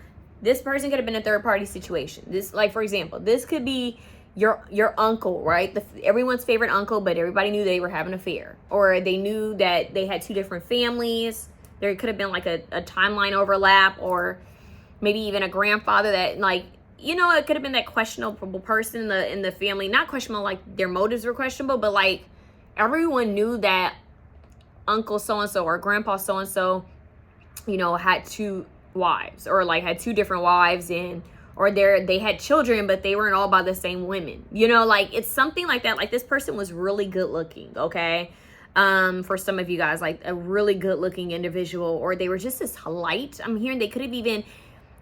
This person could have been a third party situation. This, like, for example, this could be your uncle, right? Everyone's favorite uncle, but everybody knew they were having an affair, or they knew that they had 2 different families. There could have been like a timeline overlap, or maybe even a grandfather that, like, you know, it could have been that questionable person in the family. Not questionable, like their motives were questionable, but like everyone knew that Uncle so-and-so or Grandpa so-and-so, you know, had 2 wives, or like had 2 different wives, or they had children, but they weren't all by the same women. You know, like it's something like that. Like this person was really good looking, okay? For some of you guys, like a really good looking individual, or they were just this light. I'm hearing they could have even,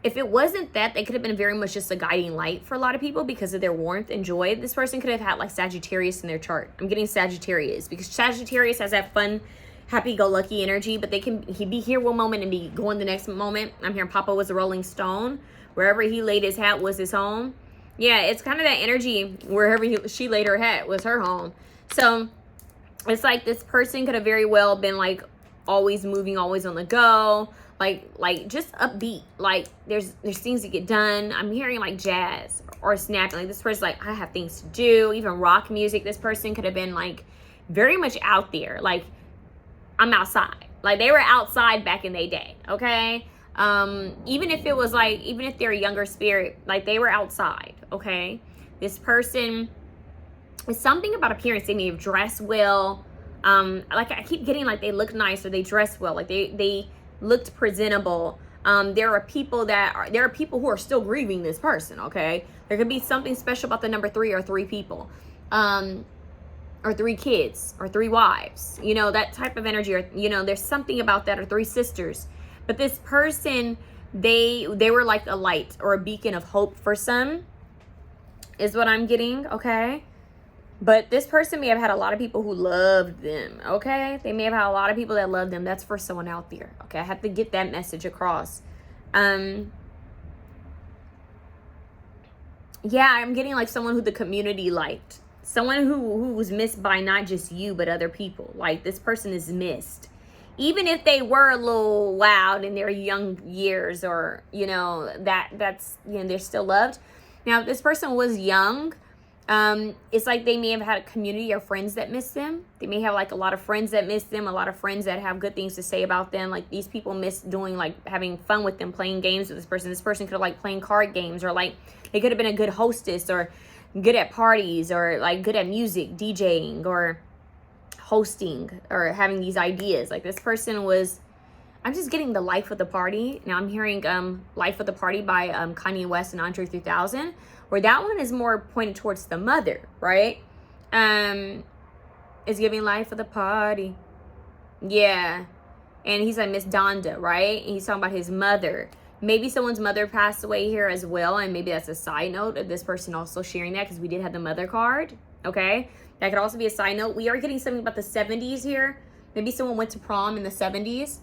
if it wasn't that, they could have been very much just a guiding light for a lot of people because of their warmth and joy. This person could have had like Sagittarius in their chart. I'm getting Sagittarius because Sagittarius has that fun, happy-go-lucky energy, but he'd be here one moment and be going the next moment. I'm hearing Papa was a Rolling Stone. Wherever he laid his hat was his home. Yeah, it's kind of that energy. Wherever she laid her hat was her home. So it's like this person could have very well been like always moving, always on the go, like just upbeat. Like there's things to get done. I'm hearing like jazz or snapping. Like this person's like, I have things to do. Even rock music. This person could have been like very much out there. Like I'm outside. Like they were outside back in their day. Okay. Even if it was like, even if they're a younger spirit, like they were outside. Okay. This person, it's something about appearance. They may have dressed well. Like I keep getting like they look nice or they dress well. Like they looked presentable. There are people who are still grieving this person. Okay. There could be something special about the number 3 or 3 people, or 3 kids or 3 wives, you know, that type of energy, or, you know, there's something about that, or 3 sisters. But this person, they were like a light or a beacon of hope for some, is what I'm getting. Okay. But this person may have had a lot of people who loved them, okay? They may have had a lot of people that loved them. That's for someone out there, okay? I have to get that message across. Yeah, I'm getting like someone who the community liked. Someone who was missed by not just you, but other people. Like this person is missed. Even if they were a little loud in their young years, or, you know, that's, you know, they're still loved. Now, if this person was young, it's like they may have had a community or friends that miss them. They may have like a lot of friends that miss them, a lot of friends that have good things to say about them. Like these people miss doing, like having fun with them, playing games with this person. This person could have like playing card games, or like they could have been a good hostess, or good at parties, or like good at music, DJing, or hosting, or having these ideas. Like this person was, I'm just getting the life of the party. Now I'm hearing Life of the Party by Kanye West and Andre 3000, where that one is more pointed towards the mother, right? Is giving life of the party. Yeah. And he's like Miss Donda, right? And he's talking about his mother. Maybe someone's mother passed away here as well, and maybe that's a side note of this person also sharing that, because we did have the mother card, okay? That could also be a side note. We are getting something about the 70s here. Maybe someone went to prom in the 70s,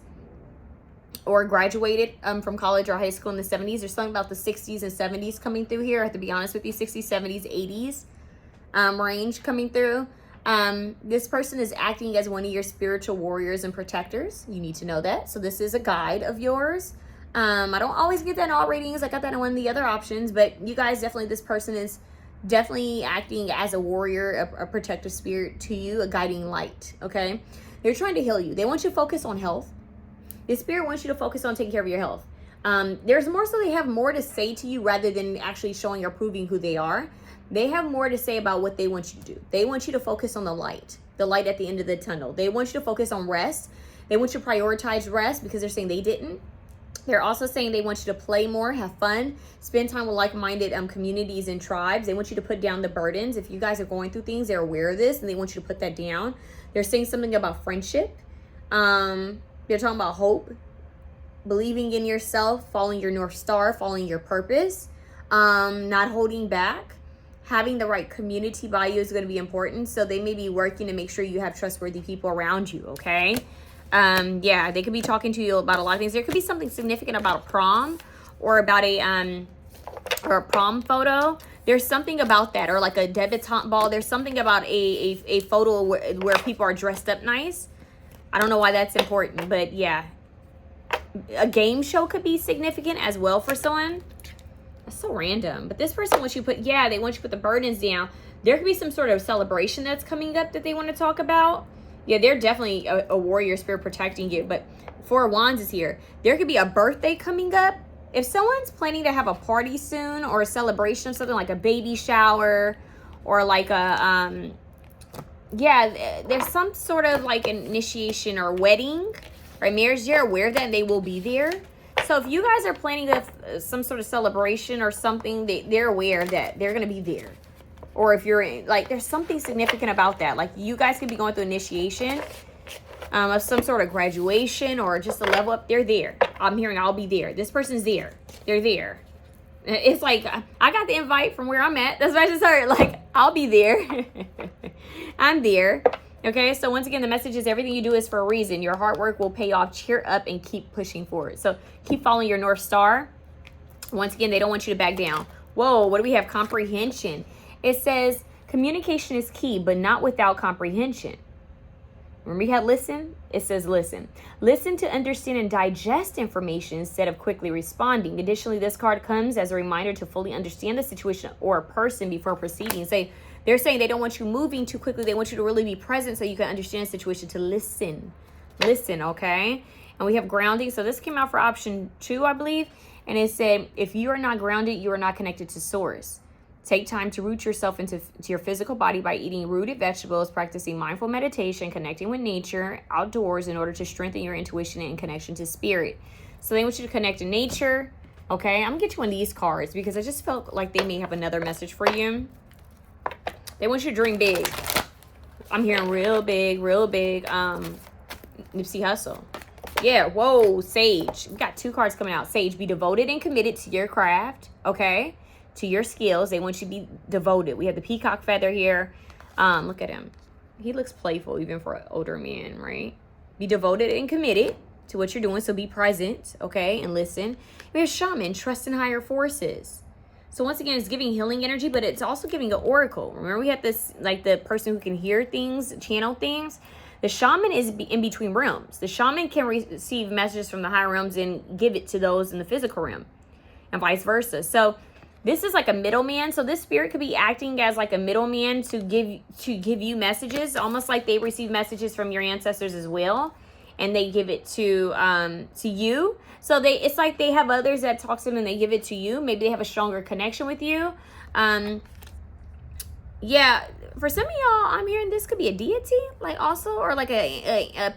or graduated from college or high school in the 70s. There's something about the 60s and 70s coming through here. I have to be honest with you, 60s, 70s, 80s range coming through. This person is acting as one of your spiritual warriors and protectors. You need to know that. So this is a guide of yours. I don't always get that in all readings. I got that in one of the other options, but you guys definitely, this person is definitely acting as a warrior, a protective spirit to you, a guiding light, okay? They're trying to heal you. They want you to focus on health. The spirit wants you to focus on taking care of your health. There's more, so they have more to say to you rather than actually showing or proving who they are. They have more to say about what they want you to do. They want you to focus on the light at the end of the tunnel. They want you to focus on rest. They want you to prioritize rest, because they're saying they didn't. They're also saying they want you to play more, have fun, spend time with like-minded communities and tribes. They want you to put down the burdens. If you guys are going through things, they're aware of this, and they want you to put that down. They're saying something about friendship. They're talking about hope, believing in yourself, following your North Star, following your purpose, not holding back. Having the right community by you is going to be important. So they may be working to make sure you have trustworthy people around you, okay? Yeah, they could be talking to you about a lot of things. There could be something significant about a prom, or about a prom photo. There's something about that, or like a debutante ball. There's something about a photo where people are dressed up nice. I don't know why that's important, but yeah. A game show could be significant as well for someone. That's so random. But this person wants you to they want you to put the burdens down. There could be some sort of celebration that's coming up that they want to talk about. Yeah, they're definitely a warrior spirit protecting you. But 4 of Wands is here. There could be a birthday coming up. If someone's planning to have a party soon, or a celebration of something like a baby shower, or like a, there's some sort of like initiation or wedding, right? Marriage, they're aware of that, and they will be there. So if you guys are planning some sort of celebration or something, they're aware that they're going to be there. Or if you're in, like, there's something significant about that. Like, you guys could be going through initiation of some sort of graduation, or just a level up. They're there. I'm hearing I'll be there. This person's there. They're there. It's like, I got the invite from where I'm at. That's what I just heard. Like, I'll be there. I'm there. Okay, so once again, the message is everything you do is for a reason. Your hard work will pay off. Cheer up and keep pushing forward. So keep following your North Star. Once again, they don't want you to back down. Whoa, what do we have? Comprehension. It says communication is key, but not without comprehension. Remember we had listen? It says listen. Listen to understand and digest information instead of quickly responding. Additionally, this card comes as a reminder to fully understand the situation or a person before proceeding. They're saying they don't want you moving too quickly. They want you to really be present so you can understand the situation, to listen. Listen, okay? And we have grounding. So this came out for option 2, I believe. And it said, if you are not grounded, you are not connected to source. Take time to root yourself into your physical body by eating rooted vegetables, practicing mindful meditation, connecting with nature, outdoors in order to strengthen your intuition and connection to spirit. So they want you to connect to nature. Okay, I'm going to get you one of these cards because I just felt like they may have another message for you. They want you to dream big. I'm hearing real big, Nipsey Hussle. Yeah, whoa, Sage. We got 2 cards coming out. Sage, be devoted and committed to your craft, okay? To your skills. They want you to be devoted. We have the peacock feather here. Look at him. He looks playful even for an older man, right? Be devoted and committed to what you're doing. So be present, okay? And listen. We have shaman, trust in higher forces. So once again, it's giving healing energy, but it's also giving an oracle. Remember we had this, like the person who can hear things, channel things. The shaman is in between realms. The shaman can receive messages from the higher realms and give it to those in the physical realm and vice versa. So this is like a middleman. So this spirit could be acting as like a middleman to give you messages, almost like they receive messages from your ancestors as well, and they give it to you. So it's like they have others that talk to them and they give it to you. Maybe they have a stronger connection with you. Yeah, for some of y'all, I'm hearing this could be a deity, like also, or like a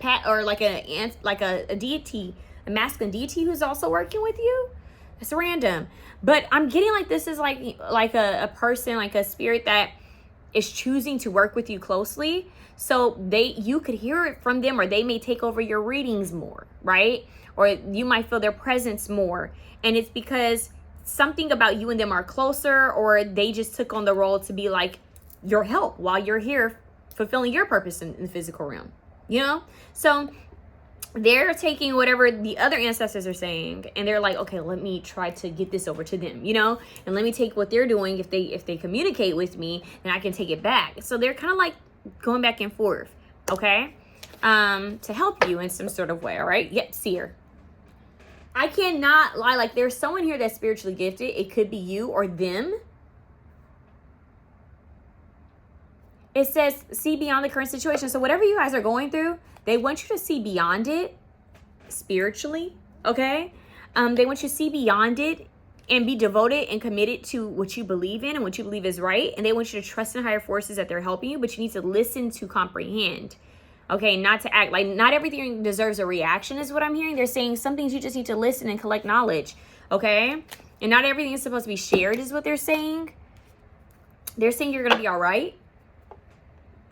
deity, a masculine deity who's also working with you. It's random, but I'm getting like this is like a person, like a spirit that is choosing to work with you closely. So you could hear it from them, or they may take over your readings more, right? Or you might feel their presence more, and it's because something about you and them are closer, or they just took on the role to be like your help while you're here fulfilling your purpose in the physical realm, you know? So they're taking whatever the other ancestors are saying and they're like, okay, let me try to get this over to them, you know? And let me take what they're doing. If they communicate with me, then I can take it back. So they're kind of like going back and forth, okay? To help you in some sort of way, all right? Yet seer. I cannot lie. Like there's someone here that's spiritually gifted. It could be you or them. It says, see beyond the current situation. So whatever you guys are going through, they want you to see beyond it spiritually, okay? They want you to see beyond it and be devoted and committed to what you believe in and what you believe is right. And they want you to trust in higher forces that they're helping you, but you need to listen to comprehend, okay? Not to act. Like not everything deserves a reaction is what I'm hearing. They're saying some things you just need to listen and collect knowledge, okay? And not everything is supposed to be shared is what they're saying. They're saying you're going to be all right.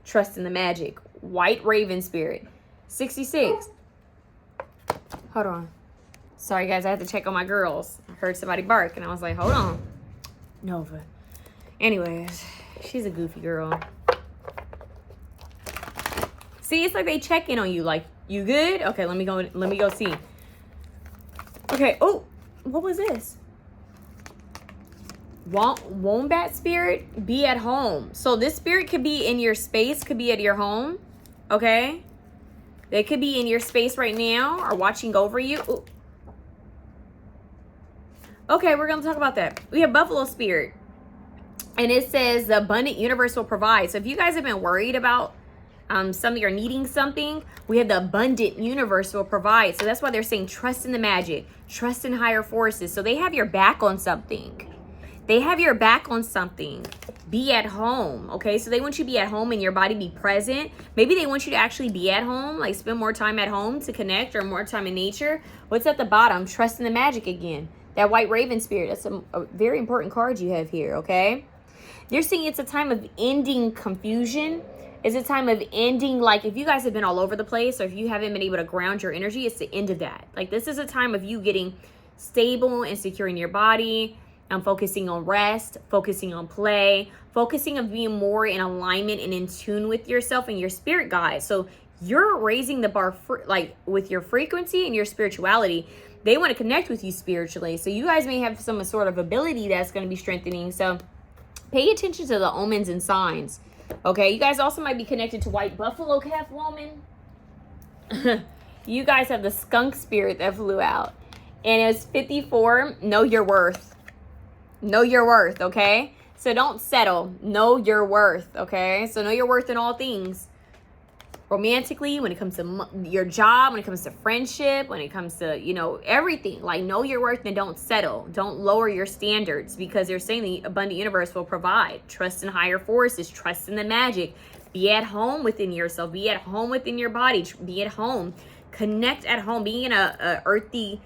Trust in the magic. White Raven Spirit. 66. Hold on. Sorry, guys. I had to check on my girls. I heard somebody bark, and I was like, hold on. Nova. Anyways, she's a goofy girl. See, it's like they check in on you. Like, you good? Okay, let me go see. Okay. Oh, what was this? Wombat spirit, be at home. So this spirit could be in your space, could be at your home, okay? They could be in your space right now or watching over you. Ooh. Okay, we're going to talk about that. We have buffalo spirit, and it says the abundant universe will provide. So if you guys have been worried about something or needing something, we have the abundant universe will provide. So that's why they're saying trust in the magic, trust in higher forces. So they have your back on something. They have your back on something. Be at home, okay? So they want you to be at home and your body be present. Maybe they want you to actually be at home, like spend more time at home to connect or more time in nature. What's at the bottom? Trust in the magic again. That White Raven Spirit, that's a very important card you have here, okay? They're saying it's a time of ending confusion. It's a time of ending, like if you guys have been all over the place or if you haven't been able to ground your energy, it's the end of that. Like this is a time of you getting stable and secure in your body. focusing on rest, focusing on play, focusing on being more in alignment and in tune with yourself and your spirit guides. So you're raising the bar like with your frequency and your spirituality. They want to connect with you spiritually. So you guys may have some sort of ability that's going to be strengthening. So pay attention to the omens and signs. Okay, you guys also might be connected to white buffalo calf woman. You guys have the skunk spirit that flew out. And it was 54. Know your worth. Know your worth, okay? So don't settle. Know your worth, okay? So know your worth in all things. Romantically, when it comes to your job, when it comes to friendship, when it comes to, you know, everything. Like, know your worth and don't settle. Don't lower your standards, because they're saying the abundant universe will provide. Trust in higher forces. Trust in the magic. Be at home within yourself. Be at home within your body. Be at home. Connect at home. Being in a earthy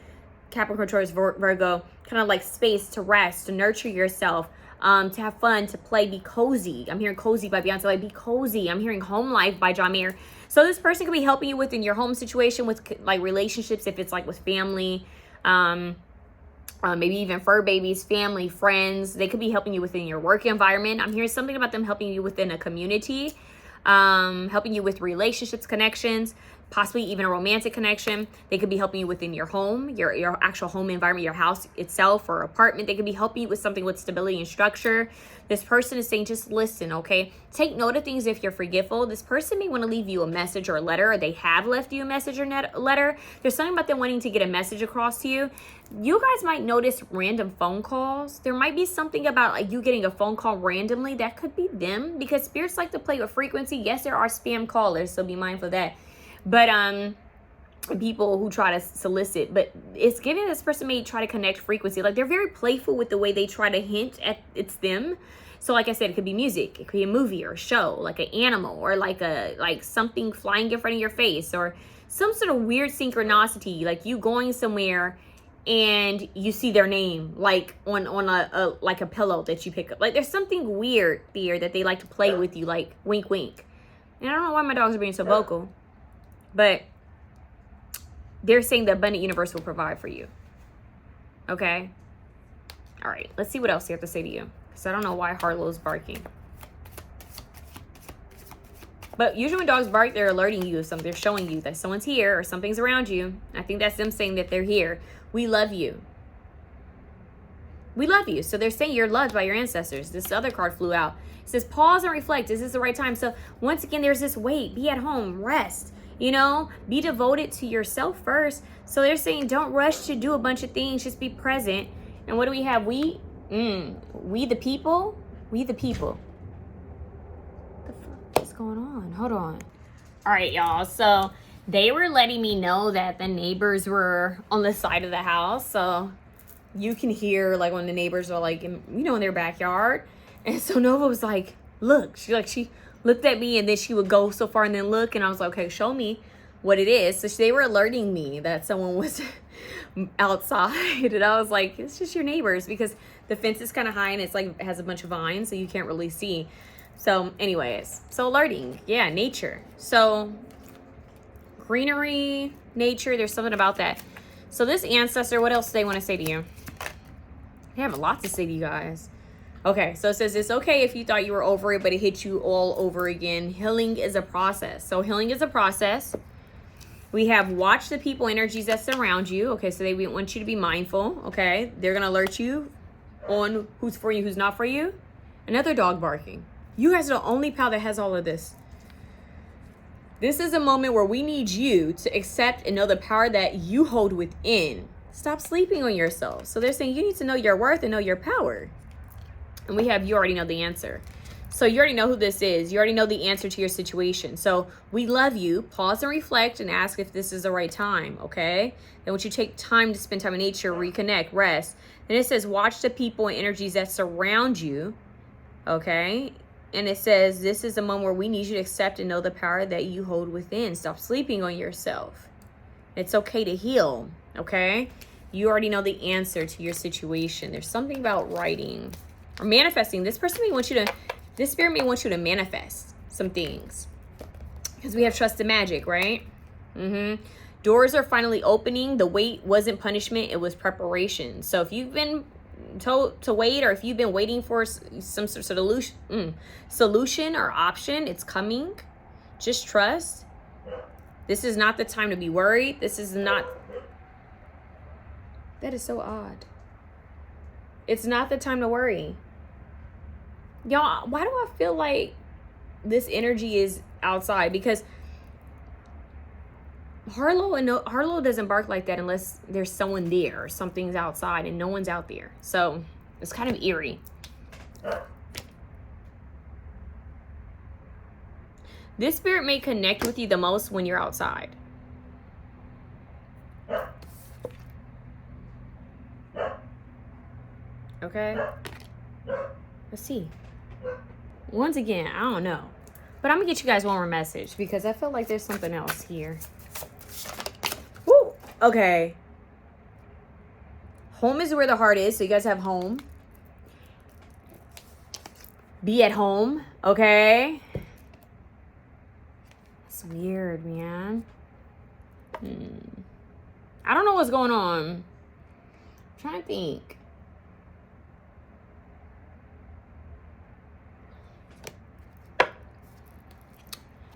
Capricorn, Taurus, Virgo kind of like space to rest, to nurture yourself, to have fun, to play, be cozy. I'm hearing cozy by Beyonce, like be cozy. I'm hearing home life by John Mayer. So this person could be helping you within your home situation, with like relationships, if it's like with family, maybe even fur babies, family, friends. They could be helping you within your work environment. I'm hearing something about them helping you within a community, helping you with relationships, connections, possibly even a romantic connection. They could be helping you within your home, your actual home environment, your house itself or apartment. They could be helping you with something with stability and structure. This person is saying, just listen, okay? Take note of things if you're forgetful. This person may want to leave you a message or a letter, or they have left you a message or letter. There's something about them wanting to get a message across to you. You guys might notice random phone calls. There might be something about like you getting a phone call randomly. That could be them, because spirits like to play with frequency. Yes, there are spam callers, so be mindful of that. But people who try to solicit, but it's giving this person may try to connect frequency. Like they're very playful with the way they try to hint at it's them. So like I said, it could be music, it could be a movie or a show, like an animal, or like something flying in front of your face, or some sort of weird synchronicity, like you going somewhere and you see their name like on a like a pillow that you pick up. Like there's something weird there that they like to play with you, like wink wink. And I don't know why my dogs are being so vocal, but they're saying the abundant universe will provide for you. Okay? All right, let's see what else they have to say to you, because I don't know why Harlow's barking. But usually when dogs bark, they're alerting you of something. They're showing you that someone's here or something's around you. I think that's them saying that they're here. We love you. We love you. So they're saying you're loved by your ancestors. This other card flew out. It says, pause and reflect. Is this the right time? So once again, there's this wait. Be at home. Rest. You know, be devoted to yourself first. So they're saying don't rush to do a bunch of things. Just be present. And what do we have? We the people. We the people. What the fuck is going on? Hold on. All right, y'all. So they were letting me know that the neighbors were on the side of the house. So you can hear like when the neighbors are like, in their backyard. And so Nova was like, look, she looked at me, and then she would go so far and then look, and I was like, okay, show me what it is. So they were alerting me that someone was outside, and I was like, it's just your neighbors, because the fence is kind of high and it's like has a bunch of vines, so you can't really see. So anyways, so alerting, yeah, nature. So greenery, nature, there's something about that. So this ancestor, what else do they want to say to you? They have a lot to say to you guys. Okay, so it says it's okay if you thought you were over it, but it hit you all over again. Healing is a process. So healing is a process. We have watch the people energies that surround you. Okay, so they want you to be mindful. Okay, they're going to alert you on who's for you, who's not for you. Another dog barking. You guys are the only pal that has all of this. This is a moment where we need you to accept and know the power that you hold within. Stop sleeping on yourself. So they're saying you need to know your worth and know your power. And we have, you already know the answer. So you already know who this is. You already know the answer to your situation. So we love you. Pause and reflect and ask if this is the right time, okay? Then once you take time to spend time in nature, reconnect, rest. Then it says watch the people and energies that surround you, okay? And it says this is a moment where we need you to accept and know the power that you hold within. Stop sleeping on yourself. It's okay to heal, okay? You already know the answer to your situation. There's something about writing or manifesting. This person may want you to, this spirit may want you to manifest some things, because we have trust and magic, right? Doors are finally opening. The wait wasn't punishment, it was preparation. So if you've been told to wait, or if you've been waiting for some sort of solution or option, it's coming. Just trust. This is not the time to be worried. This is not. That is so odd. It's not the time to worry. Y'all, why do I feel like this energy is outside? Because Harlow doesn't bark like that unless there's someone there or something's outside and no one's out there. So it's kind of eerie. This spirit may connect with you the most when you're outside. Okay. Let's see. Once again, I don't know. But I'm going to get you guys one more message because I feel like there's something else here. Woo! Okay. Home is where the heart is. So you guys have home. Be at home. Okay. It's weird, man. I don't know what's going on. I'm trying to think.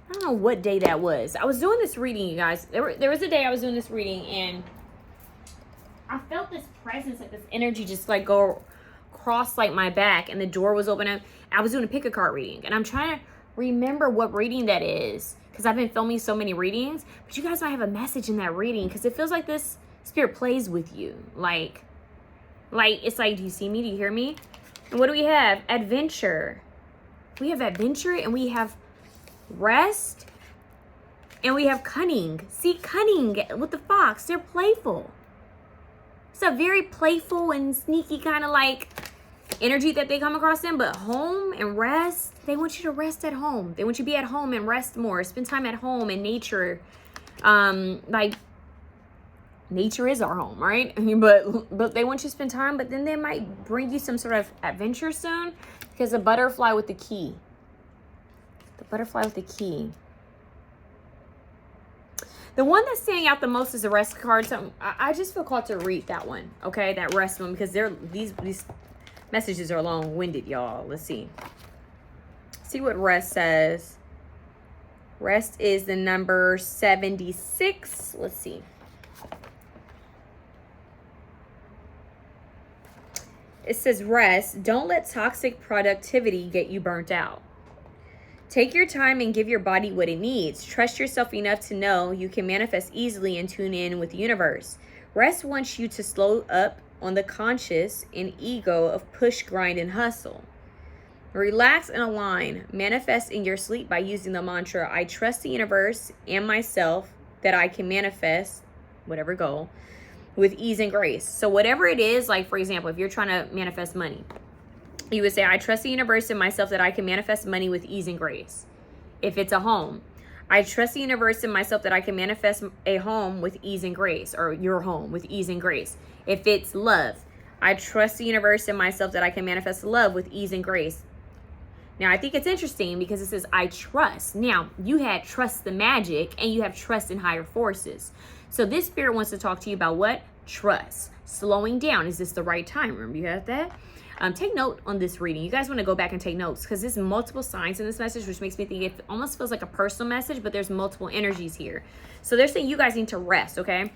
I don't know what day that was. I was doing this reading, you guys. There was a day I was doing this reading, and I felt this presence, like this energy just like go across like my back, and the door was open. I was doing a pick a card reading, and I'm trying to remember what reading that is because I've been filming so many readings. But you guys might have a message in that reading because it feels like this spirit plays with you. Like it's like, do you see me? Do you hear me? And what do we have? Adventure. We have adventure, and we have rest, and we have cunning. See, cunning with the fox, they're playful. It's a very playful and sneaky kind of like energy that they come across in. But home and rest, they want you to rest at home. They want you to be at home and rest more, spend time at home in nature. Like nature is our home, right? but they want you to spend time, but then they might bring you some sort of adventure soon, because the butterfly with the key. The butterfly with the key. The one that's standing out the most is the rest card. So I just feel called to read that one. Okay, that rest one, because these messages are long-winded, y'all. Let's see. See what rest says. Rest is the number 76. Let's see. It says rest. Don't let toxic productivity get you burnt out. Take your time and give your body what it needs. Trust yourself enough to know you can manifest easily and tune in with the universe. Rest wants you to slow up on the conscious and ego of push, grind, and hustle. Relax and align. Manifest in your sleep by using the mantra, I trust the universe and myself that I can manifest whatever goal with ease and grace. So whatever it is, like for example, if you're trying to manifest money, you would say, I trust the universe and myself that I can manifest money with ease and grace. If it's a home, I trust the universe and myself that I can manifest a home with ease and grace, or your home with ease and grace. If it's love, I trust the universe and myself that I can manifest love with ease and grace. Now, I think it's interesting because it says, I trust. Now, you had trust the magic, and you have trust in higher forces. So this spirit wants to talk to you about what? Trust. Slowing down. Is this the right time? Remember, you have that? Take note on this reading. You guys want to go back and take notes because there's multiple signs in this message, which makes me think it almost feels like a personal message, but there's multiple energies here. So they're saying you guys need to rest, okay?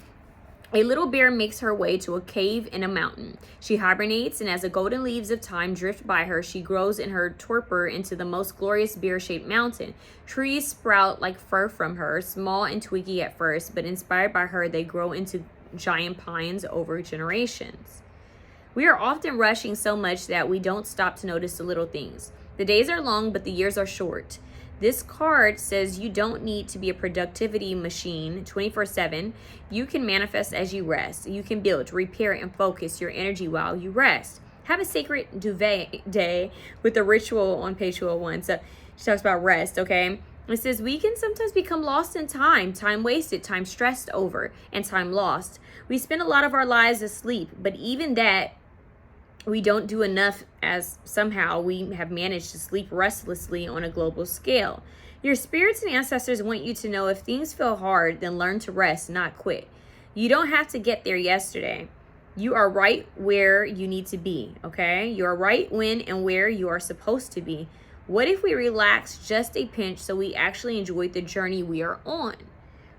A little bear makes her way to a cave in a mountain. She hibernates, and as the golden leaves of time drift by her, she grows in her torpor into the most glorious bear-shaped mountain. Trees sprout like fur from her, small and twiggy at first, but inspired by her, they grow into giant pines over generations. We are often rushing so much that we don't stop to notice the little things. The days are long, but the years are short. This card says you don't need to be a productivity machine 24/7. You can manifest as you rest. You can build, repair, and focus your energy while you rest. Have a sacred duvet day with a ritual on page 201. So she talks about rest, okay? It says we can sometimes become lost in time wasted, time stressed over, and time lost. We spend a lot of our lives asleep, but even that, we don't do enough, as somehow we have managed to sleep restlessly on a global scale. Your spirits and ancestors want you to know if things feel hard, then learn to rest, not quit. You don't have to get there yesterday. You are right where you need to be, okay? You are right when and where you are supposed to be. What if we relax just a pinch so we actually enjoy the journey we are on?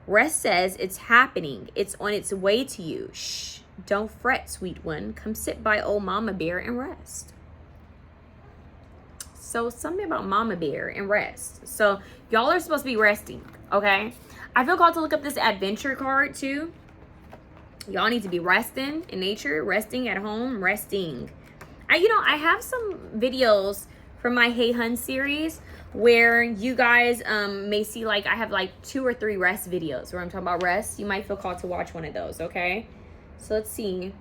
Rest says it's happening. It's on its way to you. Shh, don't fret, sweet one. Come sit by old Mama Bear and rest. So something about Mama Bear and rest. So y'all are supposed to be resting, okay? I feel called to look up this adventure card too. Y'all need to be resting in nature, resting at home, resting. I have some videos from my Hey Hun series where you guys may see, like, I have like 2 or 3 rest videos where I'm talking about rest. You might feel called to watch one of those, okay? So let's see.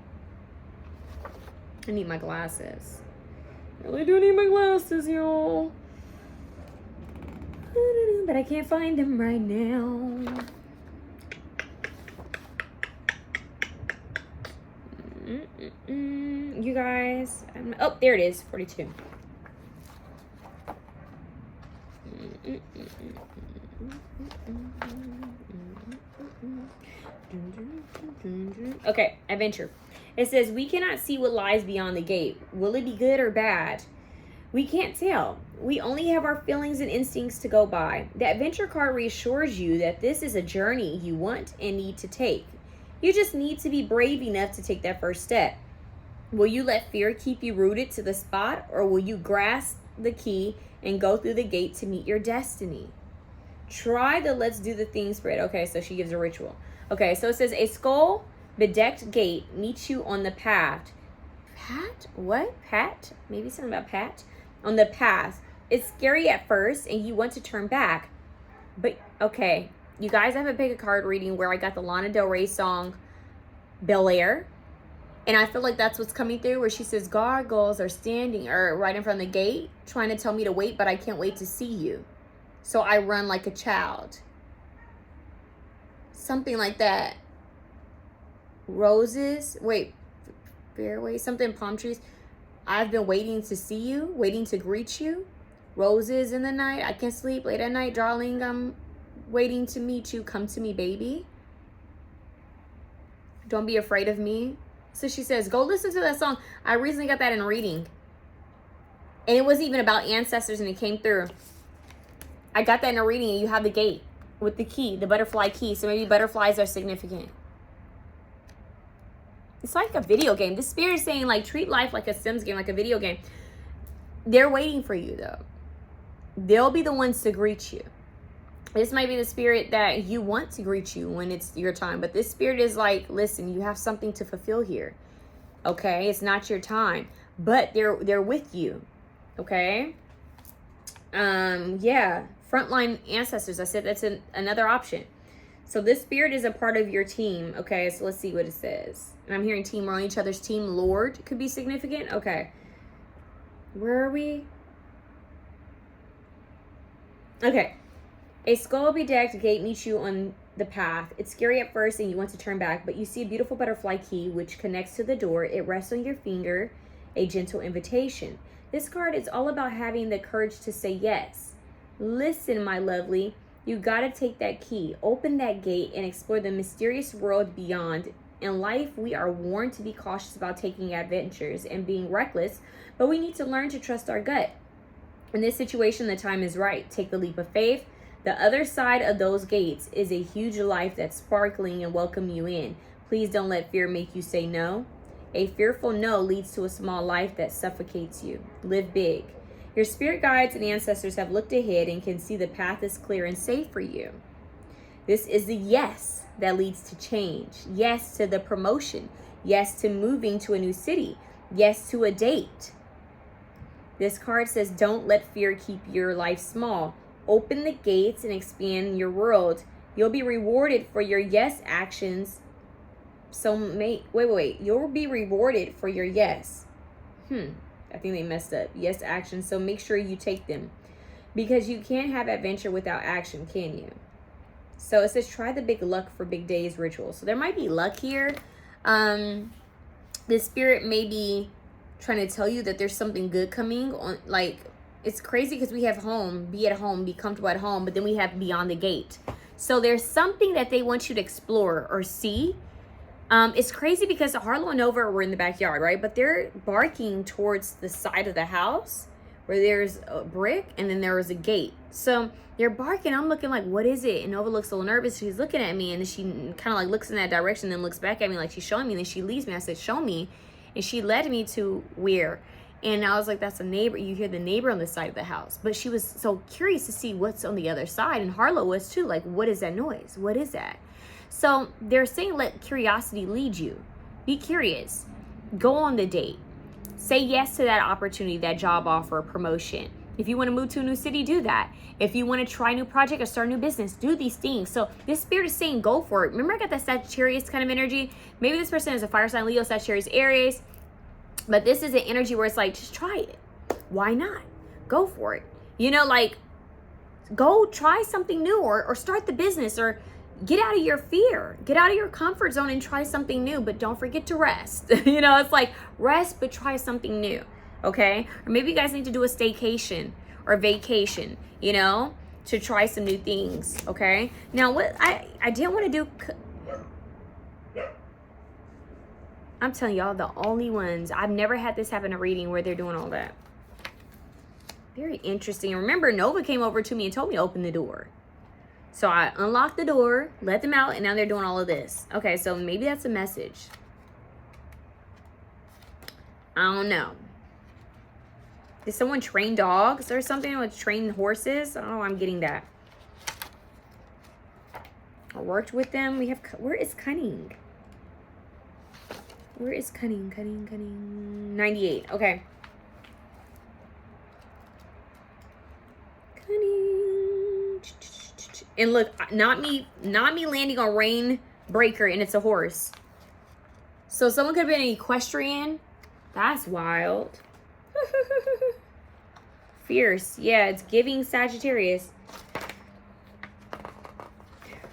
I need my glasses. I really do need my glasses, y'all. But I can't find them right now. You guys, oh, there it is, 42. Okay, adventure. It says, we cannot see what lies beyond the gate. Will it be good or bad? We can't tell. We only have our feelings and instincts to go by. The adventure card reassures you that this is a journey you want and need to take. You just need to be brave enough to take that first step. Will you let fear keep you rooted to the spot, or will you grasp the key and go through the gate to meet your destiny? Try the let's do the thing spread. Okay, so she gives a ritual. Okay, so it says, a skull bedecked gate meets you on the path. Pat? What? Pat? Maybe something about Pat? On the path. It's scary at first and you want to turn back. But, okay, you guys, I have a pick a card reading where I got the Lana Del Rey song, Bel Air. And I feel like that's what's coming through, where she says, gargoyles are standing or right in front of the gate trying to tell me to wait, but I can't wait to see you. So I run like a child. Something like that. Roses. Wait. Fairway. Something, palm trees. I've been waiting to see you. Waiting to greet you. Roses in the night. I can't sleep late at night, darling. I'm waiting to meet you. Come to me, baby. Don't be afraid of me. So she says, go listen to that song. I recently got that in a reading. And it wasn't even about ancestors, and it came through. I got that in a reading, and you have the gate with the key, the butterfly key. So maybe butterflies are significant. It's like a video game. The spirit is saying, like, treat life like a Sims game, like a video game. They're waiting for you, though. They'll be the ones to greet you. This might be the spirit that you want to greet you when it's your time. But this spirit is like, listen, you have something to fulfill here. Okay? It's not your time. But they're with you. Okay? Yeah. Frontline ancestors. I said that's another option. So this spirit is a part of your team. Okay? So let's see what it says. And I'm hearing team. We're on each other's team. Lord could be significant. Okay. Where are we? Okay. A skull bedecked gate meets you on the path. It's scary at first and you want to turn back, but you see a beautiful butterfly key which connects to the door. It rests on your finger, a gentle invitation. This card is all about having the courage to say yes. Listen, my lovely, you gotta take that key, open that gate, and explore the mysterious world beyond. In life, we are warned to be cautious about taking adventures and being reckless, but we need to learn to trust our gut. In this situation, the time is right. Take the leap of faith. The other side of those gates is a huge life that's sparkling and welcome you in. Please don't let fear make you say no. A fearful no leads to a small life that suffocates you. Live big. Your spirit guides and ancestors have looked ahead and can see the path is clear and safe for you. This is the yes that leads to change. Yes to the promotion. Yes to moving to a new city. Yes to a date. This card says, don't let fear keep your life small. Open the gates and expand your world. You'll be rewarded for your yes actions. So wait. You'll be rewarded for your yes. I think they messed up. Yes actions. So make sure you take them. Because you can't have adventure without action, can you? So it says, try the big luck for big days ritual. So there might be luck here. The spirit may be trying to tell you that there's something good coming on, like, it's crazy because we have home, be at home, be comfortable at home, but then we have beyond the gate. So there's something that they want you to explore or see. It's crazy because Harlow and Nova were in the backyard, right? But they're barking towards the side of the house where there's a brick and then there was a gate. So they're barking. I'm looking like, what is it? And Nova looks a little nervous. She's looking at me, and then she kind of like looks in that direction, then looks back at me like she's showing me. And then she leaves me. I said, show me. And she led me to where. And I was like, that's a neighbor. You hear the neighbor on the side of the house. But she was so curious to see what's on the other side. And Harlow was too. Like, what is that noise? What is that? So they're saying let curiosity lead you. Be curious. Go on the date. Say yes to that opportunity, that job offer, promotion. If you want to move to a new city, do that. If you want to try a new project or start a new business, do these things. So this spirit is saying go for it. Remember, I got that Sagittarius kind of energy. Maybe this person is a fire sign, Leo, Sagittarius, Aries. But this is an energy where it's like, just try it. Why not? Go for it. You know, like, go try something new or start the business or get out of your fear. Get out of your comfort zone and try something new. But don't forget to rest. You know, it's like rest, but try something new. Okay? Or maybe you guys need to do a staycation or vacation, you know, to try some new things. Okay? Now, what I didn't want to do... I'm telling y'all, the only ones, I've never had this happen in a reading where they're doing all that. Very interesting. Remember, Nova came over to me and told me to open the door. So I unlocked the door, let them out, and now they're doing all of this. Okay, so maybe that's a message. I don't know. Did someone train dogs or something? Or train horses? I don't know. I'm getting that. I worked with them. We have, where is cunning? Where is cunning? Cunning. 98. Okay. Cunning. And look, not me landing on rain breaker and it's a horse. So someone could have been an equestrian. That's wild. Fierce. Yeah, it's giving Sagittarius.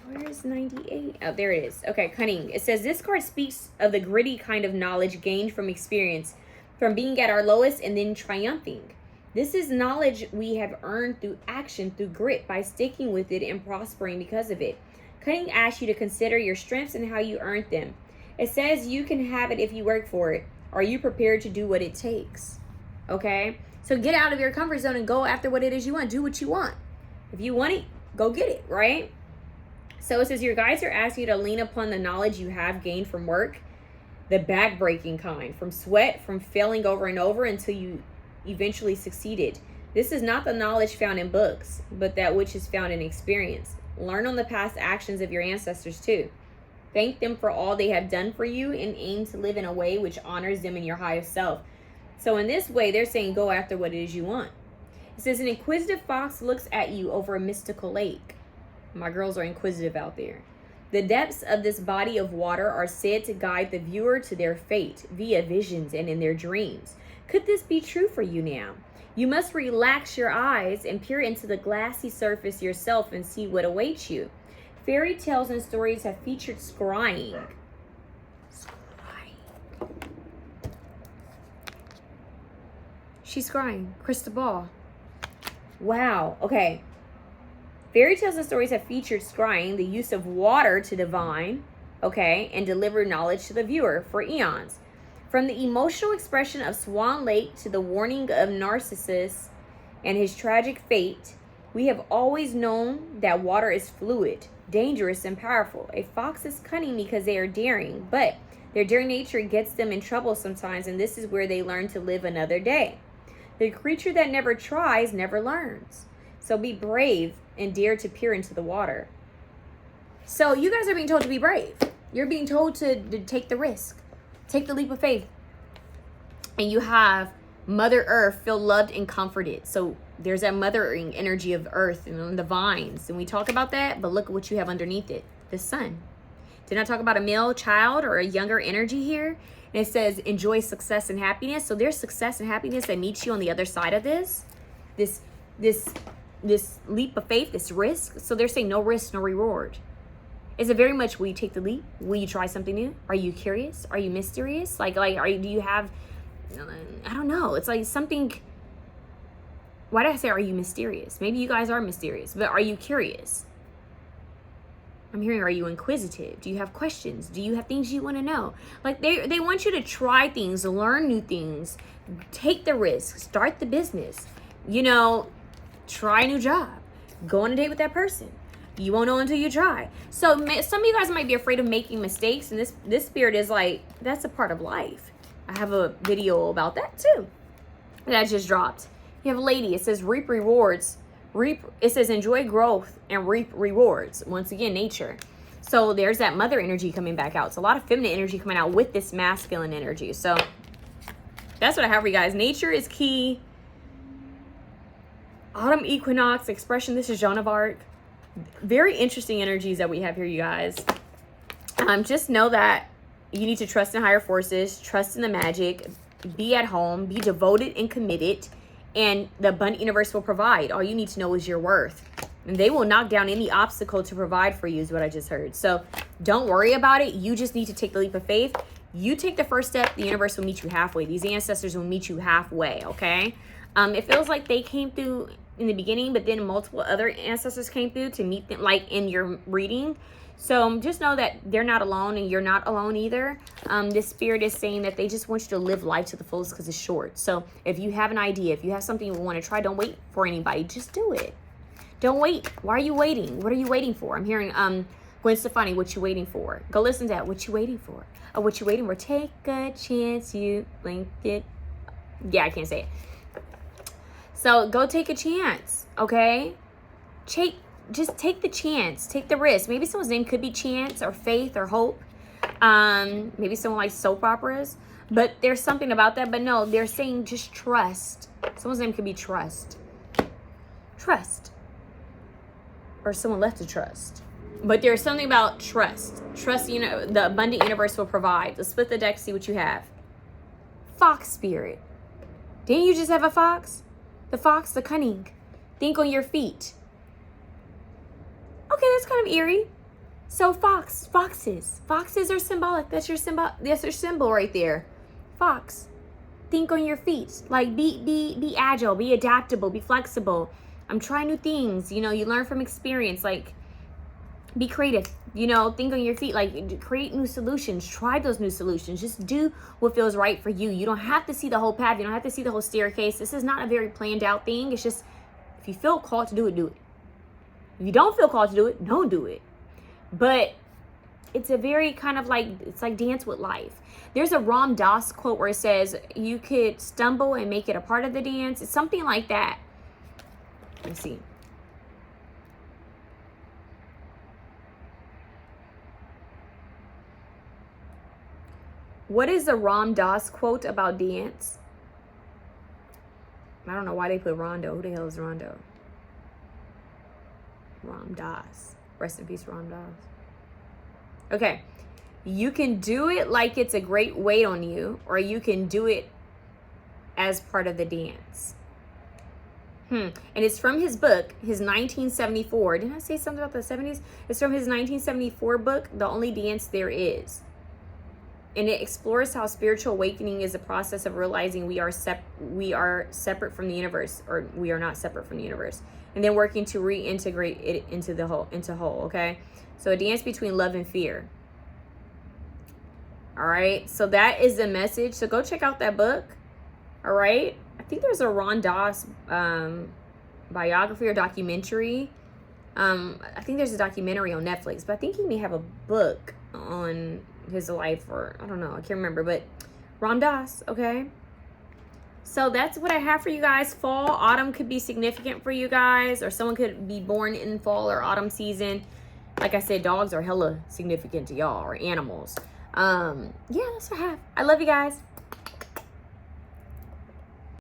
Where is 98? Oh, there it is. Okay, cunning. It says this card speaks of the gritty kind of knowledge gained from experience, from being at our lowest and then triumphing. This is knowledge we have earned through action, through grit, by sticking with it and prospering because of it. Cunning asks you to consider your strengths and how you earned them. It says you can have it if you work for it. Are you prepared to do what it takes? Okay? So get out of your comfort zone and go after what it is you want. Do what you want. If you want it, go get it, right? So it says your guides are asking you to lean upon the knowledge you have gained from work, the back-breaking kind, from sweat, from failing over and over until you eventually succeeded. This is not the knowledge found in books, but that which is found in experience. Learn on the past actions of your ancestors too. Thank them for all they have done for you and aim to live in a way which honors them in your highest self. So in this way, they're saying go after what it is you want. It says an inquisitive fox looks at you over a mystical lake. My girls are inquisitive out there. The depths of this body of water are said to guide the viewer to their fate via visions and in their dreams. Could this be true for you now? You must relax your eyes and peer into the glassy surface yourself and see what awaits you. Fairy tales and stories have featured scrying. She's scrying. Crystal ball. Wow. Okay. Fairy tales and stories have featured scrying, the use of water to divine, okay, and deliver knowledge to the viewer for eons. From the emotional expression of Swan Lake to the warning of Narcissus and his tragic fate, we have always known that water is fluid, dangerous, and powerful. A fox is cunning because they are daring, but their daring nature gets them in trouble sometimes, and this is where they learn to live another day. The creature that never tries never learns. So be brave and dare to peer into the water. So you guys are being told to be brave. You're being told to take the risk. Take the leap of faith. And you have Mother Earth feel loved and comforted. So there's that mothering energy of Earth and the vines. And we talk about that, but look at what you have underneath it. The sun. Did I talk about a male child or a younger energy here? And it says enjoy success and happiness. So there's success and happiness that meets you on the other side of this leap of faith, this risk. So they're saying no risk, no reward. Is it very much, will you take the leap? Will you try something new? Are you curious? Are you mysterious? Do you have, I don't know. It's like something, why did I say, are you mysterious? Maybe you guys are mysterious, but are you curious? I'm hearing, are you inquisitive? Do you have questions? Do you have things you want to know? Like they want you to try things, learn new things, take the risk, start the business, you know, try a new job, go on a date with that person. You won't know until you try. So some of you guys might be afraid of making mistakes, and this spirit is like, that's a part of life. I have a video about that too that just dropped. You have a lady, it says reap rewards. It says enjoy growth and reap rewards. Once again, nature. So there's that mother energy coming back out. So a lot of feminine energy coming out with this masculine energy. So that's what I have for you guys. Nature is key. Autumn equinox expression. This is Joan of Arc. Very interesting energies that we have here, you guys. Just know that you need to trust in higher forces, trust in the magic, be at home, be devoted and committed, and the abundant universe will provide. All you need to know is your worth. And they will knock down any obstacle to provide for you is what I just heard. So don't worry about it. You just need to take the leap of faith. You take the first step, the universe will meet you halfway. These ancestors will meet you halfway, okay? It feels like they came through in the beginning, but then multiple other ancestors came through to meet them, like in your reading. So just know that they're not alone, and you're not alone either. This spirit is saying that they just want you to live life to the fullest because it's short. So if you have an idea, if you have something you want to try, don't wait for anybody. Just do it. Don't wait. Why are you waiting? What are you waiting for? I'm hearing Gwen Stefani, what you waiting for? Go listen to that. What you waiting for? Oh, what you waiting for? Take a chance, you blink it. Yeah, I can't say it. So go take a chance, okay? Just take the chance. Take the risk. Maybe someone's name could be Chance or Faith or Hope. Maybe someone likes soap operas. But there's something about that. But no, they're saying just trust. Someone's name could be Trust. Trust. Or someone left to trust. But there's something about trust. Trust, you know, the abundant universe will provide. Let's split the deck, see what you have. Fox spirit. Didn't you just have a fox? The fox, the cunning. Think on your feet. Okay, that's kind of eerie. So foxes are symbolic. That's your symbol right there. Fox. Think on your feet. Like be agile, be adaptable, be flexible. Try new things. You know, you learn from experience. Like be creative. You know, think on your feet. Like create new solutions. Try those new solutions. Just do what feels right for you. You don't have to see the whole path. You don't have to see the whole staircase. This is not a very planned out thing. It's just if you feel called to do it, do it. If you don't feel called to do it, don't do it. But it's a very kind of like, it's like dance with life. There's a Ram Dass quote where it says, you could stumble and make it a part of the dance. It's something like that. Let's see. What is the Ram Dass quote about dance? I don't know why they put Rondo. Who the hell is Rondo? Ram Dass. Rest in peace, Ram Dass. Okay. You can do it like it's a great weight on you, or you can do it as part of the dance. And it's from his book, his 1974. Didn't I say something about the 70s? It's from his 1974 book, The Only Dance There Is. And it explores how spiritual awakening is a process of realizing we are separate from the universe, or we are not separate from the universe, and then working to reintegrate it into whole. Okay, so a dance between love and fear. All right, so that is the message. So go check out that book. All right, I think there's a Ram Dass biography or documentary. I think there's a documentary on Netflix, but I think he may have a book on his life, or I don't know, I can't remember, but Ram Dass. Okay, so that's what I have for you guys. Fall, autumn could be significant for you guys, or someone could be born in fall or autumn season. Like I said, dogs are hella significant to y'all, or animals. Yeah, that's what I have. I love you guys.